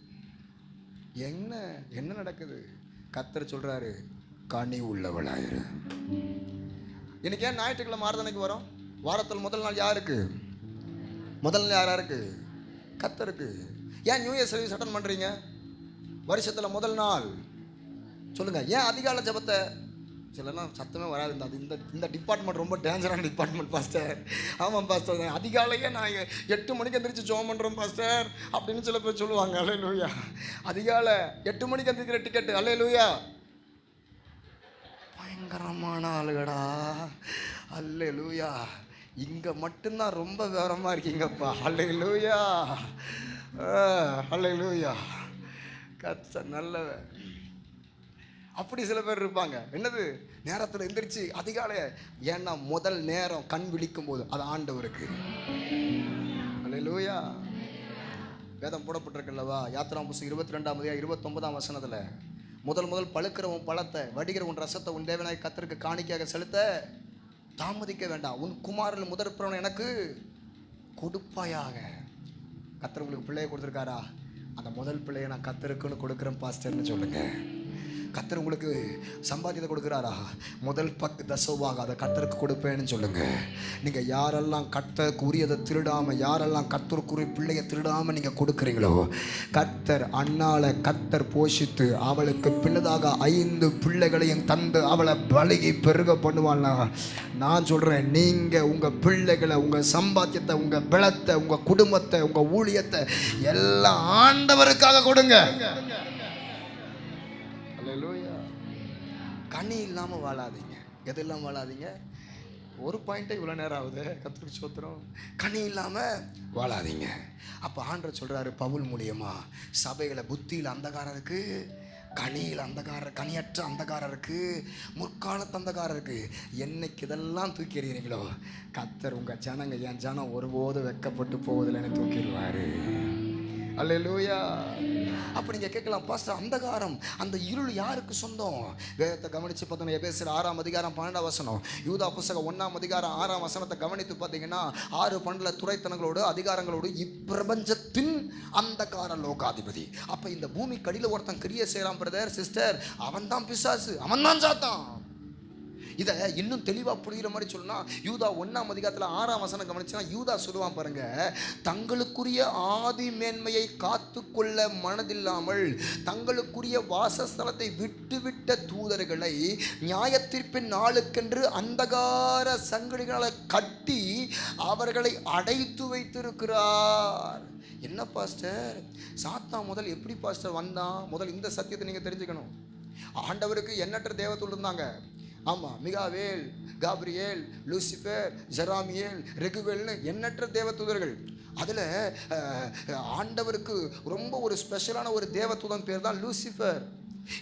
என்ன நடக்குது? கர்த்தர் சொல்கிறாரு, கனி உள்ளவளாயிரு. இன்னைக்கு ஏன் ஞாயிற்றுக்கிழமை ஆராதனைக்கு வரோம்? வாரத்தில் முதல் நாள் யாருக்கு? முதல் நாள் யாருக்கு? கர்த்தருக்கு. ஏன் நியூ இயர் சர்வீஸ் அட்டன் பண்ணுறீங்க? வருஷத்தில் முதல் நாள் சொல்லுங்கள். ஏன் அதிகாலை ஜெபத்தை? சிலலாம் சத்தமே வராது. இந்த டிபார்ட்மெண்ட் ரொம்ப டேஞ்சரான டிபார்ட்மெண்ட் பாஸ்டர். ஆமாம் பாஸ்டர், அதிகாலையே நான் 8 மணிக்கு எந்திரிச்சு ஜெபம் பண்ணுறோம் பாஸ்டர் அப்படின்னு சில பேர் சொல்லுவாங்க. அல்லேலூயா. அதிகாலை 8 மணிக்கு எந்திரிக்கிற டிக்கெட்டு. அல்லேலூயா. பயங்கரமான ஆளுகடா. அல்லேலூயா. இங்கே மட்டும்தான் ரொம்ப விவரமாக இருக்கீங்கப்பா. அல்லேலூயா. அல்லேலூயா. கர்த்தர் நல்லவன். அப்படி சில பேர் இருப்பாங்க. என்னது நேரத்தில் எந்திரிச்சு அதிகாலை, ஏன்னா முதல் நேரம் கண் விழிக்கும் போது அது ஆண்டவருக்கு. அல்லேலூயா. வேதம் போடப்பட்டிருக்குல்லவா, யாத்திராம் புஸ்தகம் 22ஆம் அதிகாரம் 29ஆம் வசனத்தில், முதல் பழுக்கிற உன் பழத்தை, வடிகிற உன் ரசத்தை உன் தேவனாய் கர்த்தருக்கு காணிக்கையாக செலுத்த தாமதிக்க வேண்டாம், உன் குமாரில் முதற்பிறவனை எனக்கு கொடுப்பாயாக. கர்த்தர் உங்களுக்கு பிள்ளையை கொடுத்துருக்காரா? அந்த முதல் பிள்ளையை நான் கர்த்தருக்குன்னு கொடுக்குறேன் பாஸ்டர்னு சொல்லுங்கள். கர்த்தர் உங்களுக்கு சம்பாதியத்தை கொடுக்குறாரா? முதல் 10 தசவாக அதை கர்த்தருக்கு கொடுப்பேன்னு சொல்லுங்கள். நீங்கள் யாரெல்லாம் கர்த்தருக்கு உரியதை திருடாமல், யாரெல்லாம் கர்த்தருக்குரிய பிள்ளையை திருடாமல் நீங்கள் கொடுக்குறீங்களோ, கர்த்தர் அண்ணாளை கர்த்தர் போஷித்து அவளுக்கு பின்னதாக 5 பிள்ளைகளையும் தந்து அவளை பலகி பெருக பண்ணுவாள்னா, நான் சொல்கிறேன், நீங்கள் உங்கள் பிள்ளைகளை, உங்கள் சம்பாத்தியத்தை, உங்கள் பலத்தை, உங்கள் குடும்பத்தை, உங்கள் ஊழியத்தை எல்லாம் ஆண்டவருக்காக கொடுங்க. அல்லேலூயா. கனி இல்லாமல் வாழாதீங்க. எதெல்லாம் வாழாதீங்க? ஒரு பாயிண்ட்டே இவ்வளோ நேரம் ஆகுது. கர்த்தருக்கு ஸ்தோத்திரம். கனி இல்லாமல் வாழாதீங்க. அப்போ ஆண்டவர் சொல்கிறாரு பவுல் மூலியமா, சபைகளை புத்தியில் அந்தகாரம் இருக்குது, கனியில் அந்தகாரம், கனியற்ற அந்தகாரம் இருக்குது, முற்காலத்து அந்தகாரம் இருக்குது. என்னைக்கு இதெல்லாம் தூக்கி எறிகிறீங்களோ, கர்த்தர் உங்கள் ஜனங்க, என் ஜனம் ஒருபோது வெட்கப்பட்டு போவதில்லைன்னு தூக்கிடுவார். அல்லேலூயா. அப்போ நீங்கள் கேட்கலாம், பாஸ்டர் அந்தகாரம், அந்த இருள் யாருக்கு சொந்தம்? வேதத்தை கவனித்து பார்த்தோன்னா, எபேசியர் 6ஆம் அதிகாரம் 12ஆம் வசனம், யூதா புஸ்தகம் 1ஆம் அதிகாரம் 6ஆம் வசனத்தை கவனித்து பார்த்தீங்கன்னா, 6:12 துரைத்தனங்களோடு அதிகாரங்களோடு இப்பிரபஞ்சத்தின் அந்தகார லோகாதிபதி. அப்போ இந்த பூமி கடியில் ஒருத்தன் கிரியை செய்கிறான் பிரதர் சிஸ்டர், அவன் தான் பிசாசு, அவன் தான் சாத்தான். இதை இன்னும் தெளிவாக புரிகிற மாதிரி சொல்லணும்னா, யூதா 1ஆம் அதிகாரத்தில் 6ஆம் வசனம் கவனிச்சுன்னா, யூதா சொல்லுவான் பாருங்க, தங்களுக்குரிய ஆதி மேன்மையை காத்து கொள்ள மனதில்லாமல் தங்களுக்குரிய வாசஸ்தலத்தை விட்டுவிட்ட தூதர்களை நியாயத்தீர்ப்பின் நாளுக்கென்று அந்தகார சங்கடிகளை கட்டி அவர்களை அடைத்து வைத்திருக்கிறார். என்ன பாஸ்டர், சாத்தான் முதல் எப்படி பாஸ்டர் வந்தான்? முதல் இந்த சத்தியத்தை நீங்கள் தெரிஞ்சுக்கணும். ஆண்டவருக்கு எண்ணற்ற தேவதூதர்கள் இருந்தாங்க. ஆமாம், மிகாவேல், காப்ரியேல், லூசிஃபர், ஜெராமியேல், ரெகுவேல்னு எண்ணற்ற தேவதூதர்கள். அதில் ஆண்டவருக்கு ரொம்ப ஒரு ஸ்பெஷலான ஒரு தேவதூதன் பேர் தான் லூசிஃபர்.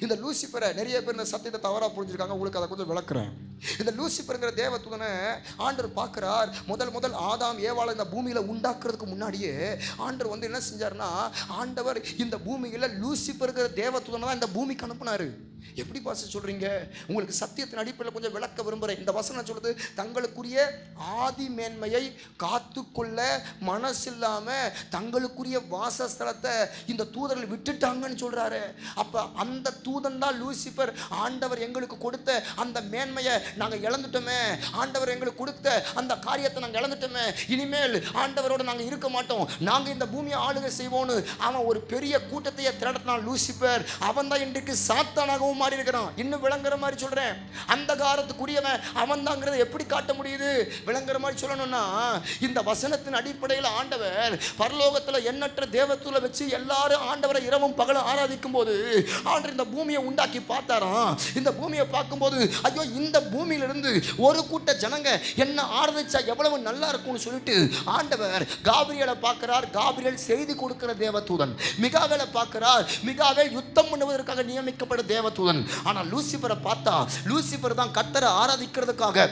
இந்த லூசிஃபரை நிறைய பேர் இந்த சத்தியத்தை தவறாக புரிஞ்சிருக்காங்க. உங்களுக்கு அதை கொஞ்சம் விளக்குறேன். இந்த லூசிஃபருங்கிற தேவதூதனை ஆண்டவர் பார்க்குறார். முதல் ஆதாம் ஏவாளை இந்த பூமியில் உண்டாக்குறதுக்கு முன்னாடியே ஆண்டவர் வந்து என்ன செஞ்சார்னா, ஆண்டவர் இந்த பூமியில் லூசிஃபருங்கிற தேவதூதனை தான் இந்த பூமிக்கு அனுப்புனார். எப்படி பாஸ்டர் சொல்றீங்க? உங்களுக்கு சத்தியத்தின் அடிப்படையில் கொஞ்சம் விளக்க விரும்புகிறேன். இந்த வசனம் சொல்லுது, தங்களுக்குரிய ஆதி மேன்மையை காத்துக்கொள்ள மனசில்லாம தங்களுக்குரிய வாசஸ்தலத்தை இந்த தூதர்கள் விட்டுட்டாங்கன்னு சொல்றாரு. அப்ப அந்த தூதன் தான் லூசிபர். ஆண்டவர் எங்களுக்கு கொடுத்த அந்த மேன்மையை நாங்க இழந்துட்டோமே, ஆண்டவர் எங்களுக்கு கொடுத்த அந்த காரியத்தை நாங்க இழந்துட்டோமே, இனிமேல் ஆண்டவரோட நாங்க இருக்க மாட்டோம், நாங்க இந்த பூமியை ஆளுகை செய்வோன்னு அவன் ஒரு பெரிய கூட்டத்தையே திரட்டினான் லூசிபர். அவன் தான் இன்றைக்கு சாத்தானாகவும் மாறி இருக்கிறான். இன்னும் விளங்குற மாதிரி சொல்றேன், அந்த காலத்துக்குரியவன் அவன் தாங்கிறத எப்படி காட்ட முடியுது? விளங்குற மாதிரி சொல்லணும்னா, இந்த வசனத்தின் அடிப்படையில் ஆண்டவர் பரலோகத்துல எண்ணற்ற தேவதூதரை வச்சு எல்லாரும் ஆண்டவரை இரவும் பகலும் ஆராதிக்கும் போது ஆண்டவர் இந்த பூமியை உண்டாக்கி பார்த்தாராம். இந்த பூமியை பார்க்கும்போது, ஐயோ இந்த பூமியிலிருந்து ஒரு கூட்ட ஜனங்க என்ன ஆராதிச்சா எவ்வளவு நல்லா இருக்கும்னு சொல்லிட்டு ஆண்டவர் காபிரியலை பார்க்கிறார். காபிரியல் செய்தி கொடுக்கிற தேவதூதன். மிகாவேலை பார்க்கிறார். மிகாவேல் யுத்தம் பண்ணுவதற்காக நியமிக்கப்பட்ட தேவதூதன். ஆனால் லூசிபரை பார்த்தா, லூசிபர் தான் கர்த்தரை ஆராதிக்கிறதுக்காக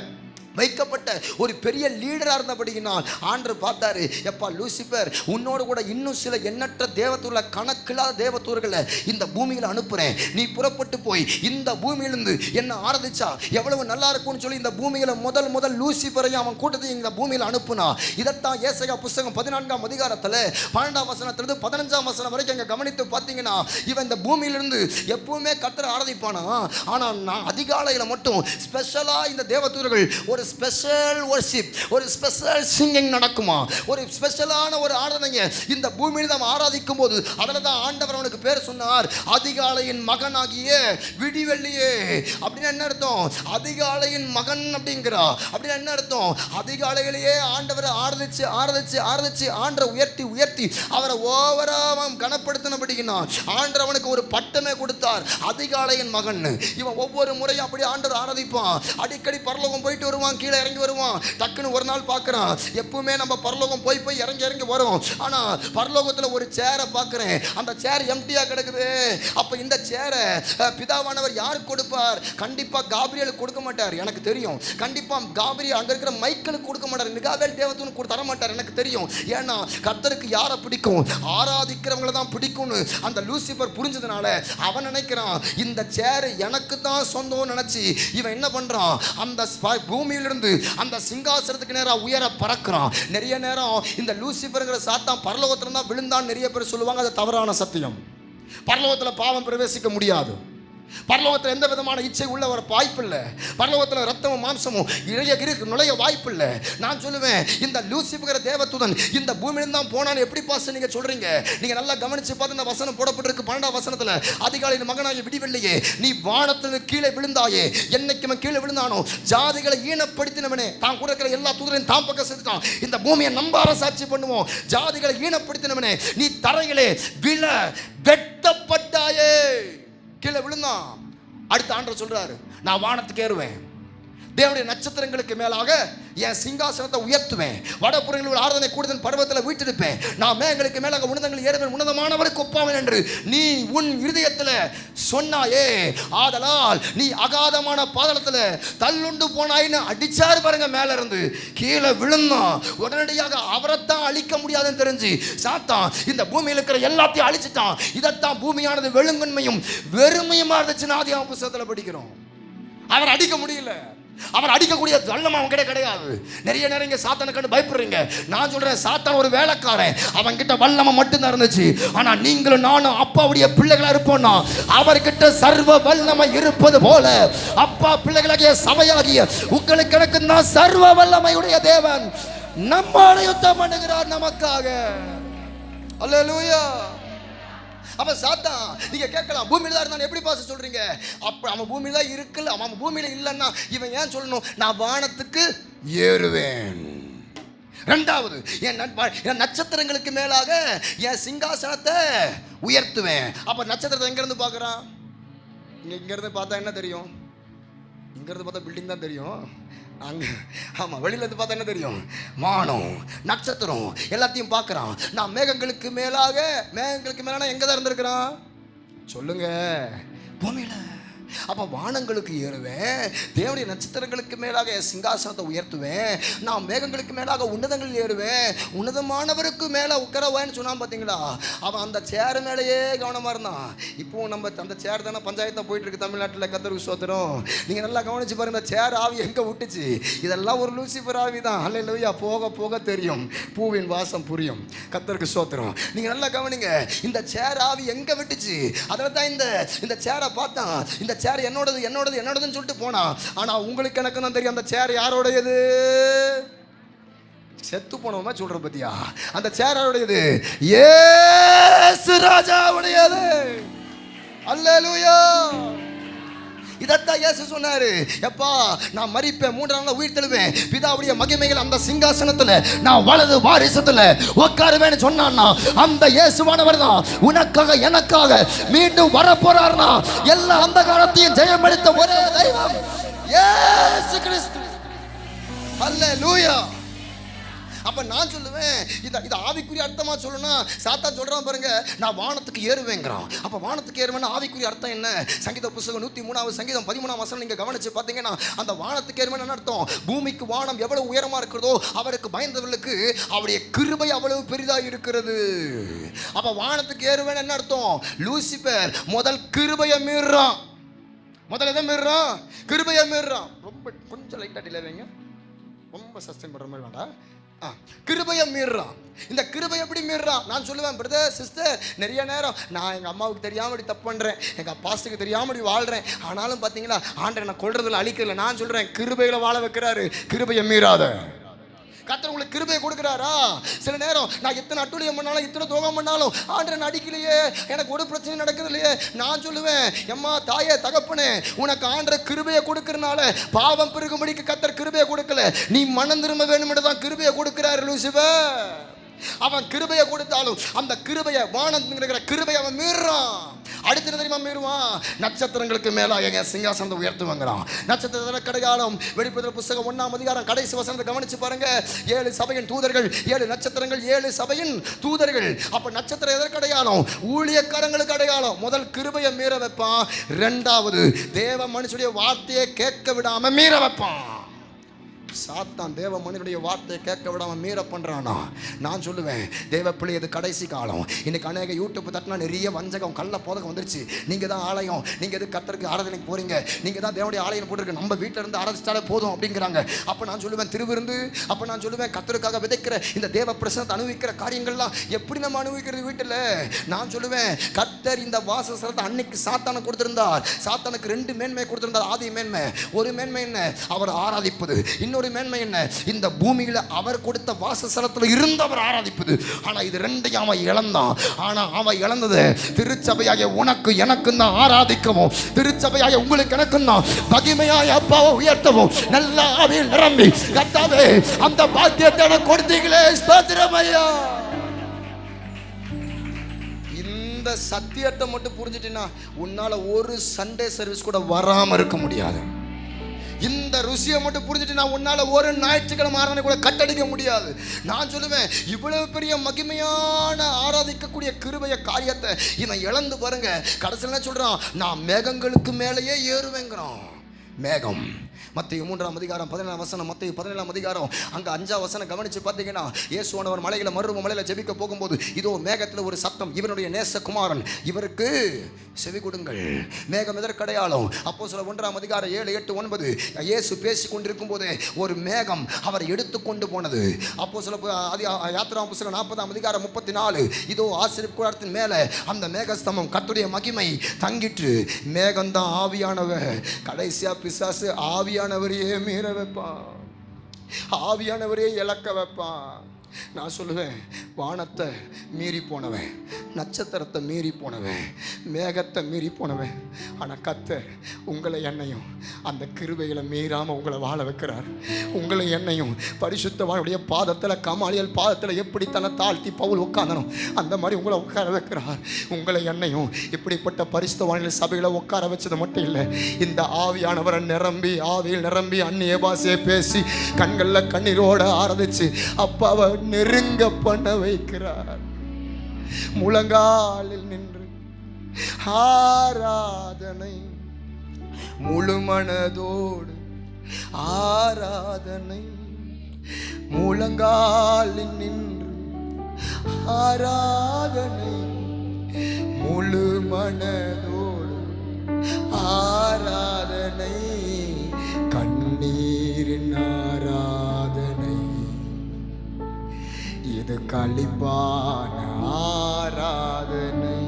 வைக்கப்பட்ட ஒரு பெரிய லீடராக இருந்தபடியினால் ஆண்டவர் பார்த்தாரு, எப்பா லூசிபர், உன்னோடு கூட இன்னும் சில எண்ணற்ற தேவதூர்களை, கணக்கில்லாத தேவதூர்களை இந்த பூமியில் அனுப்புகிறேன். நீ புறப்பட்டு போய் இந்த பூமியிலிருந்து என்ன ஆராதிச்சா எவ்வளவு நல்லா இருக்கும்னு சொல்லி இந்த பூமியில் முதல் லூசிபரையும் அவன் கூட்டத்தையும் இந்த பூமியில் அனுப்புனா. இதைத்தான் ஏசாயா புஸ்தகம் 14ஆம் அதிகாரத்தில் 12ஆம் வசனத்திலிருந்து 15ஆம் வசனம் வரைக்கும் இங்கே கவனித்து பார்த்தீங்கன்னா, இவன் இந்த பூமியிலிருந்து எப்பவுமே கர்த்தரை ஆராதிப்பானா. ஆனால் நான் அதிகாலையில் மட்டும் ஸ்பெஷலாக இந்த தேவதூர்கள் ஒரு ஸ்பெஷல் வர்ஷிப், ஒரு ஸ்பெஷல் சிங்கிங் நடக்குமா, ஒரு ஸ்பெஷலான ஒரு ஆராதனை இந்த பூமியில் நாம் ஆராதிக்கும் போது அதில் தான் ஆண்டவர் அவனுக்கு பேர் சொன்னார், அதிகாலையின் மகனாகிய விடிவெள்ளியே. அப்படின்னு என்ன அர்த்தம்? அதிகாலையின் மகன் அப்படிங்கிறா. அப்படின்னு என்ன அர்த்தம்? அதிகாலையிலேயே ஆண்டவரை ஆராதிச்சு ஆராதிச்சு ஆராதிச்சு ஆண்டரை உயர்த்தி உயர்த்தி அவரை ஓவராக கனப்படுத்தினபடினா ஆண்டவர் அவனுக்கு ஒரு பட்டமே கொடுத்தார், அதிகாலையின் மகன். இவன் ஒவ்வொரு முறையும் அப்படி ஆண்டவர் ஆராதிப்பான். அடிக்கடி பரலோகம் போயிட்டு வருவான், கீழே இறங்கி வருவான். டக்குன்னு ஒரு நாள் பார்க்குறான், எப்பவுமே நம்ம பரலோகம் போய் போய் இறங்கி இறங்கி வரும். ஆனால் பரலோகத்தில் ஒரு சேரை பார்க்குறேன், அந்த சேர் எம்டியாக கிடக்குது. அப்போ இந்த சேரை பிதாவானவர் யாருக்கு கொடுப்பார்? கண்டிப்பாக காபிரியலுக்கு கொடுக்க மாட்டார், எனக்கு தெரியும். கண்டிப்பாக காபிரியல் அங்கே இருக்கிற மைக்கேலுக்கு கொடுக்க மாட்டார், மிகாவேல் தேவதூதனுக்கு தர மாட்டார், எனக்கு தெரியும். ஏன்னா கர்த்தருக்கு யாரை பிடிக்கும்? ஆராதிக்கிறவங்களை தான் பிடிக்கும்னு அந்த லூசிபர் புரிஞ்சதுனால அவன் நினைக்கிறான், இந்த சேர் எனக்கு தான் சொந்தம்னு நினச்சி இவன் என்ன பண்ணுறான், அந்த பூமியிலிருந்து அந்த சிங்காசனத்துக்கு நேரம் உயர பறக்கிறான். நிறைய நேரம் இந்த லூசிபர்ங்கிற சாத்தான் பரலோகத்துல தான் விழுந்தான் நிறைய பேர் சொல்லுவாங்க. அது தவறான சத்தியம். பரலோகத்தில் பாவம் பிரவேசிக்க முடியாது. பரலோகத்தில் எந்த விதமான இச்சை உள்ள ஒரு வாய்ப்பு இல்லை. பரலோகத்தில் ரத்தமும் மாம்சமும் நுழைய வாய்ப்பு இல்லை. நான் சொல்லுவேன், இந்த லூசிபர் தேவதூதன் இந்த பூமியிலிருந்து தான் போனான்னு எப்படி பாஸ்டர் நீங்க சொல்றீங்க? நீங்க நல்லா கவனிச்சு பார்த்து இந்த வசனம் போடப்பட்டிருக்கு 12ஆம் வசனத்துல, அதிகாலையின் மகனாகிய விடிவெள்ளியே, நீ வானத்தில் கீழே விழுந்தாயே. என்னைக்கு கீழே விழுந்தானோ ஜாதிகளை ஈனப்படுத்தினவனே, தான் கூட இருக்கிற எல்லா தூதரையும் தான் பக்கம் செலுத்திட்டான். இந்த பூமியை நம்ப அரசாட்சி பண்ணுவோம். ஜாதிகளை ஈனப்படுத்தினவனே, நீ தரையிலே விழ வெட்டப்பட்டாயே. கீழே விழுந்தான். அடுத்த ஆண்டவர் சொல்றாரு, நான் வானத்துக்கு ஏறுவேன், தேவனுடைய நட்சத்திரங்களுக்கு மேலாக என் சிங்காசனத்தை உயர்த்துவேன், வடபுறங்களில் ஒரு ஆராதனை கூடுதல் பர்வத்தில் வீட்டிருப்பேன், நான் மேங்களுக்கு மேலாக உன்னதங்கள் ஏறுவேன், உன்னதமானவருக்கு ஒப்பாவேன் என்று நீ உன் இருதயத்தில் சொன்னாயே. ஆதலால் நீ அகாதமான பாதாளத்தில் தள்ளுண்டு போனாயின்னு அடிச்சாரு பாருங்க. மேல இருந்து கீழே விழுந்தான். உடனடியாக அவரைத்தான் அழிக்க முடியாதுன்னு தெரிஞ்சு சாத்தான் இந்த பூமியில் இருக்கிற எல்லாத்தையும் அழிச்சிட்டான். இதைத்தான் பூமியானது வெளுங்கன்மையும் வெறுமையுமா இருந்துச்சுன்னு ஆதியாகம புத்தகத்தில் படிக்கிறோம். அவர் அடிக்க முடியல. அவர் அடிக்கக்கூடிய வல்லமை அவங்க கிடையாது. நிறைய நேரம் இங்க சாத்தானை கண்டு பயப்படுறீங்க. நான் சொல்றேன், சாத்தான் ஒரு வேலைக்காரன், அவன் கிட்ட வல்லமை மட்டும்தான் இருந்துச்சு. ஆனா நீங்களும் நானும் அப்பாவுடைய பிள்ளைகளா இருப்போம்னா அவர்கிட்ட சர்வ வல்லமை இருப்பது போல அப்பா பிள்ளைகளாகிய சபையாகிய உங்களுக்கு எனக்கு தான் சர்வ வல்லமையுடைய தேவன் நம்மோட யுத்தம் பண்ணுகிறார் நமக்காக. அல்லேலூயா. அப்ப சாத்தான், நீங்க கேட்கலாம், பூமியில தான் இருந்தான் எப்படி பாச சொல்றீங்க? அப்ப அவன் பூமியில தான் இருக்குல்ல, அவன் பூமியில இல்லைன்னா இவன் ஏன் சொல்லணும் நான் வானத்துக்கு ஏறுவேன்? ரெண்டாவது, என் நட்சத்திரங்களுக்கு மேலாக என் சிங்காசனத்தை உயர்த்துவேன். அப்ப நட்சத்திரத்தை எங்க இருந்து பார்க்கறான்? இங்க இருந்து பார்த்தா என்ன தெரியும்? இங்க இருந்து பார்த்தா பில்டிங் தான் தெரியும். அங்கே ஆமாம், வெளியிலேருந்து பார்த்தா என்ன தெரியும்? வானம், நட்சத்திரம் எல்லாத்தையும் பார்க்குறான். நான் மேகங்களுக்கு மேலாக, மேகங்களுக்கு மேலான எங்கே தான் இருந்திருக்கிறான்? சொல்லுங்க, பூமியில். அப்போ வானங்களுக்கு ஏறுவேன், தேவனுடைய நட்சத்திரங்களுக்கு மேலாக சிங்காசனத்தை உயர்த்துவேன், நான் மேகங்களுக்கு மேலாக உன்னதங்களில் ஏறுவேன், உன்னதமானவருக்கு மேலே உட்காரவேன்னு சொன்னான். பார்த்தீங்களா, அவன் அந்த சேர் மேலேயே கவனமாக இருந்தான். இப்போ நம்ம அந்த சேர் தானே பஞ்சாயத்தாக போயிட்டு இருக்கு தமிழ்நாட்டில். கர்த்தருக்கு ஸ்தோத்திரம். நீங்கள் நல்லா கவனிச்சு பாருங்க, இந்த சேர் ஆவி எங்கே விட்டுச்சு? இதெல்லாம் ஒரு லூசிஃபர் ஆவி தான். அல்லேலூயா. போக போக தெரியும், பூவின் வாசம் புரியும். கர்த்தருக்கு ஸ்தோத்திரம். நீங்கள் நல்லா கவனிங்க, இந்த சேர் ஆவி எங்கே விட்டுச்சு? அதில் தான் இந்த சேரை பார்த்தான். இந்த சேர் என்னோடது என்னோடது என்னோடதுன்னு சொல்லிட்டு போனான். ஆனால் உங்களுக்கு எனக்கு தான் தெரியும் அந்த சேர் யாரோடையது. செத்து போனவமா சொல்ற பத்தியா, அந்த சேர் யாரோடையது? இயேசு ராஜாவுடையது. அல்லேலூயா. இதத்தான் இயேசு சொன்னாரு, எப்பா நான் மரிப்பேன், 3ஆம் நாள் உயிர் தெழுவேன், பிதாவுடைய மகிமையில் அந்த சிங்காசனத்துல நான் வலது வாரிசத்துல உட்காருவேன்னு சொன்னான்னா, அந்த இயேசுவானவர் தான் உனக்காக எனக்காக மீண்டும் வரப்போறார்னா, எல்லா அந்த காலத்தையும் ஜெயமளித்த ஒரே தெய்வம் இயேசு கிறிஸ்து. அல்லேலூயா. அப்ப நான் சொல்லுவேன், இது ஆவிக்குரிய அர்த்தமா சொல்லணும். சாத்தான் சொல்றான் பாருங்க, நான் வானத்துக்கு ஏறுவேங்கிறான். அப்ப வானத்துக்கு ஏறுவேன்னா ஆவிக்குரிய அர்த்தம் என்ன? சங்கீத புத்தகம் 103 சங்கீதம் 13 வசனம் நீங்க கவனிச்சு பார்த்தீங்கன்னா, அந்த வானத்துக்கு ஏறுவேன்னு என்ன அர்த்தம்? பூமிக்கு வானம் எவ்வளவு உயரமா இருக்கிறதோ அவருக்கு பயந்தவர்களுக்கு அவருடைய கிருபை அவ்வளவு பெரிதாக இருக்கிறது. அப்ப வானத்துக்கு ஏறுவேன்னு என்ன அர்த்தம்? லூசிபர் முதல் கிருபையை மீறுறான். முதல்ல எதை மீறுறான்? கிருபையை மீறுறான். ரொம்ப கொஞ்சம் லைட்டா டிலே வைங்க, ரொம்ப சஸ்டைன் பண்ற மாதிரி வேண்டாம். கிருபையை மீறுறான். இந்த கிருபை எப்படி மீறுறான்? நான் சொல்லுவேன், பிரதர் சிஸ்டர், நிறைய நேரம் நான் எங்கள் அம்மாவுக்கு தெரியாமடி தப்பு பண்ணுறேன், எங்கள் அப்பாஸ்ட்டுக்கு தெரியாமடி வாழ்கிறேன், ஆனாலும் பார்த்தீங்களா ஆண்டரை நான் கொள்றதில்ல, அழிக்கிறதில்ல. நான் சொல்கிறேன், கிருபையில் வாழ வைக்கிறாரு. கிருபையை மீறாத. கர்த்தர் உங்களுக்கு கிருபையை கொடுக்குறாரா? சில நேரம் நான் இத்தனை அட்டுழியம் பண்ணாலும் இத்தனை துரோகம் பண்ணாலும் ஆண்டரை அடிக்கலையே, எனக்கு ஒரு பிரச்சனை நடக்குது இல்லையே. நான் சொல்லுவேன், எம்மா தாயே தகப்பனே, உனக்கு ஆண்டரை கிருபையை கொடுக்கறனால பாவம் பெருகும்படிக்கு கர்த்தர் கிருபையை கொடுக்கல, நீ மனம் திரும்ப வேணும்னு தான் கிருபையை கொடுக்கிறாரு லூசிபர். அவன் கிருபையை கொடுத்தாலும் அந்த கிருபையை, வானங்கிற கிருபையை அவன் மீறுறான். அடுத்த தெரியுமா மீறுவான்? நட்சத்திரங்களுக்கு மேலாக சிங்காசனத்தை உயர்த்துவாங்கிறான். நட்சத்திர கடையாளம் வெளிப்படுத்துற புத்தகம் 1ஆம் அதிகாரம் கடைசி வசனத்தை கவனிச்சு பாருங்க. 7 சபையின் தூதர்கள், 7 நட்சத்திரங்கள், 7 சபையின் தூதர்கள். அப்ப நட்சத்திரம் எதற்கு அடையாளம்? ஊழியக்காரங்களுக்கு அடையாளம். முதல் கிருபையை மீற வைப்பான், 2வது தேவ மனுஷனுடைய வார்த்தையை கேட்க விடாம மீற வைப்பான். சாத்தான் தேவ மனிதனுடைய வார்த்தையை கேட்க விடாம மீற பண்றானா? நான் சொல்லுவேன், தேவ பிள்ளை இது கடைசி காலம். இன்னைக்கு அநேக யூடியூப் தட்டினா நிறைய வஞ்சகம் கள்ள போதகம் வந்துருச்சு. நீங்க தான் ஆலயம், நீங்க எது கர்த்தருக்கு ஆராதனைக்கு போறீங்க, நீங்க தான் தேவனுடைய ஆலயம் போட்டுருக்கு, நம்ம வீட்டில இருந்து ஆராதிச்சாலே போதும் அப்படிங்கிறாங்க. அப்ப நான் சொல்லுவேன், திருவிருந்து. அப்ப நான் சொல்லுவேன், கர்த்தருக்காக விதைக்கிற இந்த தேவ பிரசனத்தை அனுபவிக்கிற காரியங்கள்லாம் எப்படி நம்ம அனுபவிக்கிறது வீட்டில்? நான் சொல்லுவேன், கர்த்தர் இந்த வாசஸ்தலத்தை அன்னைக்கு சாத்தானுக்கு கொடுத்திருந்தார். சாத்தானுக்கு 2 மேன்மை கொடுத்திருந்தார். ஆதி மேன்மை, ஒரு மேன்மை என்ன? அவர் ஆராதிப்பது. இன்னொரு மேன்மை என்ன? இந்த பூமியில அவர் கொடுத்த வாசஸ்தலத்தில் இருந்தவர் ஆராதிப்பது. ஆனா இது 2ஐயும் அவன் இழந்தான். ஆனா அவன் இழந்தது திருச்சபையாகிய உனக்கு எனக்கு தான் ஆராதிக்கவும், திருச்சபையாகிய உங்களுக்கு எனக்கு தான் மகிமையாய் அப்பாவை உயர்த்தவும், நல்ல ஆவியில் நிரம்பி கர்த்தாவே அந்த பாக்கியத்தை எனக்கு கொடுத்தீங்களே, ஸ்தோத்திரம் ஐயா. இந்த சத்தியத்தை மட்டும் புரிஞ்சிட்டீன்னா உன்னால ஒரு சண்டே சர்வீஸ் கூட வராம இருக்க முடியாது. இந்த ருசியை மட்டும் புரிஞ்சுட்டு நான் உன்னால ஒரு ஞாயிற்றுக்கிழமை ஆராதனை கூட கட்டடிக்க முடியாது. நான் சொல்லுவேன், இவ்வளவு பெரிய மகிமையான ஆராதிக்கக்கூடிய கிருபைய காரியத்தை இவன் இழந்து பாருங்க. கடைசியில் என்ன சொல்றான்? நான் மேகங்களுக்கு மேலேயே ஏறுவேங்கிறான். மேகம். மத்தேயு 3ஆம் அதிகாரம் 17ஆம் வசனம், மத்தேயு 17ஆம் அதிகாரம் அங்க 5ஆம் வசனம் கவனிச்சு பார்த்தீங்கன்னா, இயேசுவானவர் மலையில மறுரூப மலையில ஜெபிக்க போகும்போது இதோ மேகத்தில் ஒரு சத்தம், இவனுடைய நேசகுமாரன், இவருக்கு செவி கொடுங்கள். மேகம் எதற்கு அடையாளம்? அப்போஸ்தலர் 1ஆம் அதிகாரம் 7, 8, 9 இயேசு பேசி கொண்டிருக்கும் போது ஒரு மேகம் அவரை எடுத்துக்கொண்டு போனது. அப்போஸ்தலர் யாத்திரா புத்தகம் 40ஆம் அதிகாரம் 34 இதோ ஆசரிப்பு கூடாரத்தின் மேலே அந்த மேகஸ்தம்பம் கர்த்தருடைய மகிமை தங்கிற்று. மேகம்தான் ஆவியானவர். கடைசியா பிசாசு ஆவியானவரையே மீற வைப்பான், ஆவியானவரே இழக்க வைப்பான். நான் சொல்லுவேன், வானத்தை மீறி போனவன், நட்சத்திரத்தை மீறி போனவன், மேகத்தை மீறி போனவன். ஆனால் கர்த்தர் உங்களை என்னையும் அந்த கிருபைகளை மீறாமல் உங்களை வாழ வைக்கிறார். உங்களை என்னையும் பரிசுத்தவானுடைய பாதத்தில், கமாலியல் பாதத்தில் எப்படி தன்னை தாழ்த்தி பவுல் உட்கார்ந்தனும் அந்த மாதிரி உங்களை உட்கார வைக்கிறார். உங்களை என்னையும் இப்படிப்பட்ட பரிசுத்தவானில் சபைகளை உட்கார வச்சது மட்டும் இல்லை, இந்த ஆவியானவரை நிரம்பி, ஆவியில் நிரம்பி அந்நிய பாஷையை பேசி கண்களில் கண்ணீரோடு ஆராதிச்சு அப்பாவை நெருங்க பண்ண வைக்கிறார். முழங்காலில் நின்று ஆராதனை முழு மனதோடு ஆராதனை, முழங்காலில் நின்று ஆராதனை, முழு மனதோடு ஆராதனை, கண்ணீரின் ஆராதனை, இது களிப்பான ஆராதனை,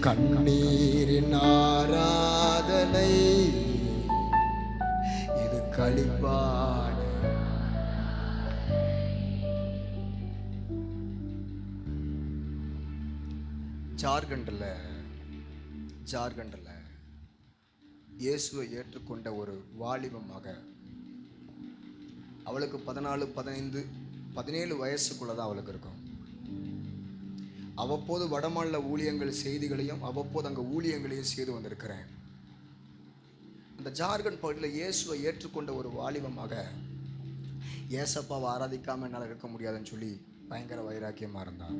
கண்ணீரின் ஆராதனை, இது களிப்பான. ஜார்க்கண்டில் இயேசுவை ஏற்றுக்கொண்ட ஒரு வாலிப மக, அவளுக்கு 14, 15, 17 வயசுக்குள்ள தான் அவளுக்கு இருக்கும். அவ்வப்போது வடமாநில ஊழியங்கள் செய்திகளையும் அவ்வப்போது அங்கே ஊழியங்களையும் செய்து வந்திருக்கிறேன். அந்த ஜார்க்கண்ட் பகுதியில் இயேசுவை ஏற்றுக்கொண்ட ஒரு வாலிபமாக, ஏசப்பாவை ஆராதிக்காமல் என்னால் இருக்க முடியாதுன்னு சொல்லி பயங்கர வைராக்கியமாக இருந்தான்.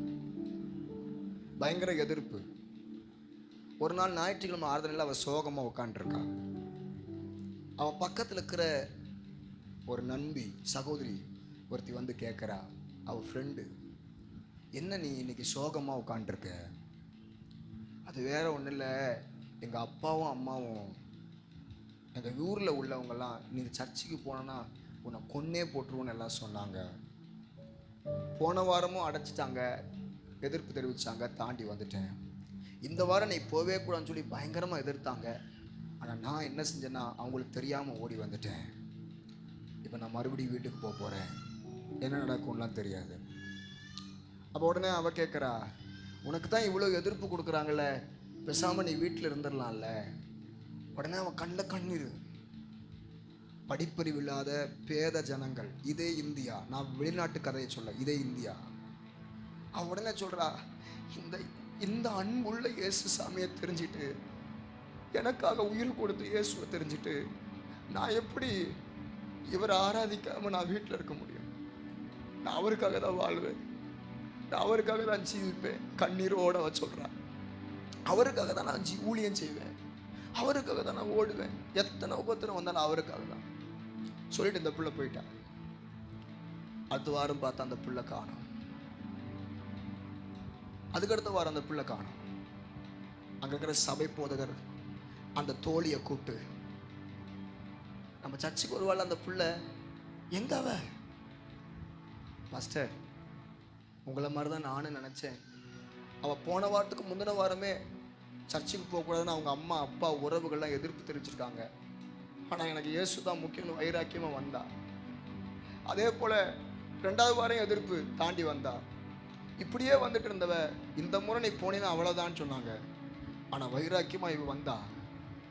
பயங்கர எதிர்ப்பு. ஒரு நாள் ஞாயிற்றுக்கிழமை ஆராதனையில் அவள் சோகமாக உட்காந்துருக்கான். அவள் பக்கத்தில் இருக்கிற ஒரு நண்பி சகோதரி ஒருத்தி வந்து கேட்குறா, அவள் ஃப்ரெண்டு, என்ன நீ இன்னைக்கு சோகமாக உட்காந்துருக்க? அது வேற ஒன்றும் இல்லை, எங்கள் அப்பாவும் அம்மாவும் எங்கள் ஊரில் உள்ளவங்கெல்லாம் நீங்கள் சர்ச்சுக்கு போனோன்னா உன்னை கொன்னே போட்டுருவோன்னு எல்லாம் சொன்னாங்க. போன வாரமும் அடைச்சிட்டாங்க, எதிர்ப்பு தெரிவித்தாங்க, தாண்டி வந்துட்டேன். இந்த வாரம் நீ போவே கூடாதுன்னு சொல்லி பயங்கரமாக எதிர்த்தாங்க. ஆனால் நான் என்ன செஞ்சேன்னா அவங்களுக்கு தெரியாமல் ஓடி வந்துட்டேன். இப்போ நான் மறுபடியும் வீட்டுக்கு போக போகிறேன், என்ன நடக்கும்லாம் தெரியாது. அப்போ உடனே அவள் கேட்குறா, உனக்கு தான் இவ்வளோ எதிர்ப்பு கொடுக்குறாங்களே, பேசாமல் நீ வீட்டில் இருந்துடலாம்ல. உடனே அவன் கண்ணில் கண்ணீர். படிப்பறிவு இல்லாத பேத ஜனங்கள், இதே இந்தியா, நான் வெளிநாட்டு கதையை சொல்ல, இதே இந்தியா. அவன் உடனே சொல்கிறா, இந்த அன்புள்ள இயேசு சாமியை தெரிஞ்சுட்டு, எனக்காக உயிர் கொடுத்து இயேசுவை தெரிஞ்சுட்டு, நான் எப்படி இவரை ஆராதிக்காமல் நான் வீட்டில் இருக்க முடியும்? நான் அவருக்காக தான் வாழ்வேன், நான் அவருக்காக தான் ஜீவிப்பேன். கண்ணீரோட அவ சொல்கிறான், அவருக்காக தான் நான் ஊழியம் செய்வேன், அவருக்காக தான் நான் ஓடுவேன், எத்தனை உபத்திரம் வந்தாலும் அவருக்காக தான் சொல்லிட்டு இந்த பிள்ளை போயிட்டா. அடுத்த வாரம் பார்த்தா அந்த பிள்ளை காணும். அதுக்கடுத்த வாரம் அந்த பிள்ளை காணும். அங்கே இருக்கிற சபை போதகர் அந்த தோழியை கூப்பிட்டு, நம்ம சர்ச்சுக்கு ஒரு வேளை அந்த பிள்ளை எங்க அவ? பாஸ்டர், உங்களை மாதிரி தான் நானும் நினச்சேன். அவள் போன வாரத்துக்கு முந்தின வாரமே சர்ச்சுக்கு போகக்கூடாதுன்னு அவங்க அம்மா அப்பா உறவுகள்லாம் எதிர்ப்பு தெரிவிச்சிருக்காங்க. ஆனால் எனக்கு இயேசு தான் முக்கியம்னு வைராக்கியமாக வந்தா. அதே போல் 2வது வாரம் எதிர்ப்பு தாண்டி வந்தா. இப்படியே வந்துட்டு இருந்தவ இந்த முறை நீ போனீன்னா அவ்வளோதான்னு சொன்னாங்க. ஆனால் வைராக்கியமாக இவ வந்தா.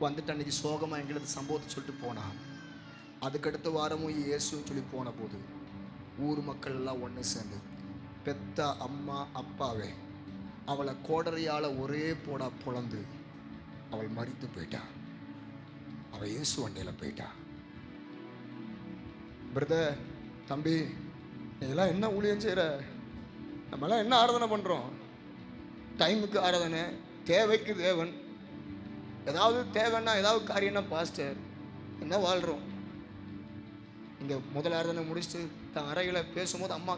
வந்துட்டு அன்றைக்கி சோகமாக எங்களுக்கு சம்பவத்தை சொல்லிட்டு போனான். அதுக்கடுத்த வாரமும் இயேசுன்னு சொல்லி போன போது ஊர் மக்கள் எல்லாம் ஒன்று சேர்ந்து பெத்த அம்மா அப்பாவே அவளை கோடரியால் ஒரே போடா பொழந்து அவள் மரித்து போயிட்டான். அவள் இயேசு வண்டியில் போயிட்டா. பிரதர், தம்பி, நீங்களாம் என்ன ஊழியம் செய்கிற? நம்மளாம் என்ன ஆராதனை பண்ணுறோம்? டைமுக்கு ஆராதனை, தேவைக்கு தேவன், ஏதாவது தேவைன்னா ஏதாவது காரியம்னா பாஸ்டர், என்ன வாழ்கிறோம்? இங்கே முதல் ஆராதனை முடிச்சுட்டு தன் அறையில் பேசும்போது அம்மா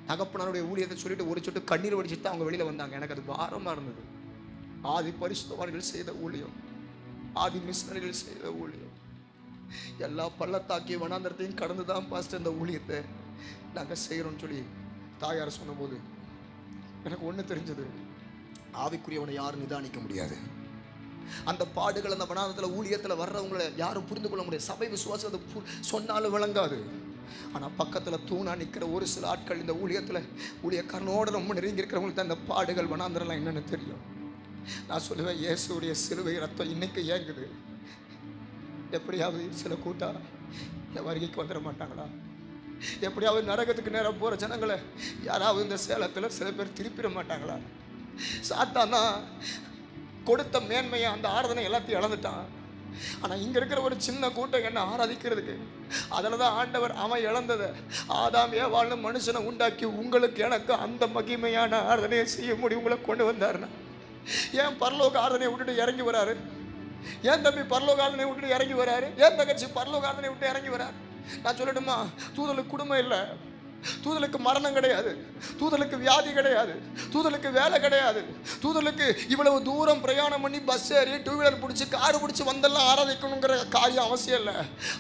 தகப்பனருடைய ஊழியத்தை சொல்லிட்டு ஒரு சொட்டு கண்ணீர் வடிச்சுட்டு அவங்க வெளியில் வந்தாங்க. எனக்கு அது பாரமாக இருந்தது. ஆதி பரிசுத்தவான்கள் செய்த ஊழியம், ஆதி மிஷனரிகள் செய்த ஊழியம், எல்லா பள்ளத்தாக்கிய வனாந்தரத்தையும் கடந்து தான் பாஸ்டர் இந்த ஊழியத்தை நாங்கள் செய்கிறோம்னு சொல்லி தாயார் சொன்னபோது எனக்கு ஒன்று தெரிஞ்சது, ஆவிக்குரியவனை யாரும் நிதானிக்க முடியாது. அந்த பாடுகள் அந்த வனாந்தரத்தில் ஊழியத்தில் வர்றவங்களை யாரும் புரிந்து கொள்ள முடியாது. சபை விசுவாசத்தை சொன்னாலும் விளங்காது. ஆனால் பக்கத்தில் தூணா நிற்கிற ஒரு சில ஆட்கள் இந்த ஊழியக்காரனோடு ரொம்ப நெருங்கி இருக்கிறவங்களுக்கு தான் இந்த பாடுகள் வனாந்தரம்லாம் என்னென்னு தெரியும். நான் சொல்லுவேன், இயேசுடைய சிலுவை ரத்தம் இன்னைக்கு ஏங்குது. எப்படியாவது சில கூட்டா இந்த வருகைக்கு வந்துட மாட்டாங்களா? எப்படியாவது நரகத்துக்கு நேரம் போகிற ஜனங்களை யாராவது இந்த சேலத்தில் சில பேர் திருப்பிட மாட்டாங்களா? சாத்தானா கொடுத்த மேன்மையை அந்த ஆராதனை எல்லாத்தையும் இழந்துட்டான். ஆனால் இங்கே இருக்கிற ஒரு சின்ன கூட்டம் என்ன ஆராதிக்கிறதுக்கு. அதில் தான் ஆண்டவர் அவன் இழந்ததை ஆதாம் ஏவாள்னு மனுஷனை உண்டாக்கி உங்களுக்கு எனக்கு அந்த மகிமையான ஆராதனையை செய்ய முடியும் உங்களை கொண்டு வந்தார்னா ஏன் பரலோக ஆராதனையை விட்டுட்டு இறங்கி வராரு? ஏன் தம்பி பரலோக ஆராதனையை விட்டுட்டு இறங்கி வராரு? ஏன் தங்கச்சி பரலோக ஆராதனையை விட்டு இறங்கி வராரு? நான் சொல்லட்டுமா, தூதலுக்கு குடும்பம் இல்லை, தூதலுக்கு மரணம் கிடையாது, தூதலுக்கு வியாதி கிடையாது, தூதலுக்கு வேலை கிடையாது. தூதலுக்கு இவ்வளவு தூரம் பிரயாணம் பண்ணி பஸ் ஏறி 2 வீலர் பிடிச்சி காரு பிடிச்சி வந்தெல்லாம் ஆராதிக்கணுங்கிற காரியம் அவசியம் இல்லை.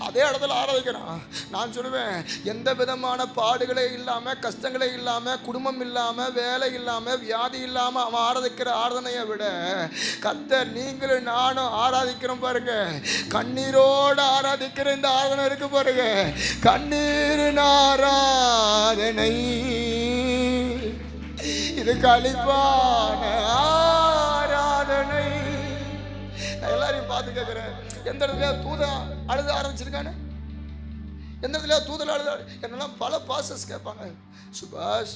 அதே இடத்துல ஆராதிக்கிறான். நான் சொல்லுவேன், எந்த விதமான பாடுகளே இல்லாமல், கஷ்டங்களே இல்லாமல், குடும்பம் இல்லாமல், வேலை இல்லாமல், வியாதி இல்லாமல் அவன் ஆராதிக்கிற ஆராதனையை விட கர்த்தர் நீங்களும் நானும் ஆராதிக்கிறோம் பாருங்க, கண்ணீரோடு ஆராதிக்கிற இந்த ஆராதனை இருக்கு பாருங்க, கண்ணீர் ஆராதனை, இது களிப்பான ஆராதனை. நான் எல்லாரையும் பார்த்து கேட்கிறேன், எந்த இடத்துல தூத அழுத ஆரம்பிச்சிருக்கானே, எந்த இடத்துல தூதல் அழுத? என்னெல்லாம் பல பாஸ்டர்ஸ் கேட்பாங்க, சுபாஷ்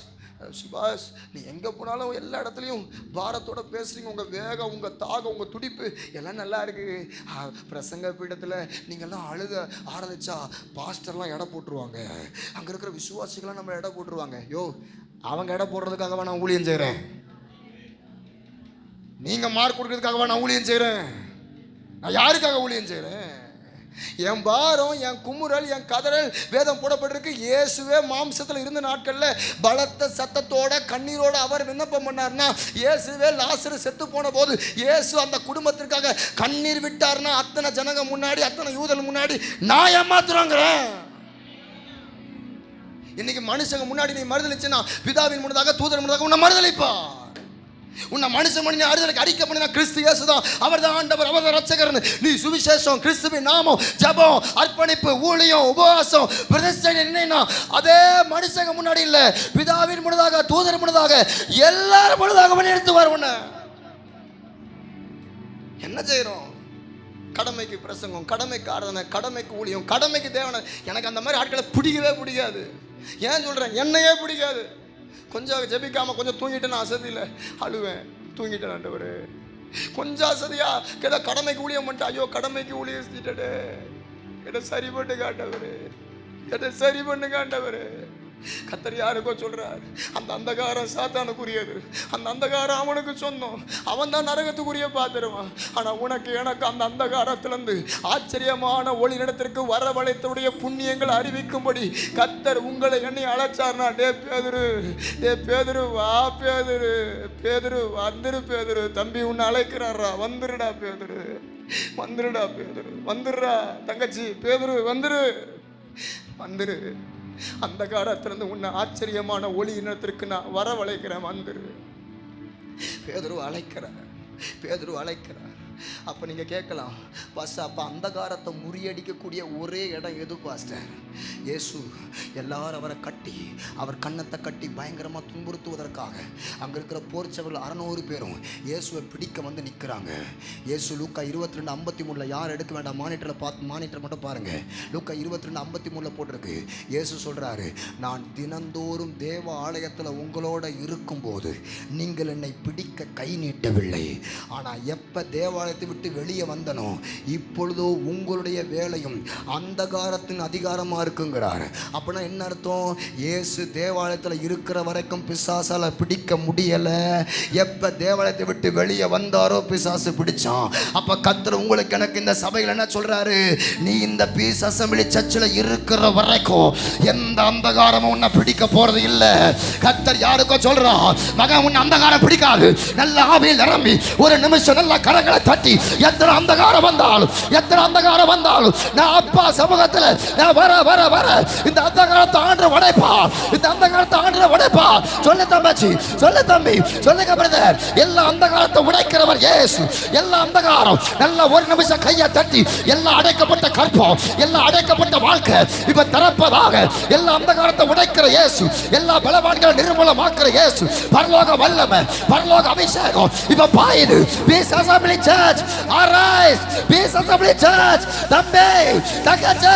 சுபாஷ் நீ எங்கே போனாலும் எல்லா இடத்துலையும் பாரத்தோட பேசுகிறீங்க, உங்கள் வேகம், உங்கள் தாகம், உங்கள் துடிப்பு எல்லாம் நல்லா இருக்குது. பிரசங்க பீடத்தில் நீங்கள்லாம் அழுத ஆரம்பிச்சா பாஸ்டர்லாம் எடை போட்டுருவாங்க, அங்கே இருக்கிற விசுவாசிகள்லாம் நம்ம எடை போட்டுருவாங்க. யோ, அவங்க எடை போடுறதுக்காகவா நான் ஊழியம் செய்கிறேன்? நீங்கள் மார்க் கொடுக்கறதுக்காகவா நான் ஊழியம் செய்கிறேன்? நான் யாருக்காக ஊழியம் செய்கிறேன்? என் பாரம், என் குமுறல், என் கதறல் வேதம் போடப்பட்டிருக்கு. இயேசுவே மாம்சத்தில் இருந்த நாட்களில் பலத்த சத்தத்தோட கண்ணீரோட அவர் விண்ணப்பம் பண்ணார்னா, இயேசுவே லாசரு செத்து போன போது இயேசு அந்த குடும்பத்திற்காக கண்ணீர் விட்டார்னா, அத்தனை ஜனங்க முன்னாடி, அத்தனை யூதர்கள் முன்னாடி நான் ஏமாத்துறாங்கிறேன். இன்னைக்கு மனுஷங்க முன்னாடி நீ மறுதளிச்சுன்னா, பிதாவின் முன்னதாக தூதர் முன்னதாக உன்னை மறுதளிப்பா. உன்னை மனுஷன் பண்ணி அறுதலுக்கு அறிக்கை பண்ணினா கிறிஸ்து இயேசுதான், அவர் தான் ஆண்டவர், அவர் தான் ரட்சகர். நீ சுவிசேஷம், கிறிஸ்துவின் நாமம், ஜெபம், அர்ப்பணிப்பு, ஊழியம், உபவாசம், பிரதிஷ்டை என்னன்னா அதே மனுஷங்க முன்னாடி இல்லை, பிதாவின் முன்னதாக, தூதர் முன்னதாக, எல்லாரும் முன்னதாக பண்ணி எடுத்துவார். உன்னை என்ன செய்யறோம்? கடமைக்கு பிரசங்கம், கடமைக்கு ஆராதனை, கடமைக்கு ஊழியம், கடமைக்கு தேவனை. எனக்கு அந்த மாதிரி ஆட்களை பிடிக்கவே பிடிக்காது. ஏன் சொல்றேன்? என்னையே பிடிக்காது. கொஞ்சம் ஜெபிக்காம கொஞ்சம் தூங்கிட்டு நான் அசதியில் அழுவேன், தூங்கிட்டேன் ஆண்டவரே. கொஞ்சம் அசதியா ஏதோ கடமைக்கு ஊழியம் பண்ணிட்டு, ஐயோ கடமைக்கு ஊழியம் செஞ்சுட்டே, என்னை சரி பண்ணுங்க ஆண்டவரே, என்னை சரி பண்ணுங்க ஆண்டவரே. கர்த்தர் யாருக்கோ சொல்றார், அந்த அந்தகாரம் சாத்தானுக்குரியது, அந்த அந்தகாரம் அவனுக்கு சொந்தம், அவன் தான் நரகத்துக்குரிய பார்த்துருவான். ஆனா உனக்கு எனக்கு அந்த அந்தகாரத்திலிருந்து ஆச்சரியமான ஒளி இடத்திற்கு வரவழைத்துடைய புண்ணியங்கள் அறிவிக்கும்படி கர்த்தர் உங்களை எண்ணி அழைச்சார்னா, டே பேதுரு, டே பேதுரு வா, பேதுரு, பேதுரு வந்துரு, பேதுரு தம்பி உன்னை அழைக்கிறாரா, வந்துருடா பேதுரு, வந்துருடா பேதுரு, வந்துடுறா தங்கச்சி, பேதுரு வந்துரு, வந்துரு. அந்த காலத்திலிருந்து உன்னை ஆச்சரியமான ஒளி இனத்திற்கு நான் வரவழைக்கிறேன், வந்துரு. பேதுரு அழைக்கிறார், பேதுரு அழைக்கிறார். அப்போ நீங்கள் கேட்கலாம், பாஸ்டர் அப்போ அந்தகாரத்தை முறியடிக்கக்கூடிய ஒரே இடம் எது பாஸ்டர்? இயேசு எல்லாரும் அவரை கட்டி, அவர் கன்னத்தை கட்டி பயங்கரமாக துன்புறுத்துவதற்காக அங்கே இருக்கிற போர்ச்சவர்கள் 600 பேரும் இயேசுவை பிடிக்க வந்து நிற்கிறாங்க. இயேசு லூக்கா 22:53 யார் எடுக்க வேண்டாம், மானிட்டரில் பார்த்து, மானிட்டர் மட்டும் பாருங்கள். லூக்கா 22:53 போட்டிருக்கு. இயேசு சொல்கிறாரு, நான் தினந்தோறும் தேவ ஆலயத்தில் உங்களோட இருக்கும்போது நீங்கள் என்னை பிடிக்க கை நீட்டவில்லை, ஆனால் எப்போ தேவாலயத்தை விட்டு வெளியே வந்தனோ இப்பொழுதோ உங்களுடைய வேலையும் அந்தகாரத்தின் அதிகாரமாக இருக்குங்கிறார். அப்படின்னா என்ன அர்த்தம்? இயேசு தேவாலயத்தில் இருக்கிற வரைக்கும் பிசாசால பிடிக்க முடியலை, எப்போ தேவாலயத்தை விட்டு வெளியே வந்தாரோ பிசாசு பிடிச்சான். அப்போ கர்த்தர் உங்களுக்கு எனக்கு இந்த சபையில் என்ன சொல்றாரு, நீ இந்த பீஸ் அசம்பிளி சர்ச்சில் இருக்கிற வரைக்கும் எந்த அந்தகாரமும் உன்னை பிடிக்க போறது இல்லை. கர்த்தர் யாருக்கோ சொல்றான், மகன் உன்னை அந்தகாரம் பிடிக்காது. நல்ல ஆவியில் நிரம்பி ஒரு நிமிஷம் நல்ல கரங்களை தட்டி, எத்தனை அந்தகாரம் வந்தாலும், எத்தனை அந்தகாரம் வந்தாலும் நான் அப்பா சமூகத்தில் நான் வர வர வர இந்த அந்தகாரத்தை ஆண்டு உடைப்பா, இந்த அந்தகாரத்தை ஆண்டு உடைப்பா. சொல்லு தம்பி, சொல்லு தம்பி, சொல்லுங்க பிரதர். எல்லா அந்தகாரத்தை உடைக்கிறவர் இயேசு. எல்லா அந்தகாரம் நல்ல ஒரு நிமிஷம் கையை தட்டி, எல்லா அடைக்கப்பட்ட கற்பம், எல்லா அடைக்கப்பட்ட வாழ்க்கை இப்ப திறப்பதாக. எல்லா அந்தகாரத்தை உடைக்கிற இயேசு, எல்லா பலவான்களை நிர்மூலமாக்குற இயேசு. பரலோக வல்லமை, பரலோக அபிஷேகம் இப்ப பாயுது. Church, arise. Peace Assembly Church, தம்பி தங்கச்சி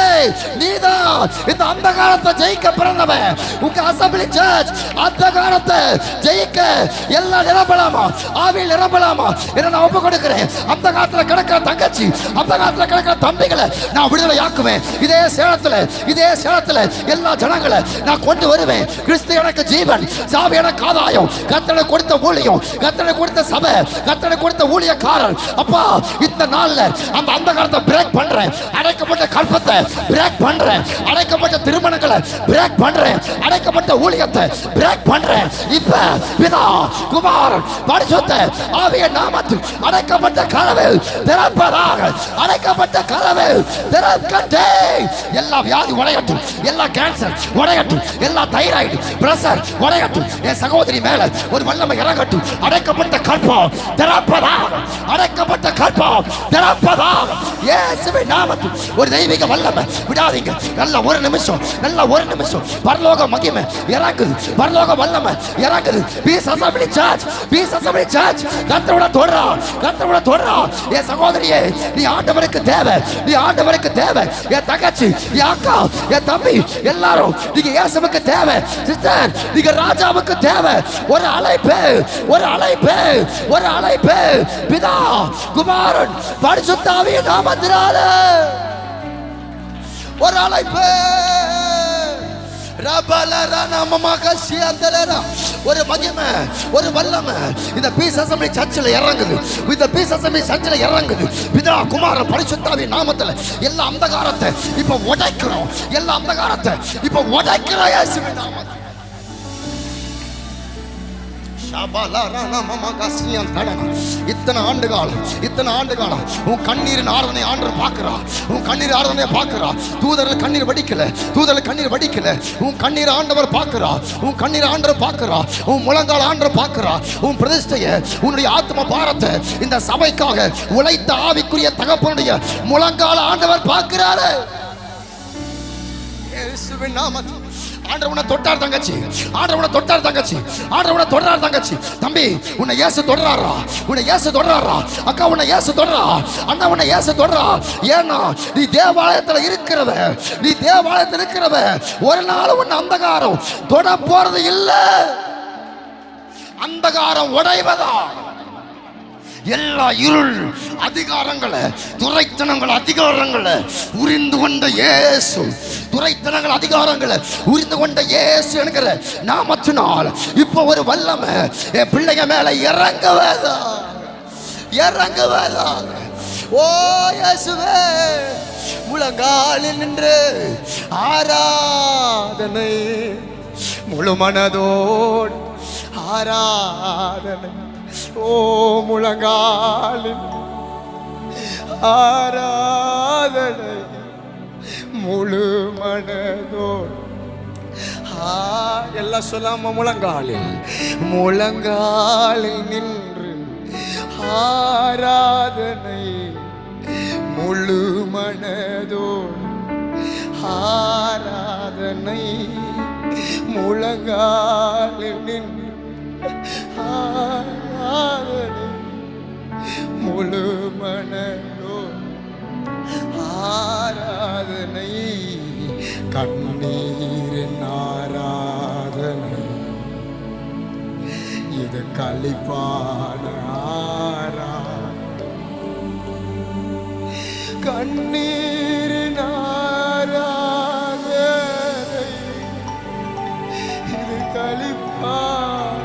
நீதான் இந்த அந்தகாரத்தை ஜெயிக்க பிறந்தவன். உங்க அசம்பிளி சர்ச் அந்தகாரத்தை ஜெயிக்க எல்லாம் நிரம்பலாமா, ஆவியில் நிரம்பலாமா இதை நான் ஒப்பு கொடுக்கிறேன். அந்த காலத்துல கிடக்கிற தங்கச்சி, அந்த காலத்துல கிடக்கிற தம்பிகளை நான் விடுதலை ஆக்குவேன். இதே சேலத்துல எல்லா ஜனங்களை நான் கொண்டு வருவேன். கிறிஸ்து எனக்கு ஜீவன், சாவி எனக்கு ஆதாயம். கர்த்தர் கொடுத்த ஊழியம், கர்த்தர் கொடுத்த சபை, கர்த்தர் கொடுத்த ஊழியக்காரர். அப்பா இந்த நாள்ல அந்த அந்தகாரத்தை பிரேக் பண்றேன். அடைக்கப்பட்ட கல்பத்தை பிரேக் பண்றேன். அடைக்கப்பட்ட திருமணங்களை பிரேக் பண்றேன். அடைக்கப்பட்ட ஊழியத்தை பிரேக் பண்றேன். இப்ப பிதா குமாரன் பரிசுத்த ஆவியின் நாமத்தில் அடைக்கப்பட்ட கதவு திறப்பதாக. அடைக்கப்பட்ட கதவு திறக்கட்டே. எல்லா வியாதி உடையட்டும், எல்லா கேன்சர் உடையட்டும், எல்லா தைராய்டு பிரஷர் உடையட்டும். என் சகோதரி மேல ஒரு வல்லமை இறங்கட்டும். அடைக்கப்பட்ட கற்பம் திறப்பதாக. அடைக்கப்பட்ட கற்பம் திறப்பதாக. இயேசுவின் நாமத்தில் ஒரு தெய்வீக வல்லமை விடாதீங்க. நல்ல ஒரு நிமிஷம், நல்ல ஒரு நிமிஷம். பரலோக மகிமை இறங்குது, பரலோக வல்லமை இறங்குது. Peace assembly church, peace assembly church கர்த்தரோட தொடரா, கர்த்தரோட தொடரா. என் சகோதரியே நீ ஆண்டவருக்கு தேவை, நீ ஆண்டவருக்கு தேவை. என் தங்கச்சி, என் அக்கா, என் தம்பி எல்லாரும் நீங்க இயேசுவுக்கு தேவை. சிஸ்டர் நீங்க ராஜாவுக்கு தேவை. ஒரு அழைப்பு, ஒரு அழைப்பு, ஒரு அழைப்பு. பிதா குமாரன் பரிசுத்த ஆவியின் நாமத்தினாலே ஒரு அழைப்பு. ஒரு மகிமை, ஒரு வல்லமை இந்த பீஸ் அசெம்பிளி சர்ச்சில் இறங்குது. இந்த பீஸ் அசெம்பிளி சர்ச்சில் இறங்குது. பிதா குமாரன் பரிசுத்த ஆவியின் நாமத்தில் எல்லா அந்தகாரத்தை இப்ப உடைக்கிறோம். எல்லா அந்தகாரத்தை இப்ப உடைக்கிறோம் இயேசுவின் நாமத்தில். இத்தனை ஆண்டு காலம் உன் கண்ணீரின் ஆராதனை ஆண்டவர் பார்க்கிறா. உன் கண்ணீர் ஆராதனை பார்க்கிறா. தூதர்கள் கண்ணீர் வடிக்கல, தூதர்கள் கண்ணீர் வடிக்கல. உன் கண்ணீர் ஆண்டவர் பார்க்கிறா. உன் கண்ணீர் ஆண்டவர் பார்க்கிறா. உன் முழங்கால் ஆண்டவர் பார்க்கிறா. உன் பிரதிஷ்டையை, உன்னுடைய ஆத்ம பாரத்தை இந்த சபைக்காக உழைத்த ஆவிக்குரிய தகப்பனுடைய முழங்கால் ஆண்டவர் பார்க்கிறாரு. இயேசுவின் நாமத்தில் ஆண்டவர் உன்னை தொட்டார் தங்கச்சி, ஆண்டவர் உன்னை தொட்டார் தங்கச்சி, ஆண்டவர் உன்னை தொட்டார் தங்கச்சி. தம்பி உன்னை இயேசு தொடறாரா, உன்னை இயேசு தொடறாரா. அக்கா உன்னை இயேசு தொடறா, அண்ணா உன்னை இயேசு தொடறா. ஏன்னா நீ தேவாலயத்தில் இருக்கிறவ, நீ தேவாலயத்தில் இருக்கிறவ. ஒரு நாள் உன்னை அந்தகாரம் தொட போறது இல்லை. அந்தகாரம் உடைவதா எல்லா இருள் அதிகாரங்களை, துரைத்தனங்கள் அதிகாரங்களை உரிந்து கொண்ட இயேசு, துரைத்தனங்கள் அதிகாரங்களை உரிந்து கொண்ட இயேசு என்கிற நாமத்தினால் இப்ப ஒரு வல்லமை என் பிள்ளைங்க மேல இறங்குவதா, இறங்குவதா. ஓ இயேசுவே, முழங்காலில் நின்று ஆராதனை, முழு மனதோடு ஆராதனை. ஓ முழங்காலில் ஆராதனை, முழு மனதோடு. எல்லாம் சொல்லாம முழங்காலில், முழங்காலில் நின்று ஆராதனை, முழு மனதோடு ஆராதனை, முழங்காலில் நின்று ஆராதனை, முழு மனதோடு ஆராதனை. கண்ணீரின் ஆராதனை, இது களிப்பான ஆராதனை. கண்ணீரின் ஆராதனை, இது களிப்பான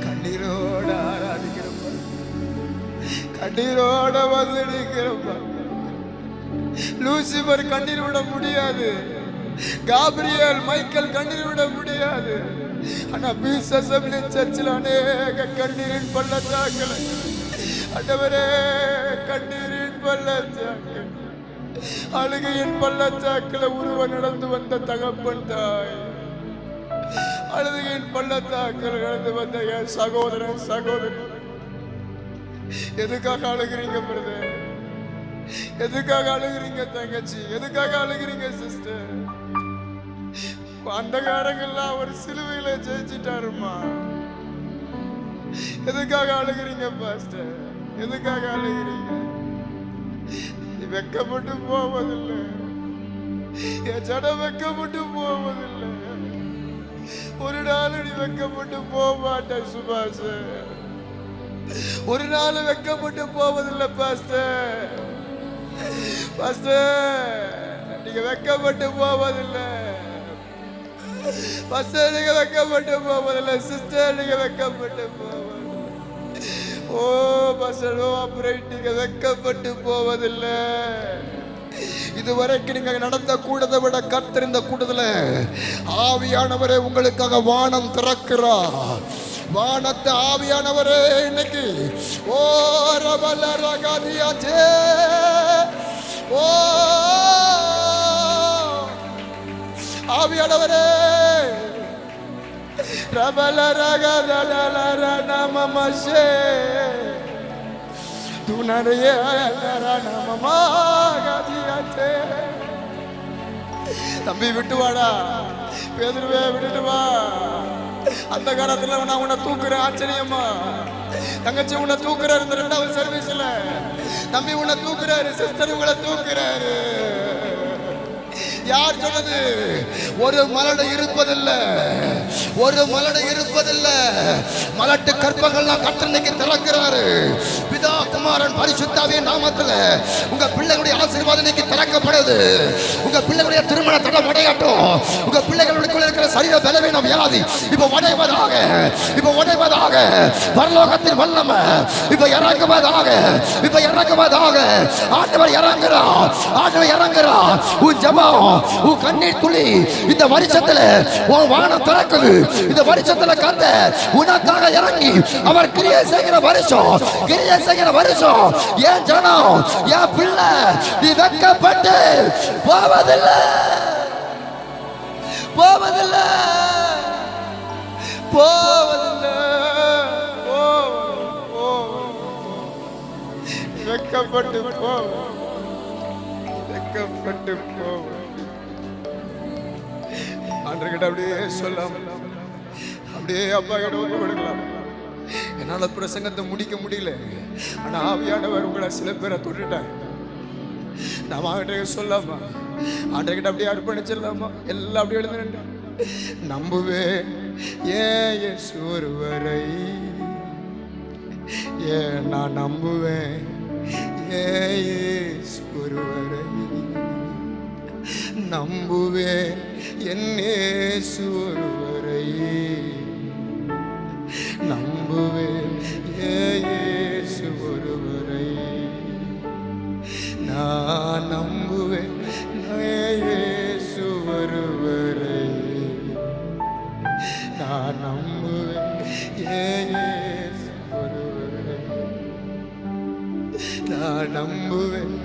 கண்ணீரோட ஆராதிக்கிறப்ப, கண்ணீரோட வந்திருக்கிறப்ப. லூசிபர் கண்ணீர் விட முடியாது, காபிரியல் மைக்கேல் கண்ணீர் விட முடியாது. ஆனா பீஸ் அசெம்பிளி சர்ச்சில் அநேக கண்ணீரின் பள்ளத்தாக்கள். ஆண்டவரே, கண்ணீரின் பள்ளத்தாக்கள், அழுகையின் பள்ளத்தாக்களை உருவ நடந்து வந்த தகப்பன் தாய், அழுகையின் பள்ளத்தாக்கள் நடந்து வந்த என் சகோதரன் சகோதரி, எதுக்காக அழுகிறீங்க பிரதர்? எதுக்காக அழுகிறீங்க தங்கச்சி? எதுக்காக அழுகிறீங்க சிஸ்டர்? அந்த காரங்கள்லாம் ஒரு சிலுவையில ஜெயிச்சிட்டாருமா. எதுக்காக அழுகிறீங்க பாஸ்டர்? எதுக்காக அழுகிறீங்க? நீ வெக்கப்பட்டு போவதில்லை, என் ஜடம் வெக்கப்பட்டு போவதில்லை. ஒரு நாள் நீ வெக்கப்பட்டு போக மாட்ட சுபாஷ். ஒரு நாள் வெக்கப்பட்டு போவதில்லை பாஸ்டர். பாஸ்டர் நீங்க வெக்கப்பட்டு போவதில்லை. பாஸ்டர் நீங்க வெக்கப்பட்டு போவதில்லை. சிஸ்டர் நீங்க வெக்கப்பட்டு போவதில்லை. ஓ பாஸ்டர் ஆபரேட் நீங்க வெக்கப்பட்டு போவதில்லை. இதுவரைக்கும் நீங்க நடந்த கூட்டத்தை விட கர்த்தர் இந்த கூட்டத்துல ஆவியானவரே உங்களுக்காக வானம் திறக்கிறார். வானத்தை ஆவியானவரே இன்னைக்கு ஓ ரபல ரகதியாச்சே ஓ ஆவியானவரே ரபல ரகதலர நமமஷே துனரே நமமகதியாச்சே. தம்பி விட்டு வாடா, பேதுருவே விட்டுட்டு வா. அந்த காலத்துல நான் உன்னை தூக்குறேன். ஆச்சரியமா தங்கச்சி உன்னை தூக்குறாரு. இந்த 2வது சர்வீஸ்ல தம்பி உன்னை தூக்குறாரு. சிஸ்டர் உங்களை தூக்குறாரு. யார் சொன்னது? ஒரு மலடை இருப்பதில்லை, ஒரு மலடை இருப்பதில்லை. மலட்டு கற்பங்கள்லாம் கர்த்தருக்கு திறக்கிறாரு. பிதா குமாரன் பரிசுத்தாவின் நாமத்துல உங்க பிள்ளைகளுடைய ஆசீர்வாதம் இன்னைக்கு திறக்கப்படுது. உங்க பிள்ளைகளுடைய திருமண தடம் உடையட்டும். உங்க பிள்ளைகளுக்குள்ள இருக்கிற சரீர பலவீனம் வியாதி இப்ப உடைவதாக, இப்ப உடைவதாக. பரலோகத்தின் வல்லமை இப்ப இறங்குவதாக, இப்ப இறங்குவதாக. ஆண்டவர் இறங்குறார், ஆண்டவர் இறங்குறார். உன் ஜெபம், உன் கண்ணீர் துளி இந்த வருஷத்துல உன் வானம் திறக்குது. இந்த வருஷத்துல கர்த்தர் உனக்காக இறங்கி அவர் கிரியை செய்கிற வருஷம், கிரியை செய்கிற வருஷம். ஏன் ஜனம், ஏன் பிள்ளை நீ வெட்கப்பட்டு போவதில்லை, போவதில்லை, போவதில்லை. வெட்கப்பட்டு போ, வெட்கப்பட்டு போ. ஆண்டவர்கிட்ட அப்படியே சொல்லாம், அப்படியே அப்பா கிட்ட ஒப்பு கொடுக்கலாம். என்னால பிரசங்கத்தை முடிக்க முடியல, ஆனா ஆவியானவர் உங்களை சில பேரை தொட்டுட்டார். நாம அவன்கிட்ட சொல்லாமா, ஆண்டவர்கிட்ட அப்படியே அர்ப்பணிச்சிடலாமா? எல்லாம் அப்படியே எழுந்து நம்புவேன் ஏன் இயேசு ஒருவரை, ஏன் நான் நம்புவேன் ஏன் இயேசு ஒருவரை, நம்புவேன் என் இயேசு ஒருவரை, நம்புவேன் ஏன் இயேசு ஒருவரை, நான் நம்புவேன் ஏன் இயேசு ஒருவரை, நான் நம்புவேன் ஏன் இயேசு ஒருவரை, நான் நம்புவேன்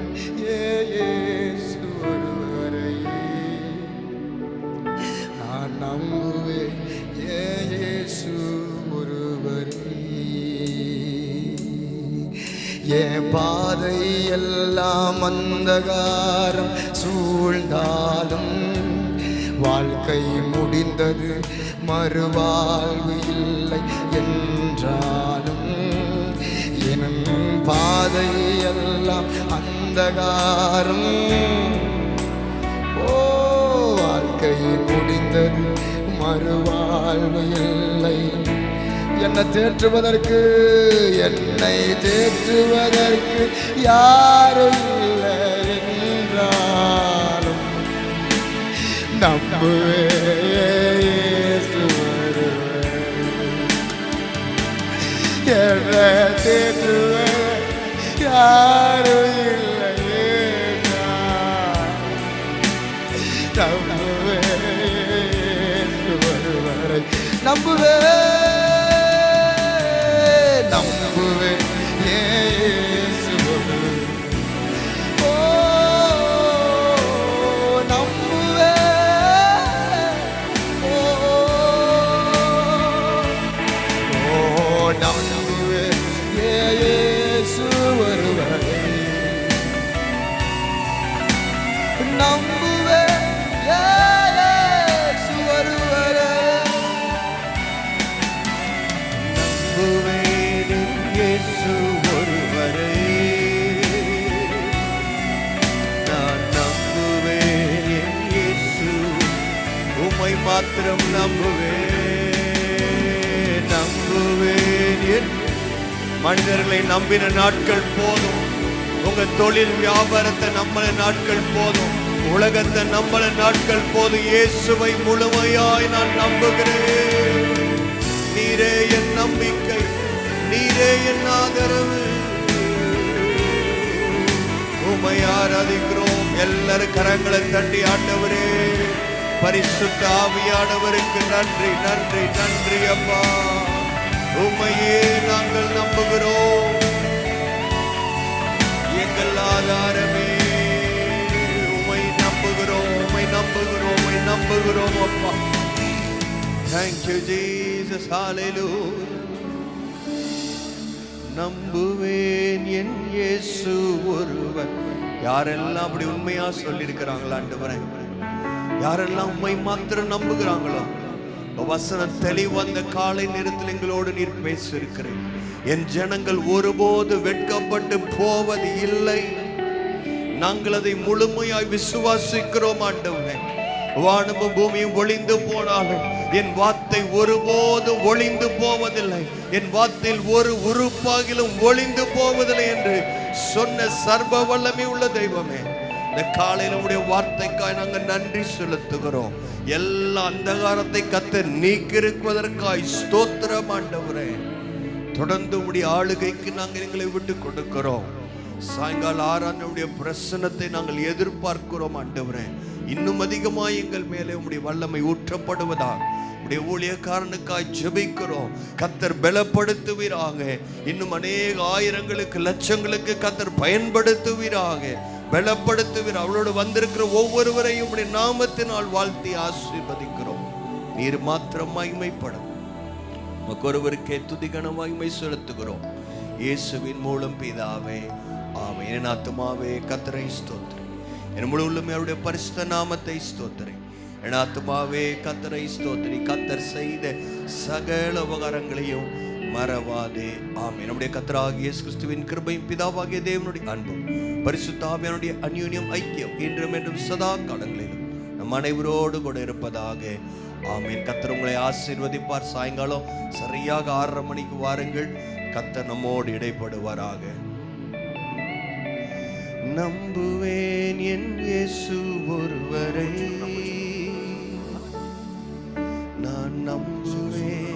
ஏன் இயேசு ஒருவரை, நான் நம்புவேன் ஏன் இயேசு ஒருவரை. என் பாதை எல்லாம் அந்தகாரம் சூழ்ந்தாலும், வாழ்க்கை முடிந்தது மறுவாழ்வு இல்லை என்றாலும், என் பாதை எல்லாம் அந்தகாரம், ஓ வாழ்க்கை முடிந்தது மறுவாழ்வு இல்லை. என்னை தேற்றுவதற்கு, என்னை தேற்றுவதற்கு யாரும் இல்லை என்றாலும், நம்புவேன் இயேசு ஒருவரை, என்னை தேற்றுவதற்கு யாரும் இல்லை என்றாலும், நம்புவேன் இயேசு ஒருவரை, நம்புவேன், நம்புவேன் இயேசு ஒருவரை, ஓ நம்புவேன், ஓ நம்புவேன் இயேசு ஒருவரை, நம்புவேன் இயேசு மாத்திரம் நம்புவேன், நம்புவேன். மனிதர்களை நம்பின நாட்கள் போதும். உங்க தொழில் வியாபாரத்தை நம்பின நாட்கள் போதும். உலகத்தை நம்பின நாட்கள் போதும். இயேசுவை முழுமையாய் நான் நம்புகிறேன். நீரே என் நம்பிக்கை, நீரே என் ஆதரவு. உம்மை ஆராதிக்கிறோம். எல்லாரும் கரங்களை தட்டி ஆண்டவரே, பரிசுத்த ஆவியானவருக்கு நன்றி, நன்றி, நன்றி அப்பா. உம்மையே நாங்கள் நம்புகிறோம், எங்கள் ஆதாரமே. உம்மை நம்புகிறோம், உம்மை நம்புகிறோம், உம்மை நம்புகிறோம் அப்பா. Thank you Jesus, hallelujah. நம்புவேன் என் இயேசு ஒருவன். யாரெல்லாம் அப்படி உண்மையா சொல்லி இருக்கிறாங்களா ஆண்டவரே? யாரெல்லாம் உண்மை மாத்திரம் நம்புகிறாங்களோ, வசனம் தெளிவந்த காலை நேரத்தில் எங்களோடு நீர் பேசியிருக்கிறேன். என் ஜனங்கள் ஒருபோது வெட்கப்பட்டு போவது இல்லை. நாங்கள் அதை முழுமையாய் விசுவாசிக்கிறோம் ஆண்டவரே. வானமும் பூமியும் ஒளிந்து போனாலும் என் வார்த்தை ஒருபோதும் ஒளிந்து போவதில்லை. என் வார்த்தையில் ஒரு உறுப்பாகிலும் ஒளிந்து போவதில்லை என்று சொன்ன சர்வ வல்லமை உள்ள தெய்வமே, இந்த காலையில் உடைய வார்த்தைக்காய் நாங்கள் நன்றி செலுத்துகிறோம். எல்லா அந்தகாரத்தை கர்த்தர் நீக்கிருக்குவதற்காய் ஸ்தோத்திரம் ஆண்டவரே. தொடர்ந்து உடைய ஆளுகைக்கு நாங்கள் எங்களை விட்டு கொடுக்கிறோம். சாயங்கால ஆராதனையுடைய பிரசன்னத்தை நாங்கள் எதிர்பார்க்கிறோம் ஆண்டவரே. இன்னும் அதிகமாய் எங்கள் மேலே உம்முடைய வல்லமை ஊற்றப்படுவதா உடைய ஊழியக்காரனுக்காய் ஜெபிக்கிறோம். கர்த்தர் பலப்படுத்துவீராக. இன்னும் அநேக ஆயிரங்களுக்கு லட்சங்களுக்கு கர்த்தர் பயன்படுத்துவீராக, பலப்படுத்துவீர். அவளோடு வந்திருக்கிற ஒவ்வொருவரையும் உடைய நாமத்தினால் வாழ்த்தி ஆசீர்வதிக்கிறோம். நீர் மாத்திரம் மகிமைப்படும். உமக்கு ஒருவருக்கே துதிகன மகிமை செலுத்துகிறோம். இயேசுவின் மூலம் பிதாவே, ஆமென். என் ஆத்துமாவே கர்த்தரை ஸ்தோத்திரி, என் முழு உள்ளமே அவருடைய பரிசுத்த நாமத்தை ஸ்தோத்திரி. என் ஆத்துமாவே கர்த்தரை ஸ்தோத்திரி. கர்த்தர் செய்த சகல உபகாரங்களையும் மறவாதே. ஆமென். நம்முடைய கர்த்தராகிய இயேசு கிறிஸ்துவின் கிருபையும் பிதாவாகிய தேவனுடைய அன்பும் பரிசுத்த ஆவியானுடைய அந்யோன்யம் ஐக்கியம் இன்றும் என்றும் சதா காலங்களிலும் நம் அனைவரோடு கூட இருப்பதாக. ஆமென். கர்த்தர் உங்களை ஆசீர்வதிப்பார். சாயங்காலம் சரியாக 6:30 மணிக்கு வாருங்கள். கர்த்தர் நம்மோடு இடைப்படுவாராக. நம்புவேன் என் இயேசு ஒருவரை, நான் நம்புவேன்.